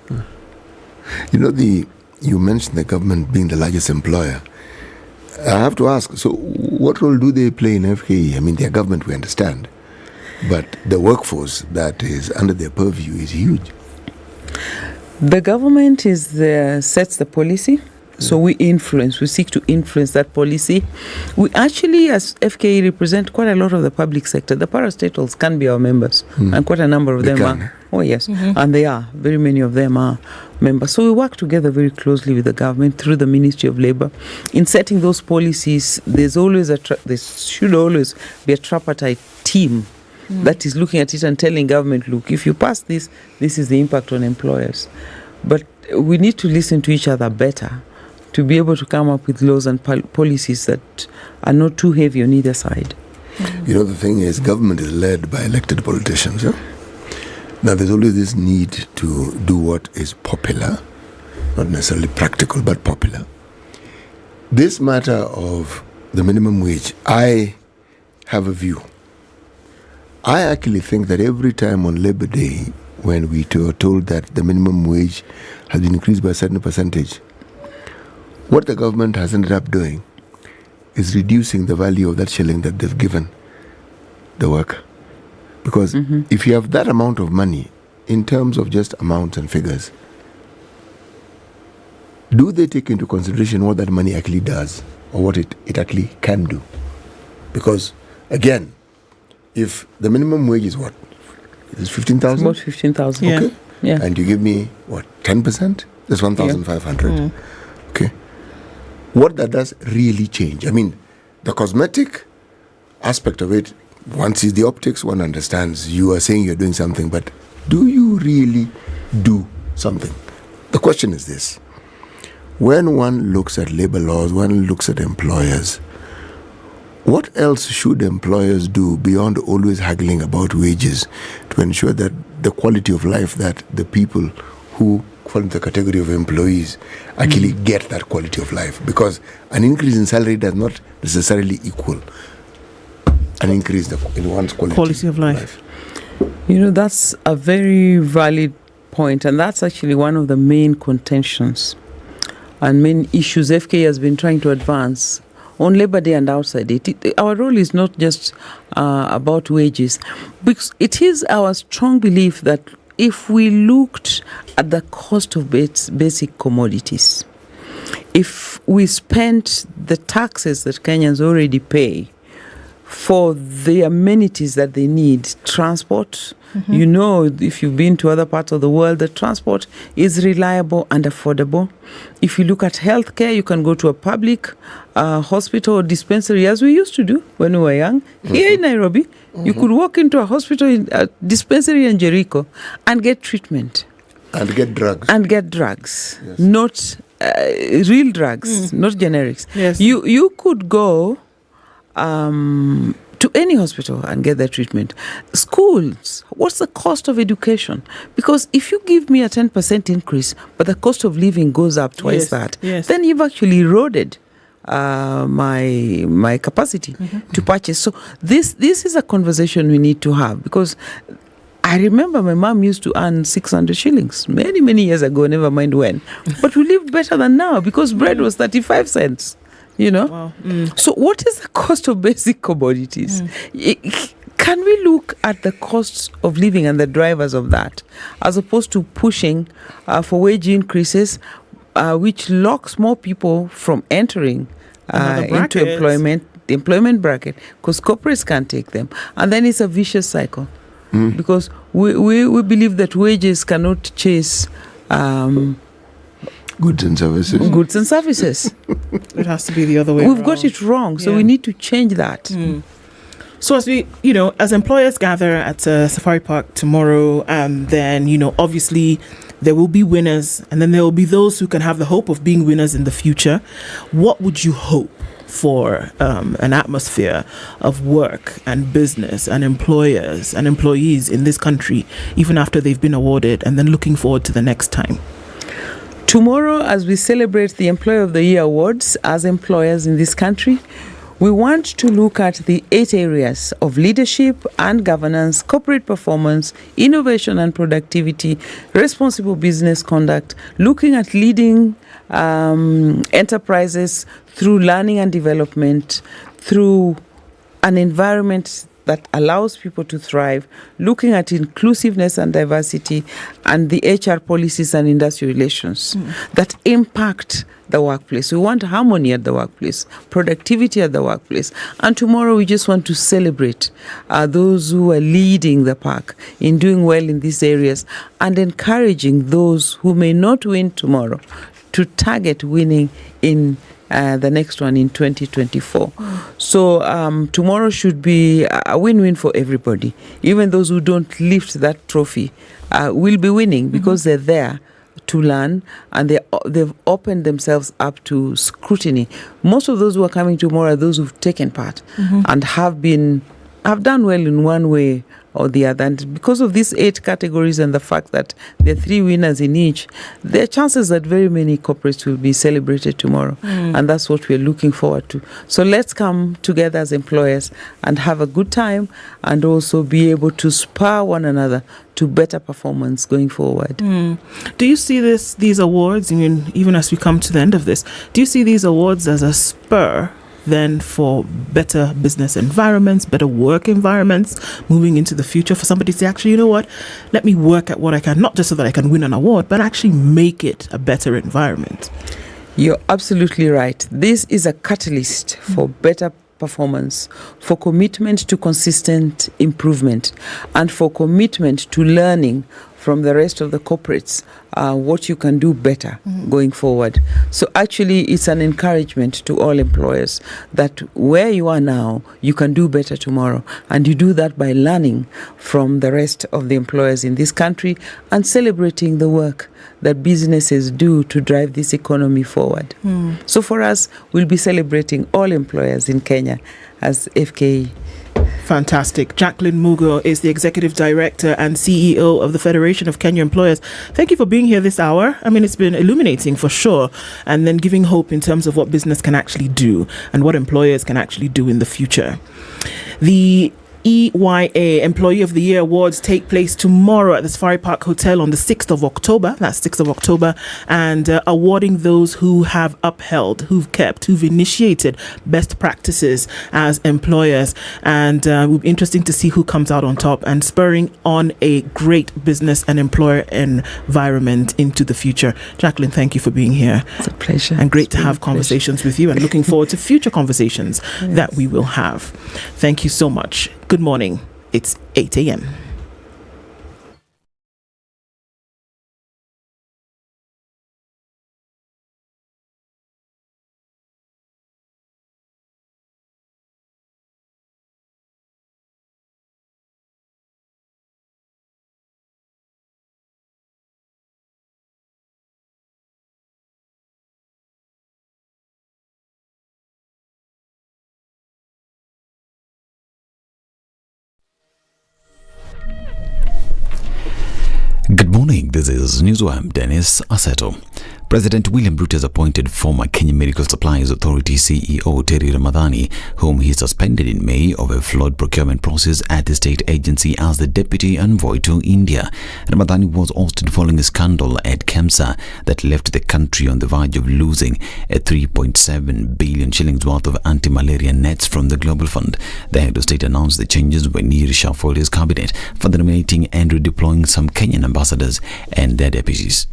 You mentioned the government being the largest employer. I have to ask, so what role do they play in FKE? I mean, their government, we understand, but the workforce that is under their purview is huge. The government sets the policy, so we seek to influence that policy. We actually, as FKE, represent quite a lot of the public sector. The parastatals can be our members, and quite a number of them are. Oh, yes, and they are. Very many of them are members. So we work together very closely with the government through the Ministry of Labour. In setting those policies, there should always be a tripartite team that is looking at it and telling government, look, if you pass this is the impact on employers. But we need to listen to each other better to be able to come up with laws and policies that are not too heavy on either side. The thing is, government is led by elected politicians. Yeah? Now, there's always this need to do what is popular, not necessarily practical, but popular. This matter of the minimum wage, I have a view. I actually think that every time on Labour Day, when we were told that the minimum wage has been increased by a certain percentage, what the government has ended up doing is reducing the value of that shilling that they've given the worker. Because if you have that amount of money, in terms of just amounts and figures, do they take into consideration what that money actually does or what it actually can do? Because, again, if the minimum wage is what? Is 15,000? About 15,000. Okay. Yeah. And you give me, 10%? That's 1,500. Okay. What that does really change? I mean, the cosmetic aspect of it, one sees the optics, one understands you are saying you're doing something, but do you really do something? The question is this. When one looks at labor laws, one looks at employers, what else should employers do beyond always haggling about wages to ensure that the quality of life that the people who fall into the category of employees actually get that quality of life? Because an increase in salary does not necessarily equal an increase in one's quality of life. That's a very valid point, and that's actually one of the main contentions and main issues FK has been trying to advance on Labour Day and outside it. Our role is not just about wages, because it is our strong belief that if we looked at the cost of basic commodities, if we spent the taxes that Kenyans already pay for the amenities that they need, transport, you know, if you've been to other parts of the world, the transport is reliable and affordable. If you look at healthcare, you can go to a public hospital or dispensary, as we used to do when we were young. Here in Nairobi, you could walk into a hospital, a dispensary in Jericho, and get treatment. And get drugs. Yes. Not real drugs, not generics. Yes. You could go to any hospital and get their treatment. Schools, what's the cost of education? Because if you give me a 10% increase, but the cost of living goes up twice that, then you've actually eroded my capacity to purchase. So this is a conversation we need to have, because I remember my mom used to earn 600 shillings many years ago, never mind when. But we lived better than now because bread was 35 cents. You know? Wow. So what is the cost of basic commodities? Can we look at the costs of living and the drivers of that, as opposed to pushing for wage increases, which locks more people from entering into the employment bracket, because corporates can't take them. And then it's a vicious cycle, because we believe that wages cannot chase goods and services. It has to be the other way We've around. got it wrong, so we need to change that. So as we, as employers gather at Safari Park tomorrow, then, obviously there will be winners, and then there will be those who can have the hope of being winners in the future. What would you hope for an atmosphere of work and business and employers and employees in this country, even after they've been awarded, and then looking forward to the next time? Tomorrow, as we celebrate the Employer of the Year awards as employers in this country, we want to look at the 8 areas of leadership and governance, corporate performance, innovation and productivity, responsible business conduct, looking at leading enterprises through learning and development, through an environment that allows people to thrive, looking at inclusiveness and diversity, and the HR policies and industrial relations that impact the workplace. We want harmony at the workplace, productivity at the workplace. And tomorrow we just want to celebrate those who are leading the pack in doing well in these areas, and encouraging those who may not win tomorrow to target winning in the next one in 2024. So tomorrow should be a win-win for everybody. Even those who don't lift that trophy will be winning, because they're there to learn, and they've opened themselves up to scrutiny. Most of those who are coming tomorrow are those who've taken part and have done well in one way or the other. And because of these 8 categories and the fact that there are 3 winners in each, there are chances that very many corporates will be celebrated tomorrow. And that's what we're looking forward to. So let's come together as employers and have a good time, and also be able to spur one another to better performance going forward. Do you see these awards, even as we come to the end of this, do you see these awards as a spur then for better business environments, better work environments moving into the future, for somebody to say, actually, you know what, let me work at what I can, not just so that I can win an award, but actually make it a better environment? You're absolutely right. This is a catalyst for better performance, for commitment to consistent improvement, and for commitment to learning from the rest of the corporates what you can do better going forward. So actually it's an encouragement to all employers that where you are now, you can do better tomorrow. And you do that by learning from the rest of the employers in this country and celebrating the work that businesses do to drive this economy forward. So for us, we'll be celebrating all employers in Kenya as FKE. Fantastic. Jacqueline Mugo is the Executive Director and CEO of the Federation of Kenya Employers. Thank you for being here this hour. I mean, it's been illuminating for sure, and then giving hope in terms of what business can actually do and what employers can actually do in the future. The EYA Employee of the Year Awards take place tomorrow at the Safari Park Hotel on the 6th of October. That's 6th of October. And awarding those who have upheld, who've kept, who've initiated best practices as employers. And it will be interesting to see who comes out on top and spurring on a great business and employer environment into the future. Jacqueline, thank you for being here. It's a pleasure. And great to have conversations with you, and looking forward to future conversations that we will have. Thank you so much. Good morning. It's 8 a.m. Good morning, this is Newswam Dennis Aseto. President William Ruto has appointed former Kenya Medical Supplies Authority CEO Terry Ramadhani, whom he suspended in May of a flawed procurement process at the state agency, as the deputy envoy to India. Ramadhani was ousted following a scandal at KEMSA that left the country on the verge of losing a 3.7 billion shillings worth of anti-malaria nets from the Global Fund. The head of state announced the changes when he reshuffled his cabinet, further nominating and redeploying some Kenyan ambassadors and their deputies.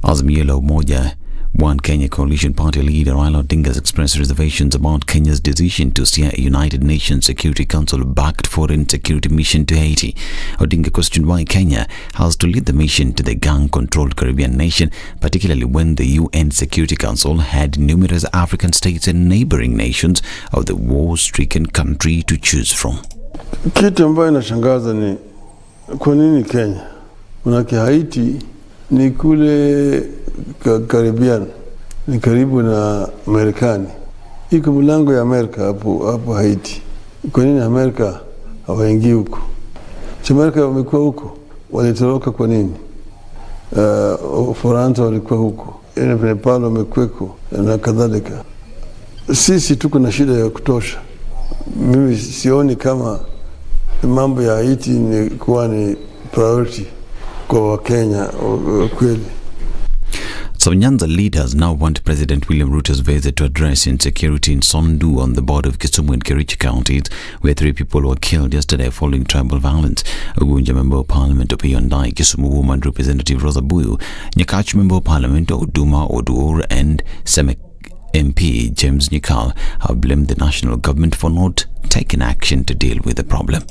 Azimio la Umoja One Kenya coalition party leader Raila Odinga has expressed reservations about Kenya's decision to steer a United Nations Security Council-backed foreign security mission to Haiti. Odinga questioned why Kenya has to lead the mission to the gang-controlled Caribbean nation, particularly when the UN Security Council had numerous African states and neighboring nations of the war-stricken country to choose from. Kitu ambayo inashangaza ni kwa nini Kenya? Manake Haiti ni kule Caribbean, ni karibu na Marekani. Iko mlango ya Amerika hapo Haiti. Kwa nini Amerika hawaingii huko? Si Amerika wamekuwa huko, walitoroka kwa nini? Ufaransa walikuwa huko, Nepal wamekuweko na kadhalika. Sisi tuko na shida ya kutosha. Mimi sioni kama mambo ya Haiti ni kuwa ni priority kwa Kenya kweli. Some Nyanza leaders now want President William Ruto's visit to address insecurity in Sondu on the border of Kisumu and Kericho counties, where 3 people were killed yesterday following tribal violence. Ugunja Member of Parliament Opiyondai, Kisumu Woman Representative Rosa Buyu, Nyakach Member of Parliament Oduma Oduor and Semek MP James Nyikal have blamed the national government for not taking action to deal with the problem.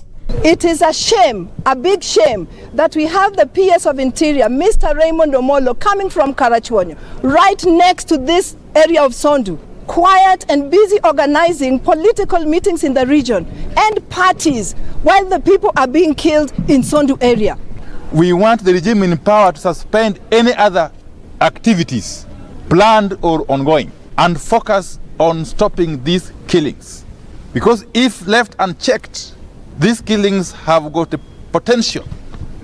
It is a shame, a big shame, that we have the PS of Interior, Mr. Raymond Omolo, coming from Karachuonyo, right next to this area of Sondu, quiet and busy organizing political meetings in the region and parties while the people are being killed in Sondu area. We want the regime in power to suspend any other activities, planned or ongoing, and focus on stopping these killings. Because if left unchecked, these killings have got the potential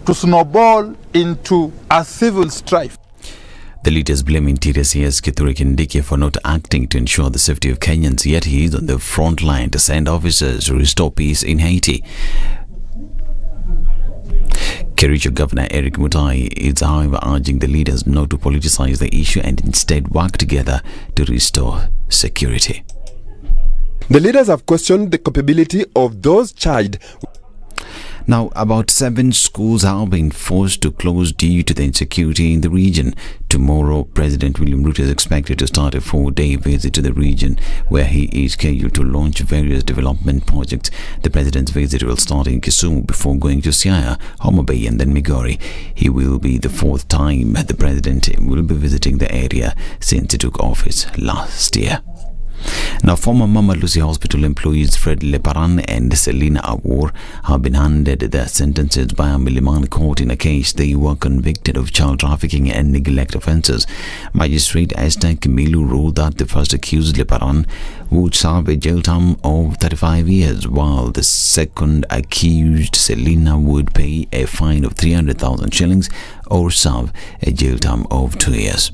to snowball into a civil strife. The leaders blame Interior CS Kithure Kindiki for not acting to ensure the safety of Kenyans, yet he is on the front line to send officers to restore peace in Haiti. Kericho Governor Eric Mutai is, however, urging the leaders not to politicize the issue and instead work together to restore security. The leaders have questioned the capability of those charged. Now, about 7 schools have been forced to close due to the insecurity in the region. Tomorrow, President William Ruto is expected to start a 4-day visit to the region, where he is scheduled to launch various development projects. The president's visit will start in Kisumu before going to Siaya, Homa Bay and then Migori. He will be the 4th time the president will be visiting the area since he took office last year. Now, former Mama Lucy Hospital employees Fred Leparan and Selina Awor have been handed their sentences by a Milimani court in a case they were convicted of child trafficking and neglect offences. Magistrate Esther Kimilu ruled that the first accused, Leparan, would serve a jail term of 35 years, while the second accused, Selina, would pay a fine of 300,000 shillings or serve a jail term of 2 years.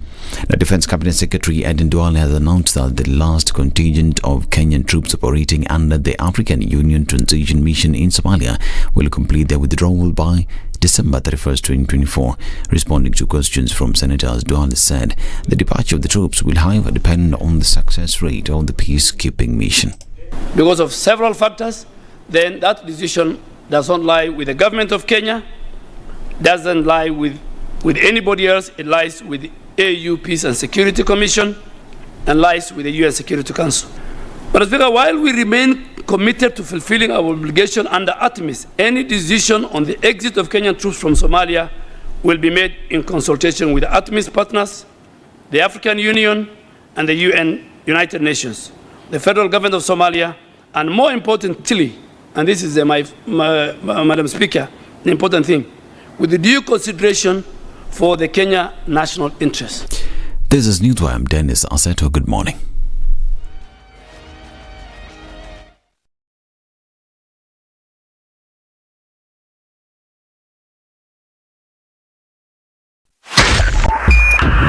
The Defense Cabinet Secretary Ednah has announced that the last contingent of Kenyan troops operating under the African Union Transition Mission in Somalia will complete their withdrawal by December 31st, 2024. Responding to questions from Senators, Duale said the departure of the troops will, however, depend on the success rate of the peacekeeping mission. Because of several factors, then that decision does not lie with the government of Kenya, doesn't lie with anybody else. It lies with the AU Peace and Security Commission and lies with the UN Security Council. But Speaker, while we remain committed to fulfilling our obligation under ATMIS, any decision on the exit of Kenyan troops from Somalia will be made in consultation with the ATMIS partners, the African Union, and the United Nations, the federal government of Somalia, and more importantly, and this is Madam Speaker, the important thing, with the due consideration for the Kenya national interest. This is Newswire. I'm Dennis Aseto. Good morning.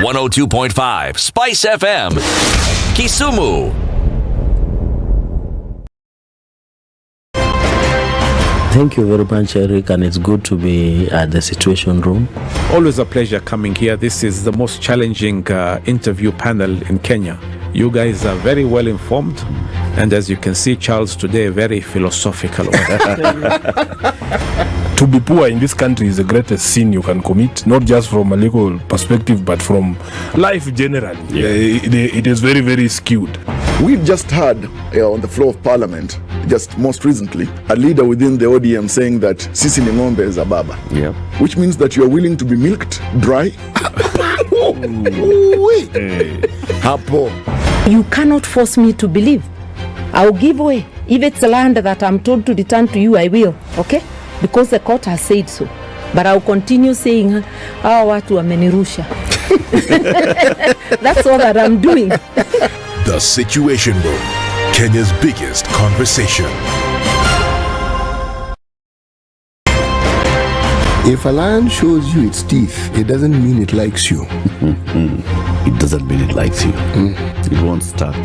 .5 Spice FM, Kisumu. Thank you very much, Eric, and it's good to be at the Situation Room. Always a pleasure coming here. This is the most challenging interview panel in Kenya. You guys are very well informed, and as you can see, Charles today, very philosophical. To be poor in this country is the greatest sin you can commit, not just from a legal perspective, but from life generally. It is very, very skewed. We've just heard on the floor of Parliament, just most recently, a leader within the ODM saying that sisi ni ng'ombe is a baba. Yeah. Which means that you are willing to be milked dry. Hapo. You cannot force me to believe. I'll give way. If it's land that I'm told to return to you, I will. Okay? Because the court has said so. But I'll continue saying, watu wamenirusha. That's all that I'm doing. The Situation Room, Kenya's biggest conversation. If a lion shows you its teeth, it doesn't mean it likes you. It doesn't mean it likes you. It wants start.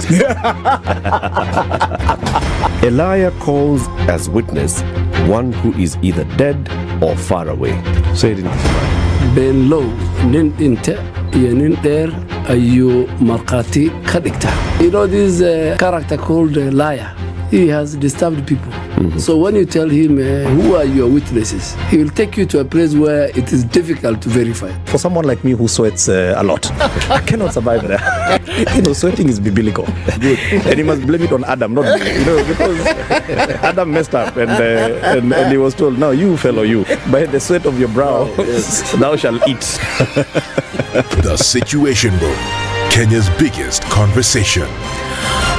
A liar calls as witness one who is either dead or far away. Say it in Kiswahili. Ben low, nin inte, nin there, ayu markati kadikta. You know this character called liar. He has disturbed people. So when you tell him who are your witnesses, he will take you to a place where it is difficult to verify. For someone like me who sweats a lot, I cannot survive there. Sweating is biblical. Good. And he must blame it on Adam, not because Adam messed up and he was told, "No, you fellow, you, by the sweat of your brow, thou shalt eat." The Situation Room, Kenya's biggest conversation.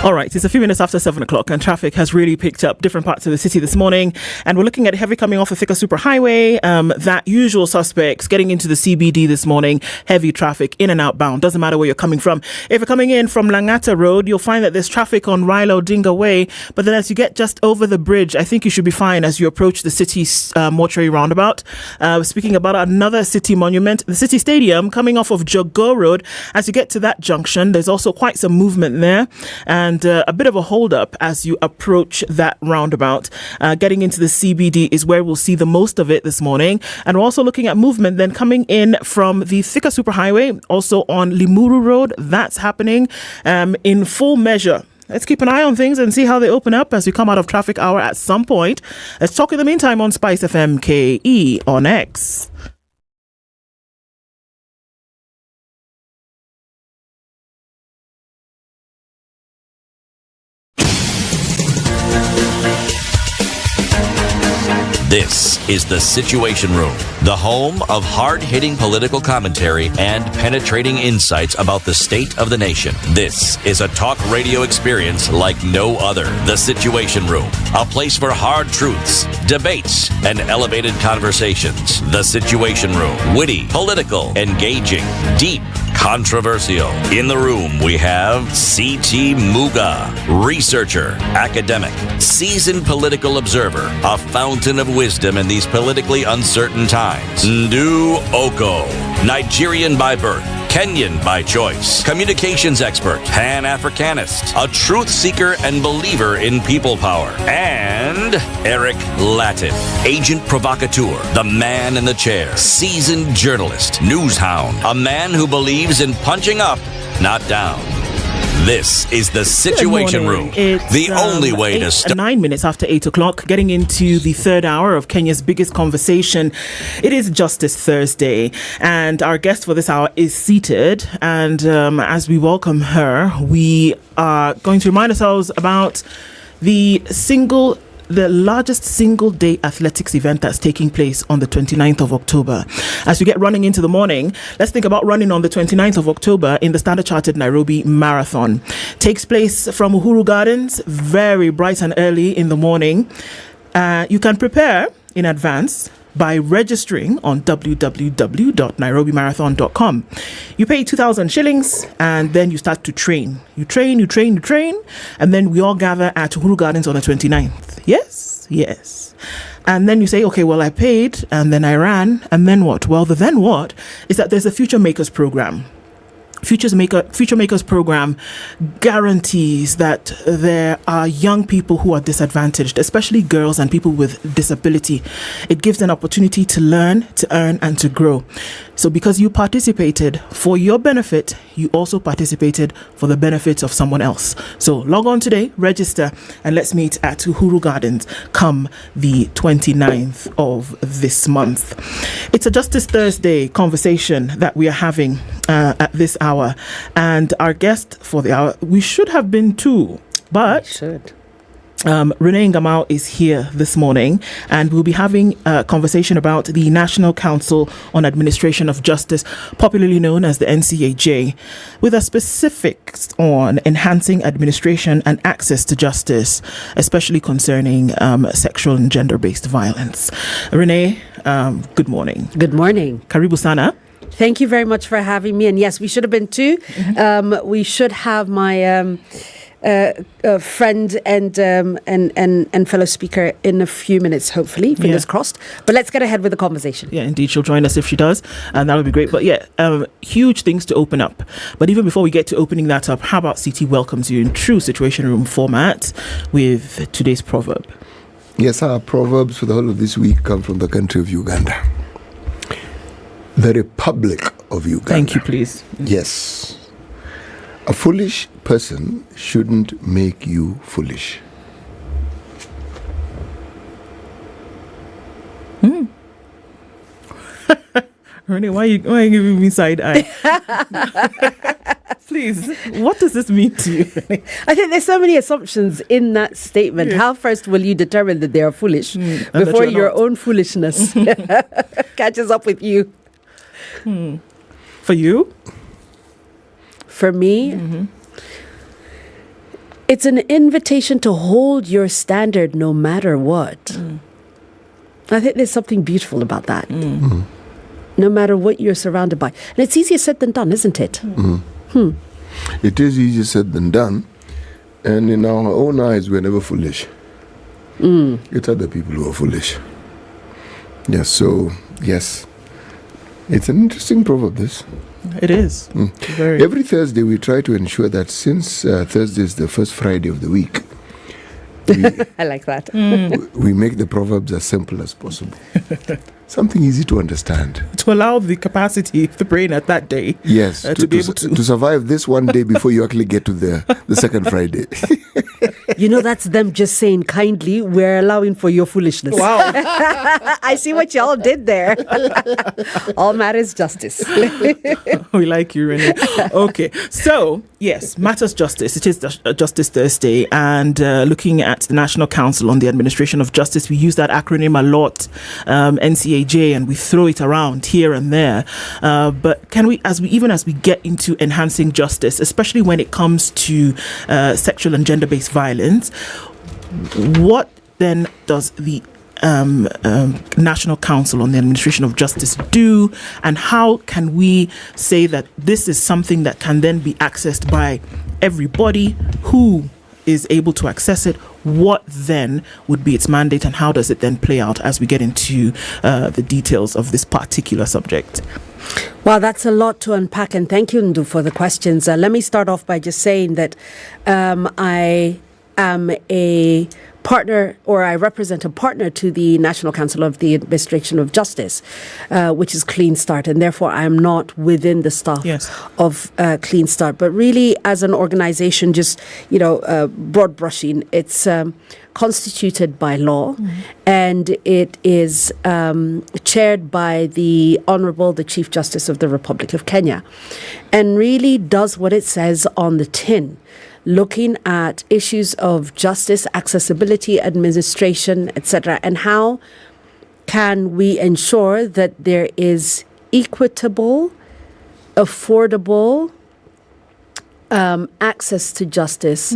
All right, it's a few minutes after 7 o'clock and traffic has really picked up different parts of the city this morning. And we're looking at heavy coming off the Thika Superhighway. That usual suspects getting into the CBD this morning. Heavy traffic in and outbound. Doesn't matter where you're coming from. If you're coming in from Langata Road, you'll find that there's traffic on Raila Odinga Way. But then as you get just over the bridge, I think you should be fine as you approach the city mortuary roundabout. Speaking about another city monument, the City Stadium coming off of Jogo Road. As you get to that junction, there's also quite some movement there. And a bit of a hold up as you approach that roundabout. Getting into the CBD is where we'll see the most of it this morning. And we're also looking at movement then coming in from the Thika Superhighway, also on Limuru Road. That's happening in full measure. Let's keep an eye on things and see how they open up as we come out of traffic hour at some point. Let's talk in the meantime on Spice FM KE on X. This is The Situation Room, the home of hard-hitting political commentary and penetrating insights about the state of the nation. This is a talk radio experience like no other. The Situation Room, a place for hard truths, debates, and elevated conversations. The Situation Room, witty, political, engaging, deep, controversial. In the room, we have C.T. Muga, researcher, academic, seasoned political observer, a fountain of wisdom in these politically uncertain times. Ndu Okoh, Nigerian by birth, Kenyan by choice, communications expert, Pan-Africanist, a truth seeker and believer in people power, and Eric Latiff, agent provocateur, the man in the chair, seasoned journalist, news hound, a man who believes in punching up, not down. This is the Situation Room, the only way to start. 9 minutes after 8 o'clock, getting into the third hour of Kenya's biggest conversation. It is Justice Thursday, and our guest for this hour is seated. And as we welcome her, we are going to remind ourselves about the largest single-day athletics event that's taking place on the 29th of October. As we get running into the morning, let's think about running on the 29th of October in the Standard Chartered Nairobi Marathon. Takes place from Uhuru Gardens, very bright and early in the morning. You can prepare in advance by registering on www.nairobimarathon.com. You pay 2,000 shillings and then you start to train. You train, and then we all gather at Uhuru Gardens on the 29th. Yes. And then you say, okay, well, I paid and then I ran, and then what? Well, the then what is that there's a Future Makers program. Future Makers program guarantees that there are young people who are disadvantaged, especially girls and people with disability. It gives an opportunity to learn, to earn, and to grow. So because you participated for your benefit, you also participated for the benefit of someone else. So log on today, register, and let's meet at Uhuru Gardens come the 29th of this month. It's a Justice Thursday conversation that we are having at this hour. And our guest for the hour, we should have been two, but Renee Ngamau is here this morning, and we'll be having a conversation about the National Council on Administration of Justice, popularly known as the NCAJ, with a specifics on enhancing administration and access to justice, especially concerning sexual and gender-based violence. Renee, good morning. Good morning. Karibu sana. Thank you very much for having me. And yes, we should have been two. We should have my friend and fellow speaker in a few minutes, hopefully, fingers crossed. But let's get ahead with the conversation. Yeah, indeed, she'll join us if she does, and that would be great. But yeah, huge things to open up. But even before we get to opening that up, how about CT welcomes you in true Situation Room format with today's proverb? Yes, our proverbs for the whole of this week come from the country of Uganda. The Republic of Uganda. Thank you, please. Yes. A foolish person shouldn't make you foolish. Renee, why are you giving me side eye? Please, what does this mean to you? I think there's so many assumptions in that statement. How first will you determine that they are foolish before your own foolishness catches up with you? For you? For me, it's an invitation to hold your standard no matter what. I think there's something beautiful about that. No matter what you're surrounded by. And it's easier said than done, isn't it? It is easier said than done. And in our own eyes, we're never foolish. It's other people who are foolish. Yes, so, yes. It's an interesting proverb, this. It is. Every Thursday, we try to ensure that since Thursday is the first Friday of the week, I like that. We make the proverbs as simple as possible. Something easy to understand. To allow the capacity of the brain at that day. Yes, to be able to survive this one day before you actually get to the second Friday. You know, that's them just saying kindly, we're allowing for your foolishness. Wow. I see what y'all did there. All matters justice. We like you, Renee. Okay, so, yes, matters justice. It is Justice Thursday, and looking at the National Council on the Administration of Justice, we use that acronym a lot, NCAJ, and we throw it around here and there. But can we, as we get into enhancing justice, especially when it comes to sexual and gender-based violence, what then does the National Council on the Administration of Justice do, and how can we say that this is something that can then be accessed by everybody who is able to access it? What then would be its mandate, and how does it then play out as we get into the details of this particular subject? Well, that's a lot to unpack, and thank you, Ndu, for the questions. Let me start off by just saying that I am a partner, or I represent a partner to the National Council of the Administration of Justice, which is Clean Start, and therefore I am not within the staff of Clean Start. But really, as an organization, just, broad brushing, it's constituted by law, and it is chaired by the Chief Justice of the Republic of Kenya, and really does what it says on the tin, looking at issues of justice, accessibility, administration, etc., and how can we ensure that there is equitable, affordable access to justice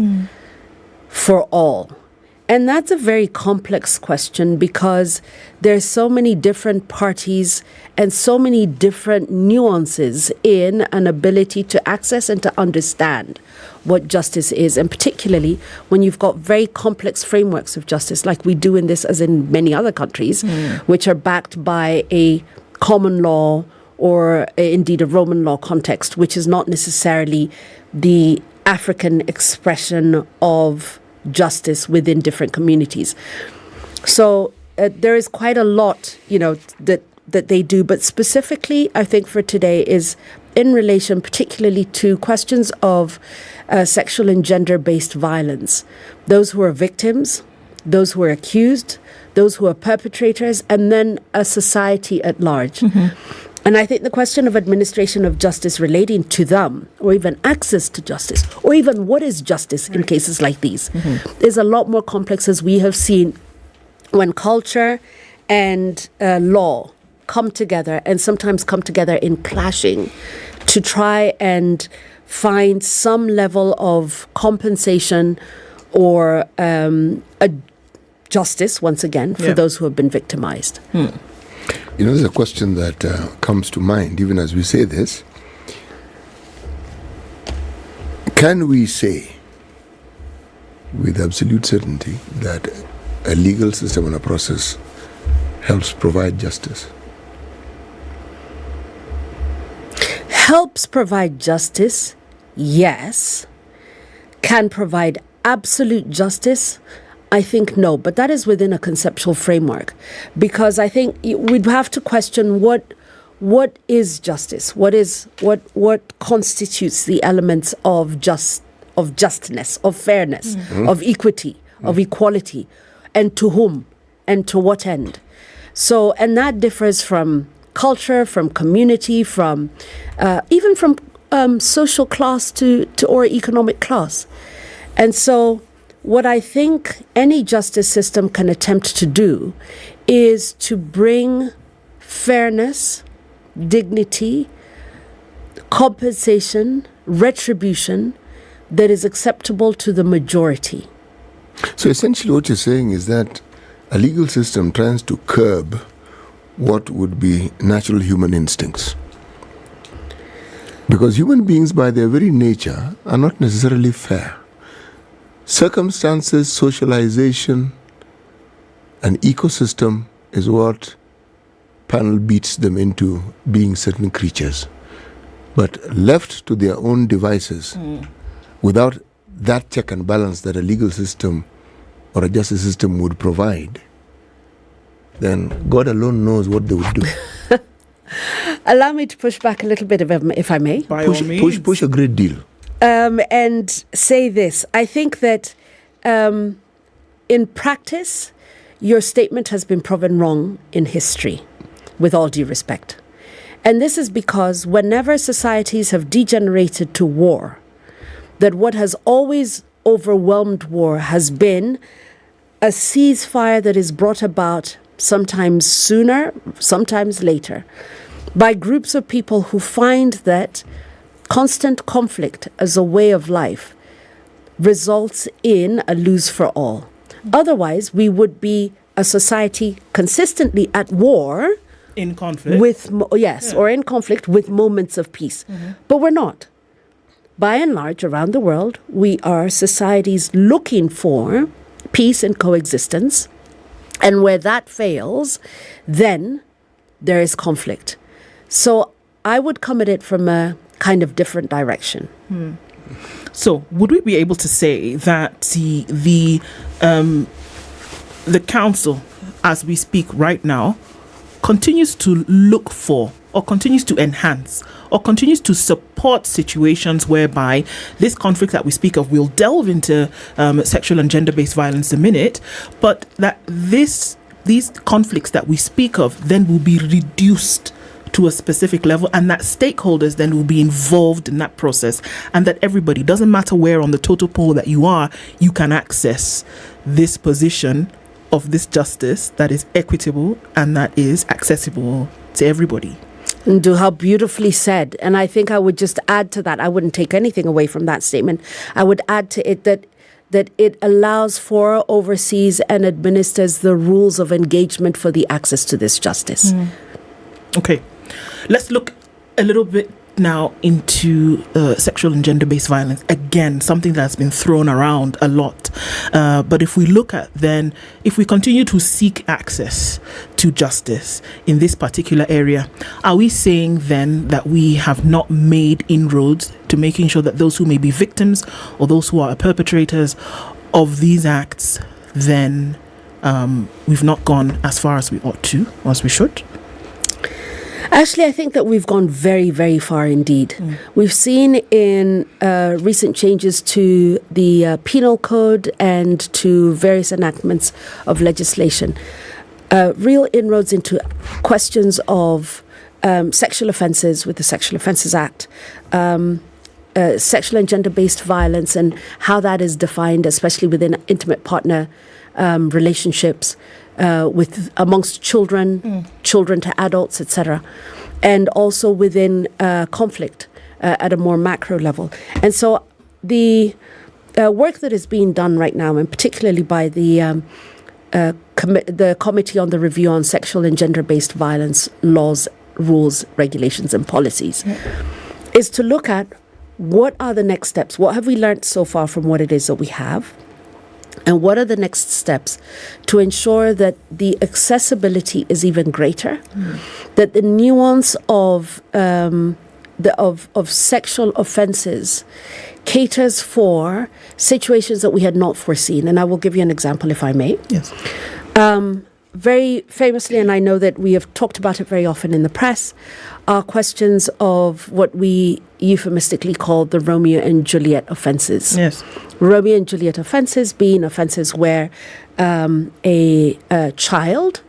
for all. And that's a very complex question, because there's so many different parties and so many different nuances in an ability to access and to understand what justice is, and particularly when you've got very complex frameworks of justice like we do in this, as in many other countries, which are backed by a common law or indeed a Roman law context, which is not necessarily the African expression of justice within different communities. So there is quite a lot, that they do. But specifically, I think for today is in relation particularly to questions of sexual and gender-based violence. Those who are victims, those who are accused, those who are perpetrators, and then a society at large. And I think the question of administration of justice relating to them, or even access to justice, or even what is justice in cases like these, is a lot more complex, as we have seen when culture and law come together, and sometimes come together in clashing, to try and find some level of compensation or a justice, once again, for those who have been victimized. There's a question that comes to mind, even as we say this. Can we say with absolute certainty that a legal system and a process helps provide justice? Helps provide justice, yes. Can provide absolute justice? I think no, but that is within a conceptual framework, because I think we'd have to question what is justice, what constitutes the elements of justness, of fairness, of equity, of equality, and to whom, and to what end. So, and that differs from culture, from community, from even from social class to or economic class, and so. What I think any justice system can attempt to do is to bring fairness, dignity, compensation, retribution that is acceptable to the majority. So essentially what you're saying is that a legal system tries to curb what would be natural human instincts. Because human beings by their very nature are not necessarily fair. Circumstances, socialization, an ecosystem is what panel beats them into being certain creatures. But left to their own devices, without that check and balance that a legal system or a justice system would provide, then God alone knows what they would do. Allow me to push back a little bit, if I may. By all means. Push a great deal. And say this. I think that in practice, your statement has been proven wrong in history, with all due respect. And this is because whenever societies have degenerated to war, that what has always overwhelmed war has been a ceasefire that is brought about sometimes sooner, sometimes later, by groups of people who find that constant conflict as a way of life results in a lose for all. Otherwise, we would be a society consistently at war, in conflict, or in conflict with moments of peace. But we're not. By and large, around the world, we are societies looking for peace and coexistence. And where that fails, then there is conflict. So I would come at it from a kind of different direction. So would we be able to say that the council, as we speak right now, continues to look for, or continues to enhance, or continues to support situations whereby this conflict that we speak of, we'll delve into sexual and gender-based violence in a minute, but that these conflicts that we speak of then will be reduced to a specific level, and that stakeholders then will be involved in that process, and that everybody, doesn't matter where on the total pole that you are, you can access this position of this justice that is equitable and that is accessible to everybody. Ndu, how beautifully said. And I think I would just add to that. I wouldn't take anything away from that statement. I would add to it that it allows for, oversees, and administers the rules of engagement for the access to this justice. Okay. Let's look a little bit now into sexual and gender-based violence. Again, something that's been thrown around a lot. But if we look at then, if we continue to seek access to justice in this particular area, are we saying then that we have not made inroads to making sure that those who may be victims or those who are perpetrators of these acts, then we've not gone as far as we ought to, or as we should? Actually, I think that we've gone very, very far indeed. We've seen in recent changes to the penal code and to various enactments of legislation, real inroads into questions of sexual offences with the Sexual Offences Act, sexual and gender-based violence and how that is defined, especially within intimate partner relationships, with amongst children to adults, etc., and also within conflict at a more macro level. And so the work that is being done right now, and particularly by the Committee on the Review on Sexual and Gender-Based Violence Laws, Rules, Regulations and Policies, is to look at what are the next steps. What have we learned so far from what it is that we have? And what are the next steps to ensure that the accessibility is even greater, that the nuance of sexual offences caters for situations that we had not foreseen? And I will give you an example, if I may. Yes. Very famously, and I know that we have talked about it very often in the press, are questions of what we euphemistically call the Romeo and Juliet offences. Yes. Romeo and Juliet offences being offences where a child,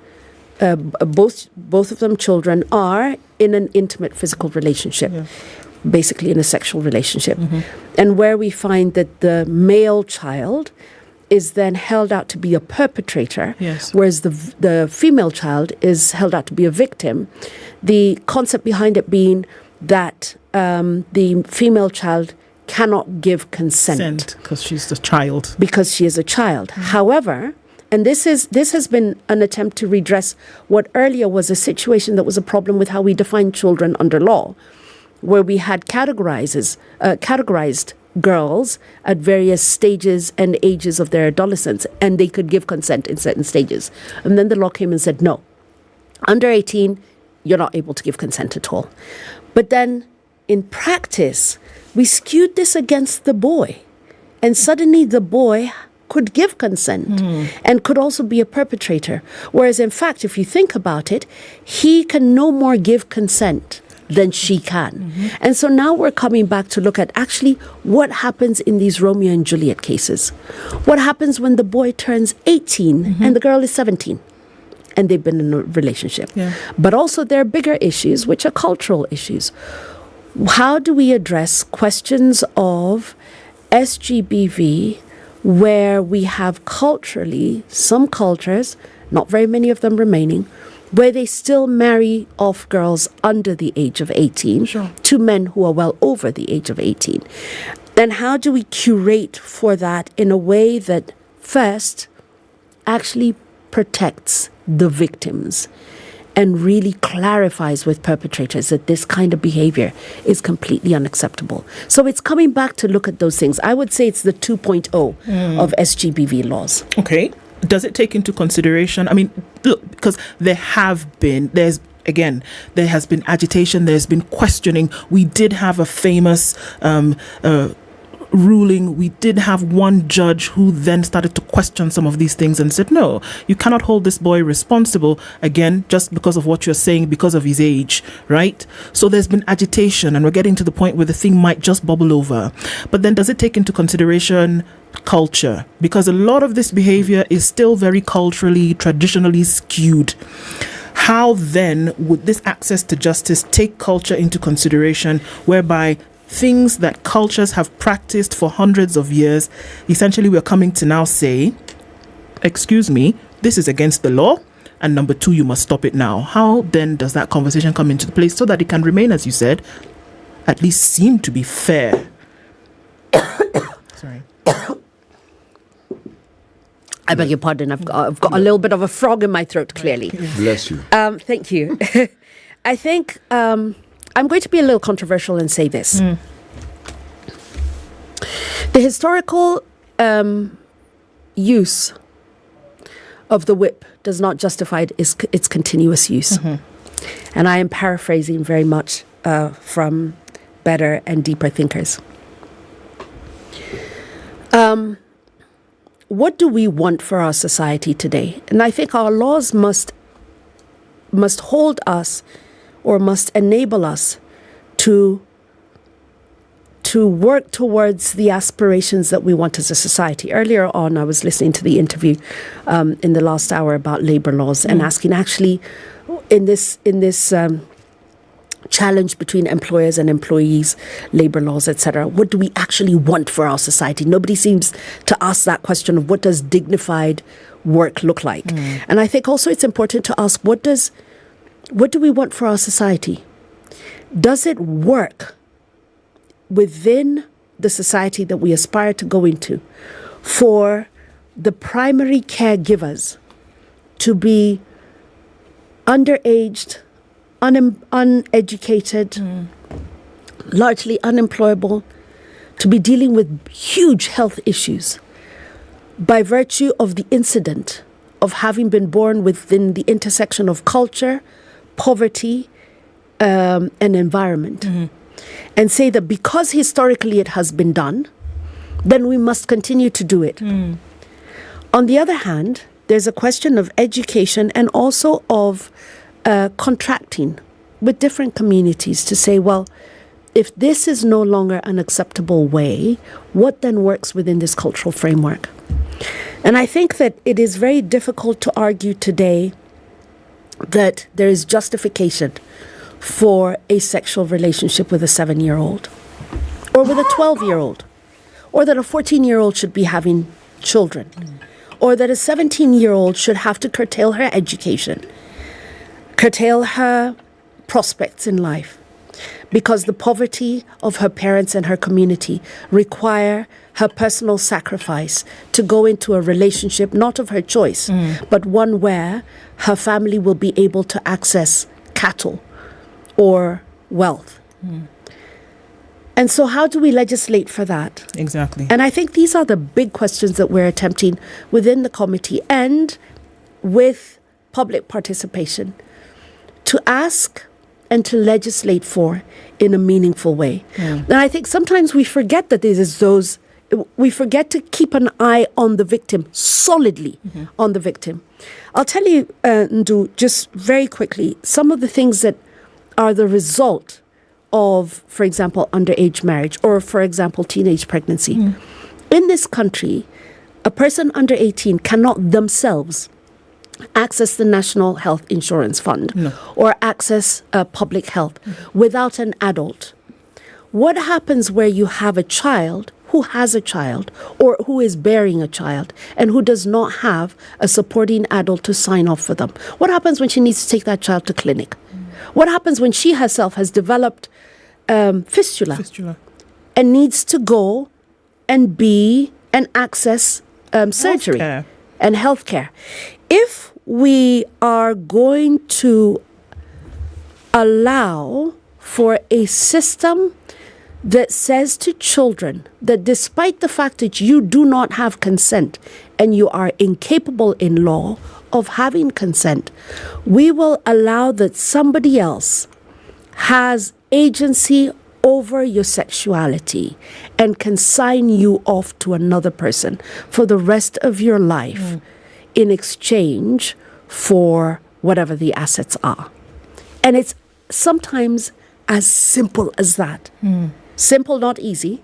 both of them children, are in an intimate physical relationship, basically in a sexual relationship, and where we find that the male child is then held out to be a perpetrator, whereas the female child is held out to be a victim. The concept behind it being that the female child cannot give consent because she's a child. Because she is a child. However, and this has been an attempt to redress what earlier was a situation that was a problem with how we define children under law, where we had categorized girls at various stages and ages of their adolescence, and they could give consent in certain stages. And then the law came and said, no, under 18, you're not able to give consent at all. But then in practice, we skewed this against the boy. And suddenly the boy could give consent and could also be a perpetrator. Whereas in fact, if you think about it, he can no more give consent than she can. And so now we're coming back to look at actually what happens in these Romeo and Juliet cases. What happens when the boy turns 18 and the girl is 17 and they've been in a relationship. But also there are bigger issues, which are cultural issues. How do we address questions of SGBV where we have culturally, some cultures, not very many of them remaining, where they still marry off girls under the age of 18 to men who are well over the age of 18. Then how do we curate for that in a way that first actually protects the victims and really clarifies with perpetrators that this kind of behavior is completely unacceptable. So it's coming back to look at those things. I would say it's the 2.0 of SGBV laws. Okay. Does it take into consideration, I mean, look, because there has been agitation, there's been questioning. We did have a famous ruling. We did have one judge who then started to question some of these things and said, no, you cannot hold this boy responsible, again, just because of what you're saying, because of his age, right? So there's been agitation, and we're getting to the point where the thing might just bubble over. But then does it take into consideration culture? Because a lot of this behavior is still very culturally, traditionally skewed. How then would this access to justice take culture into consideration, whereby things that cultures have practiced for hundreds of years, essentially we're coming to now say, excuse me, this is against the law, and number two, you must stop it now. How then does that conversation come into place so that it can remain, as you said, at least seem to be fair? Sorry. I beg your pardon, I've got a little bit of a frog in my throat, clearly. Bless you. Thank you. I think I'm going to be a little controversial and say this. The historical use of the whip does not justify its continuous use. And I am paraphrasing very much from better and deeper thinkers. What do we want for our society today? And I think our laws must hold us, or must enable us to work towards the aspirations that we want as a society. Earlier on, I was listening to the interview in the last hour about labor laws and asking, actually, in this challenge between employers and employees, labor laws, etc., what do we actually want for our society? Nobody seems to ask that question of what does dignified work look like? And I think also it's important to ask, what do we want for our society? Does it work within the society that we aspire to go into for the primary caregivers to be underaged, uneducated, largely unemployable, to be dealing with huge health issues by virtue of the incident of having been born within the intersection of culture, poverty, and environment, and say that because historically it has been done, then we must continue to do it. On the other hand, there's a question of education and also of contracting with different communities to say, well, if this is no longer an acceptable way, what then works within this cultural framework? And I think that it is very difficult to argue today that there is justification for a sexual relationship with a 7-year-old or with a 12-year-old, or that a 14-year-old should be having children, or that a 17-year-old should have to curtail her education, curtail her prospects in life, because the poverty of her parents and her community require her personal sacrifice to go into a relationship not of her choice, but one where her family will be able to access cattle or wealth. And so how do we legislate for that? Exactly. And I think these are the big questions that we're attempting within the committee and with public participation to ask and to legislate for in a meaningful way. And I think sometimes we forget that we forget to keep an eye on the victim, solidly on the victim. I'll tell you, Ndu, just very quickly, some of the things that are the result of, for example, underage marriage or, for example, teenage pregnancy. In this country, a person under 18 cannot themselves access the National Health Insurance Fund or access public health without an adult. What happens where you have a child who has a child or who is bearing a child and who does not have a supporting adult to sign off for them? What happens when she needs to take that child to clinic? What happens when she herself has developed fistula and needs to go and access surgery? and healthcare. If we are going to allow for a system that says to children that despite the fact that you do not have consent and you are incapable in law of having consent, we will allow that somebody else has agency over your sexuality and can sign you off to another person for the rest of your life in exchange for whatever the assets are. And it's sometimes as simple as that. Simple, not easy.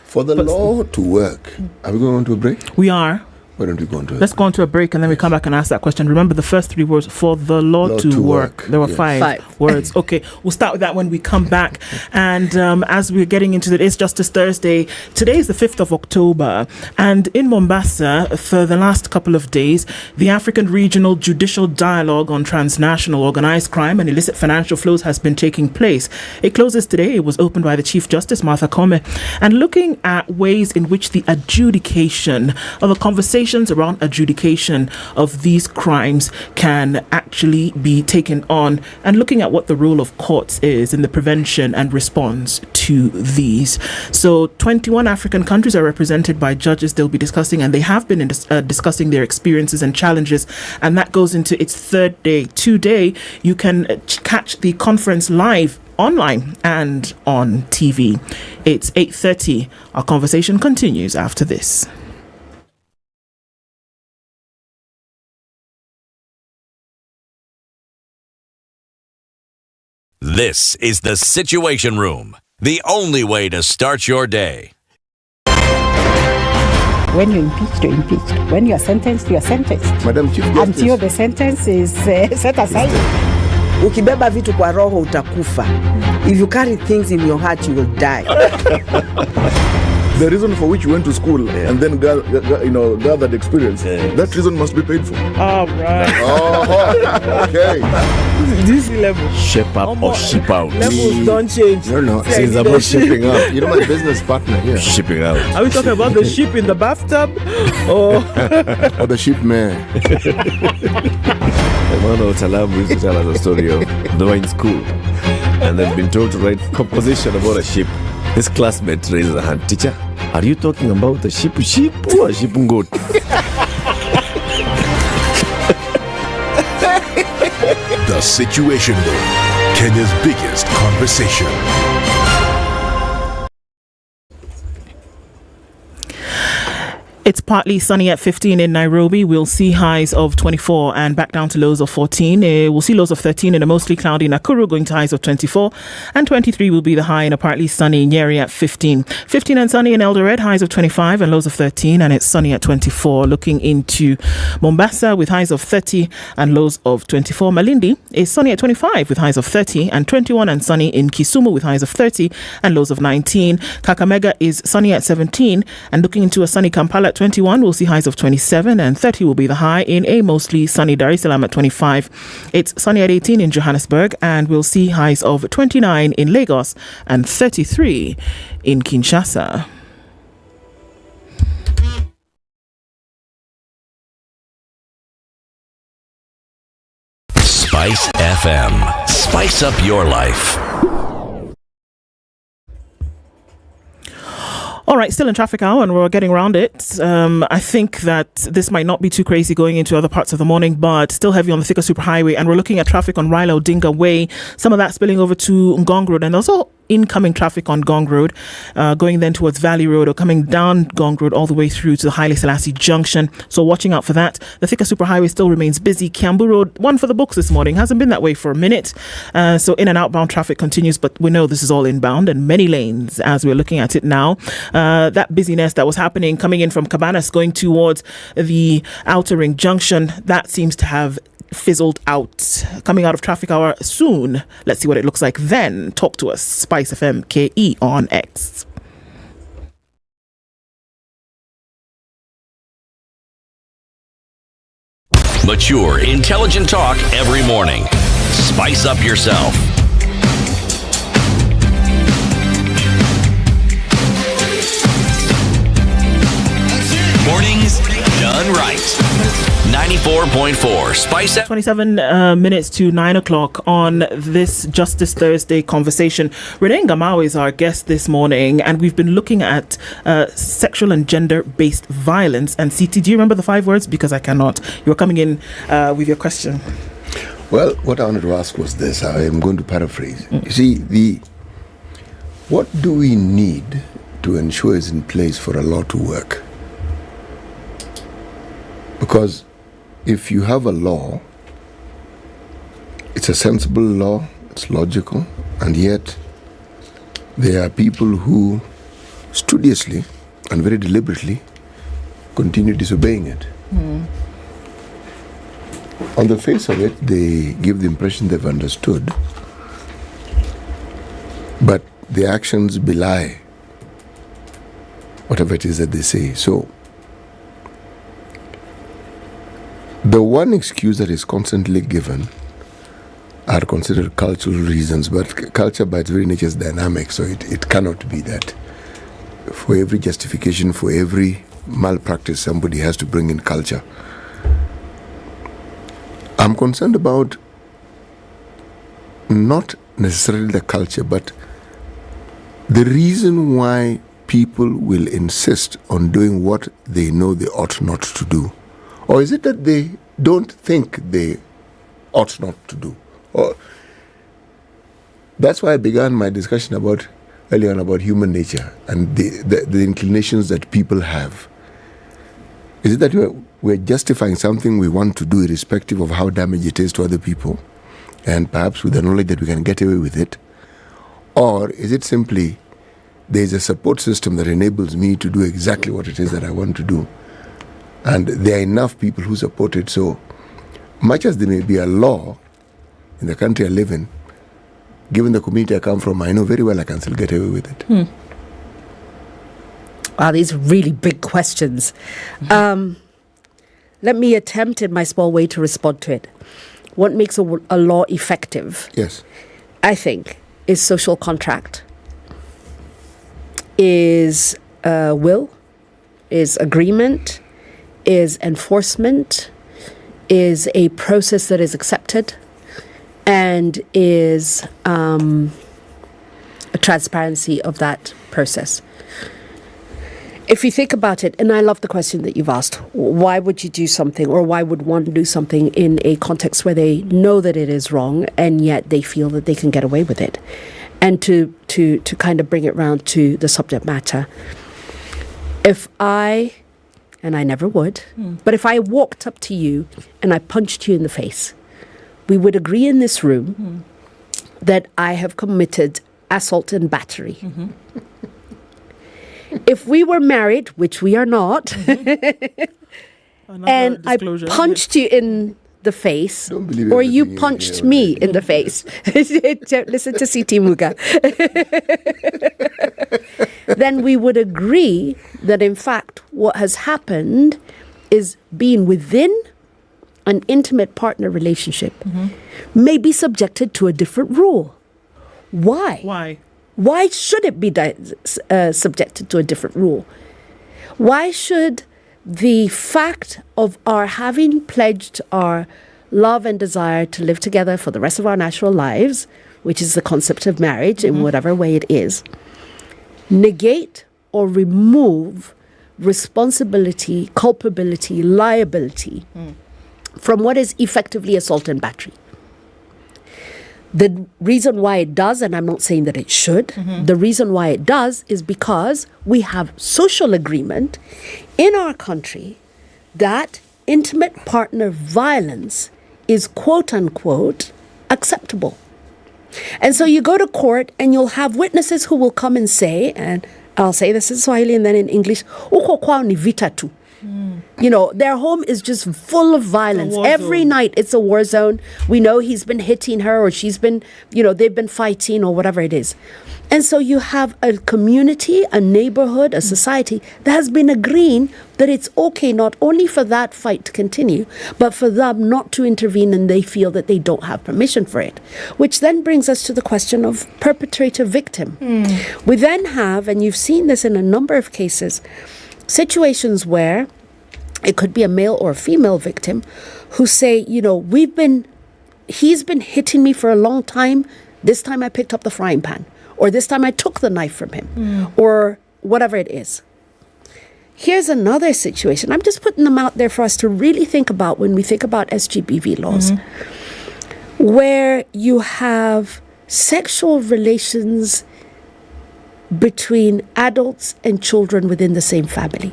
For the law to work, are we going to a break? We are. Why don't we go into Let's go into a break and then we come back and ask that question. Remember the first 3 words, for the law to work. There were five words. Okay, we'll start with that when we come back. And as we're getting into the It's Justice Thursday, today is the 5th of October. And in Mombasa, for the last couple of days, the African Regional Judicial Dialogue on Transnational Organized Crime and Illicit Financial Flows has been taking place. It closes today. It was opened by the Chief Justice, Martha Koome, and looking at ways in which the adjudication of a conversation around adjudication of these crimes can actually be taken on, and looking at what the role of courts is in the prevention and response to these. So 21 African countries are represented by judges they'll be discussing, and they have been discussing their experiences and challenges, and that goes into its third day. Today you can catch the conference live online and on TV. It's 8:30. Our conversation continues after this. This is the Situation Room, the only way to start your day. When you're impeached, you're impeached. When you're sentenced, you're sentenced. Madam Chief Justice. Until the sentence is set aside. Ukibeba vitu kwa roho utakufa. If you carry things in your heart, you will die. The reason for which you went to school and then gathered experience, that reason must be paid for. All right. Okay. This level. Shape up or ship out. Levels don't change. No. Since about shipping up. You know my business partner here. Shipping out. Are we talking about the ship in the bathtub? Or the ship man? Emmanuel Talabu used to tell us a story of they were in school and they've been told to write composition about a ship. His classmate raises a hand. Teacher, are you talking about the ship or ship goat? The Situation Room, Kenya's biggest conversation. It's partly sunny at 15 in Nairobi. We'll see highs of 24 and back down to lows of 14. We'll see lows of 13 in a mostly cloudy Nakuru, going to highs of 24. And 23 will be the high in a partly sunny Nyeri at 15. 15 and sunny in Eldoret, highs of 25 and lows of 13. And it's sunny at 24. Looking into Mombasa with highs of 30 and lows of 24. Malindi is sunny at 25 with highs of 30 and 21, and sunny in Kisumu with highs of 30 and lows of 19. Kakamega is sunny at 17 and looking into a sunny Kampala at 21, we'll see highs of 27, and 30 will be the high in a mostly sunny Dar es Salaam at 25. It's sunny at 18 in Johannesburg, and we'll see highs of 29 in Lagos and 33 in Kinshasa. Spice FM. Spice up your life. All right, still in traffic hour, and we're getting around it. I think that this might not be too crazy going into other parts of the morning, but still heavy on the Thika Superhighway. And we're looking at traffic on Raila Odinga Way, some of that spilling over to Ngong Road, and also incoming traffic on Gong Road, going then towards Valley Road or coming down Gong Road all the way through to the Haile Selassie Junction. So watching out for that. The Thika Superhighway still remains busy. Kiambu Road, one for the books this morning. Hasn't been that way for a minute. So in and outbound traffic continues, but we know this is all inbound and many lanes as we're looking at it now. That busyness that was happening coming in from Cabanas going towards the Outer Ring Junction, that seems to have fizzled out. Coming out of traffic hour soon. Let's see what it looks like then. Talk to us. Spice FM KE on X. Mature, intelligent talk every morning. Spice up yourself. Mornings done right. 94.4 Spice FM. 27 minutes to 9 o'clock on this Justice Thursday conversation. Renee Ngamau is our guest this morning, and we've been looking at sexual and gender-based violence. And CT, do you remember the 5 words? Because I cannot. You were coming in with your question. Well, what I wanted to ask was this. I am going to paraphrase. You see, what do we need to ensure is in place for a law to work? Because if you have a law, it's a sensible law, it's logical, and yet there are people who studiously and very deliberately continue disobeying it. On the face of it, they give the impression they've understood, but the actions belie whatever it is that they say. So, the one excuse that is constantly given are considered cultural reasons, but culture by its very nature is dynamic, so it cannot be that. For every justification, for every malpractice, somebody has to bring in culture. I'm concerned about not necessarily the culture, but the reason why people will insist on doing what they know they ought not to do. Or is it that they don't think they ought not to do? Or that's why I began my discussion earlier on about human nature and the inclinations that people have. Is it that we're justifying something we want to do irrespective of how damaging it is to other people, and perhaps with the knowledge that we can get away with it? Or is it simply there's a support system that enables me to do exactly what it is that I want to do? And there are enough people who support it. So much as there may be a law in the country I live in, given the community I come from, I know very well I can still get away with it. Wow, these are really big questions. Let me attempt in my small way to respond to it. What makes a law effective? Yes. I think is social contract, is will, is agreement, is enforcement, is a process that is accepted, and is a transparency of that process. If you think about it, and I love the question that you've asked, why would you do something, or why would one do something in a context where they know that it is wrong and yet they feel that they can get away with it? And to kind of bring it round to the subject matter. If I, and I never would, but if I walked up to you and I punched you in the face, we would agree in this room that I have committed assault and battery. If we were married, which we are not, and I punched you in the face, or you punched me in the face, listen to CT Muga, then we would agree that in fact what has happened is being within an intimate partner relationship may be subjected to a different rule. Why? Why should it be subjected to a different rule? Why should the fact of our having pledged our love and desire to live together for the rest of our natural lives, which is the concept of marriage in whatever way it is, negate or remove responsibility, culpability, liability from what is effectively assault and battery? The reason why it does, and I'm not saying that it should, the reason why it does is because we have social agreement in our country that intimate partner violence is quote unquote acceptable. And so you go to court and you'll have witnesses who will come and say, and I'll say this in Swahili and then in English, "Uko kwao ni vita tu." You know, their home is just full of violence. Every night it's a war zone. We know he's been hitting her, or she's been, they've been fighting, or whatever it is. And so you have a community, a neighborhood, a society that has been agreeing that it's okay not only for that fight to continue, but for them not to intervene, and they feel that they don't have permission for it. Which then brings us to the question of perpetrator-victim. We then have, and you've seen this in a number of cases, situations where it could be a male or a female victim, who say, he's been hitting me for a long time. This time I picked up the frying pan, or this time I took the knife from him, or whatever it is. Here's another situation. I'm just putting them out there for us to really think about when we think about SGBV laws, where you have sexual relations between adults and children within the same family,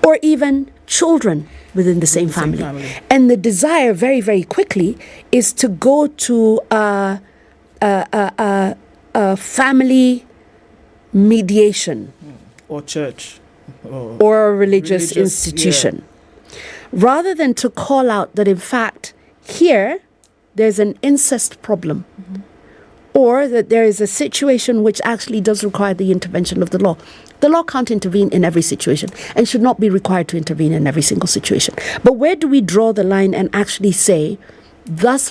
or even children within the same family. And the desire very, very quickly is to go to a family mediation. Or church. Or a religious institution. Rather than to call out that, in fact, here there's an incest problem, or that there is a situation which actually does require the intervention of the law. The law can't intervene in every situation and should not be required to intervene in every single situation. But where do we draw the line and actually say, thus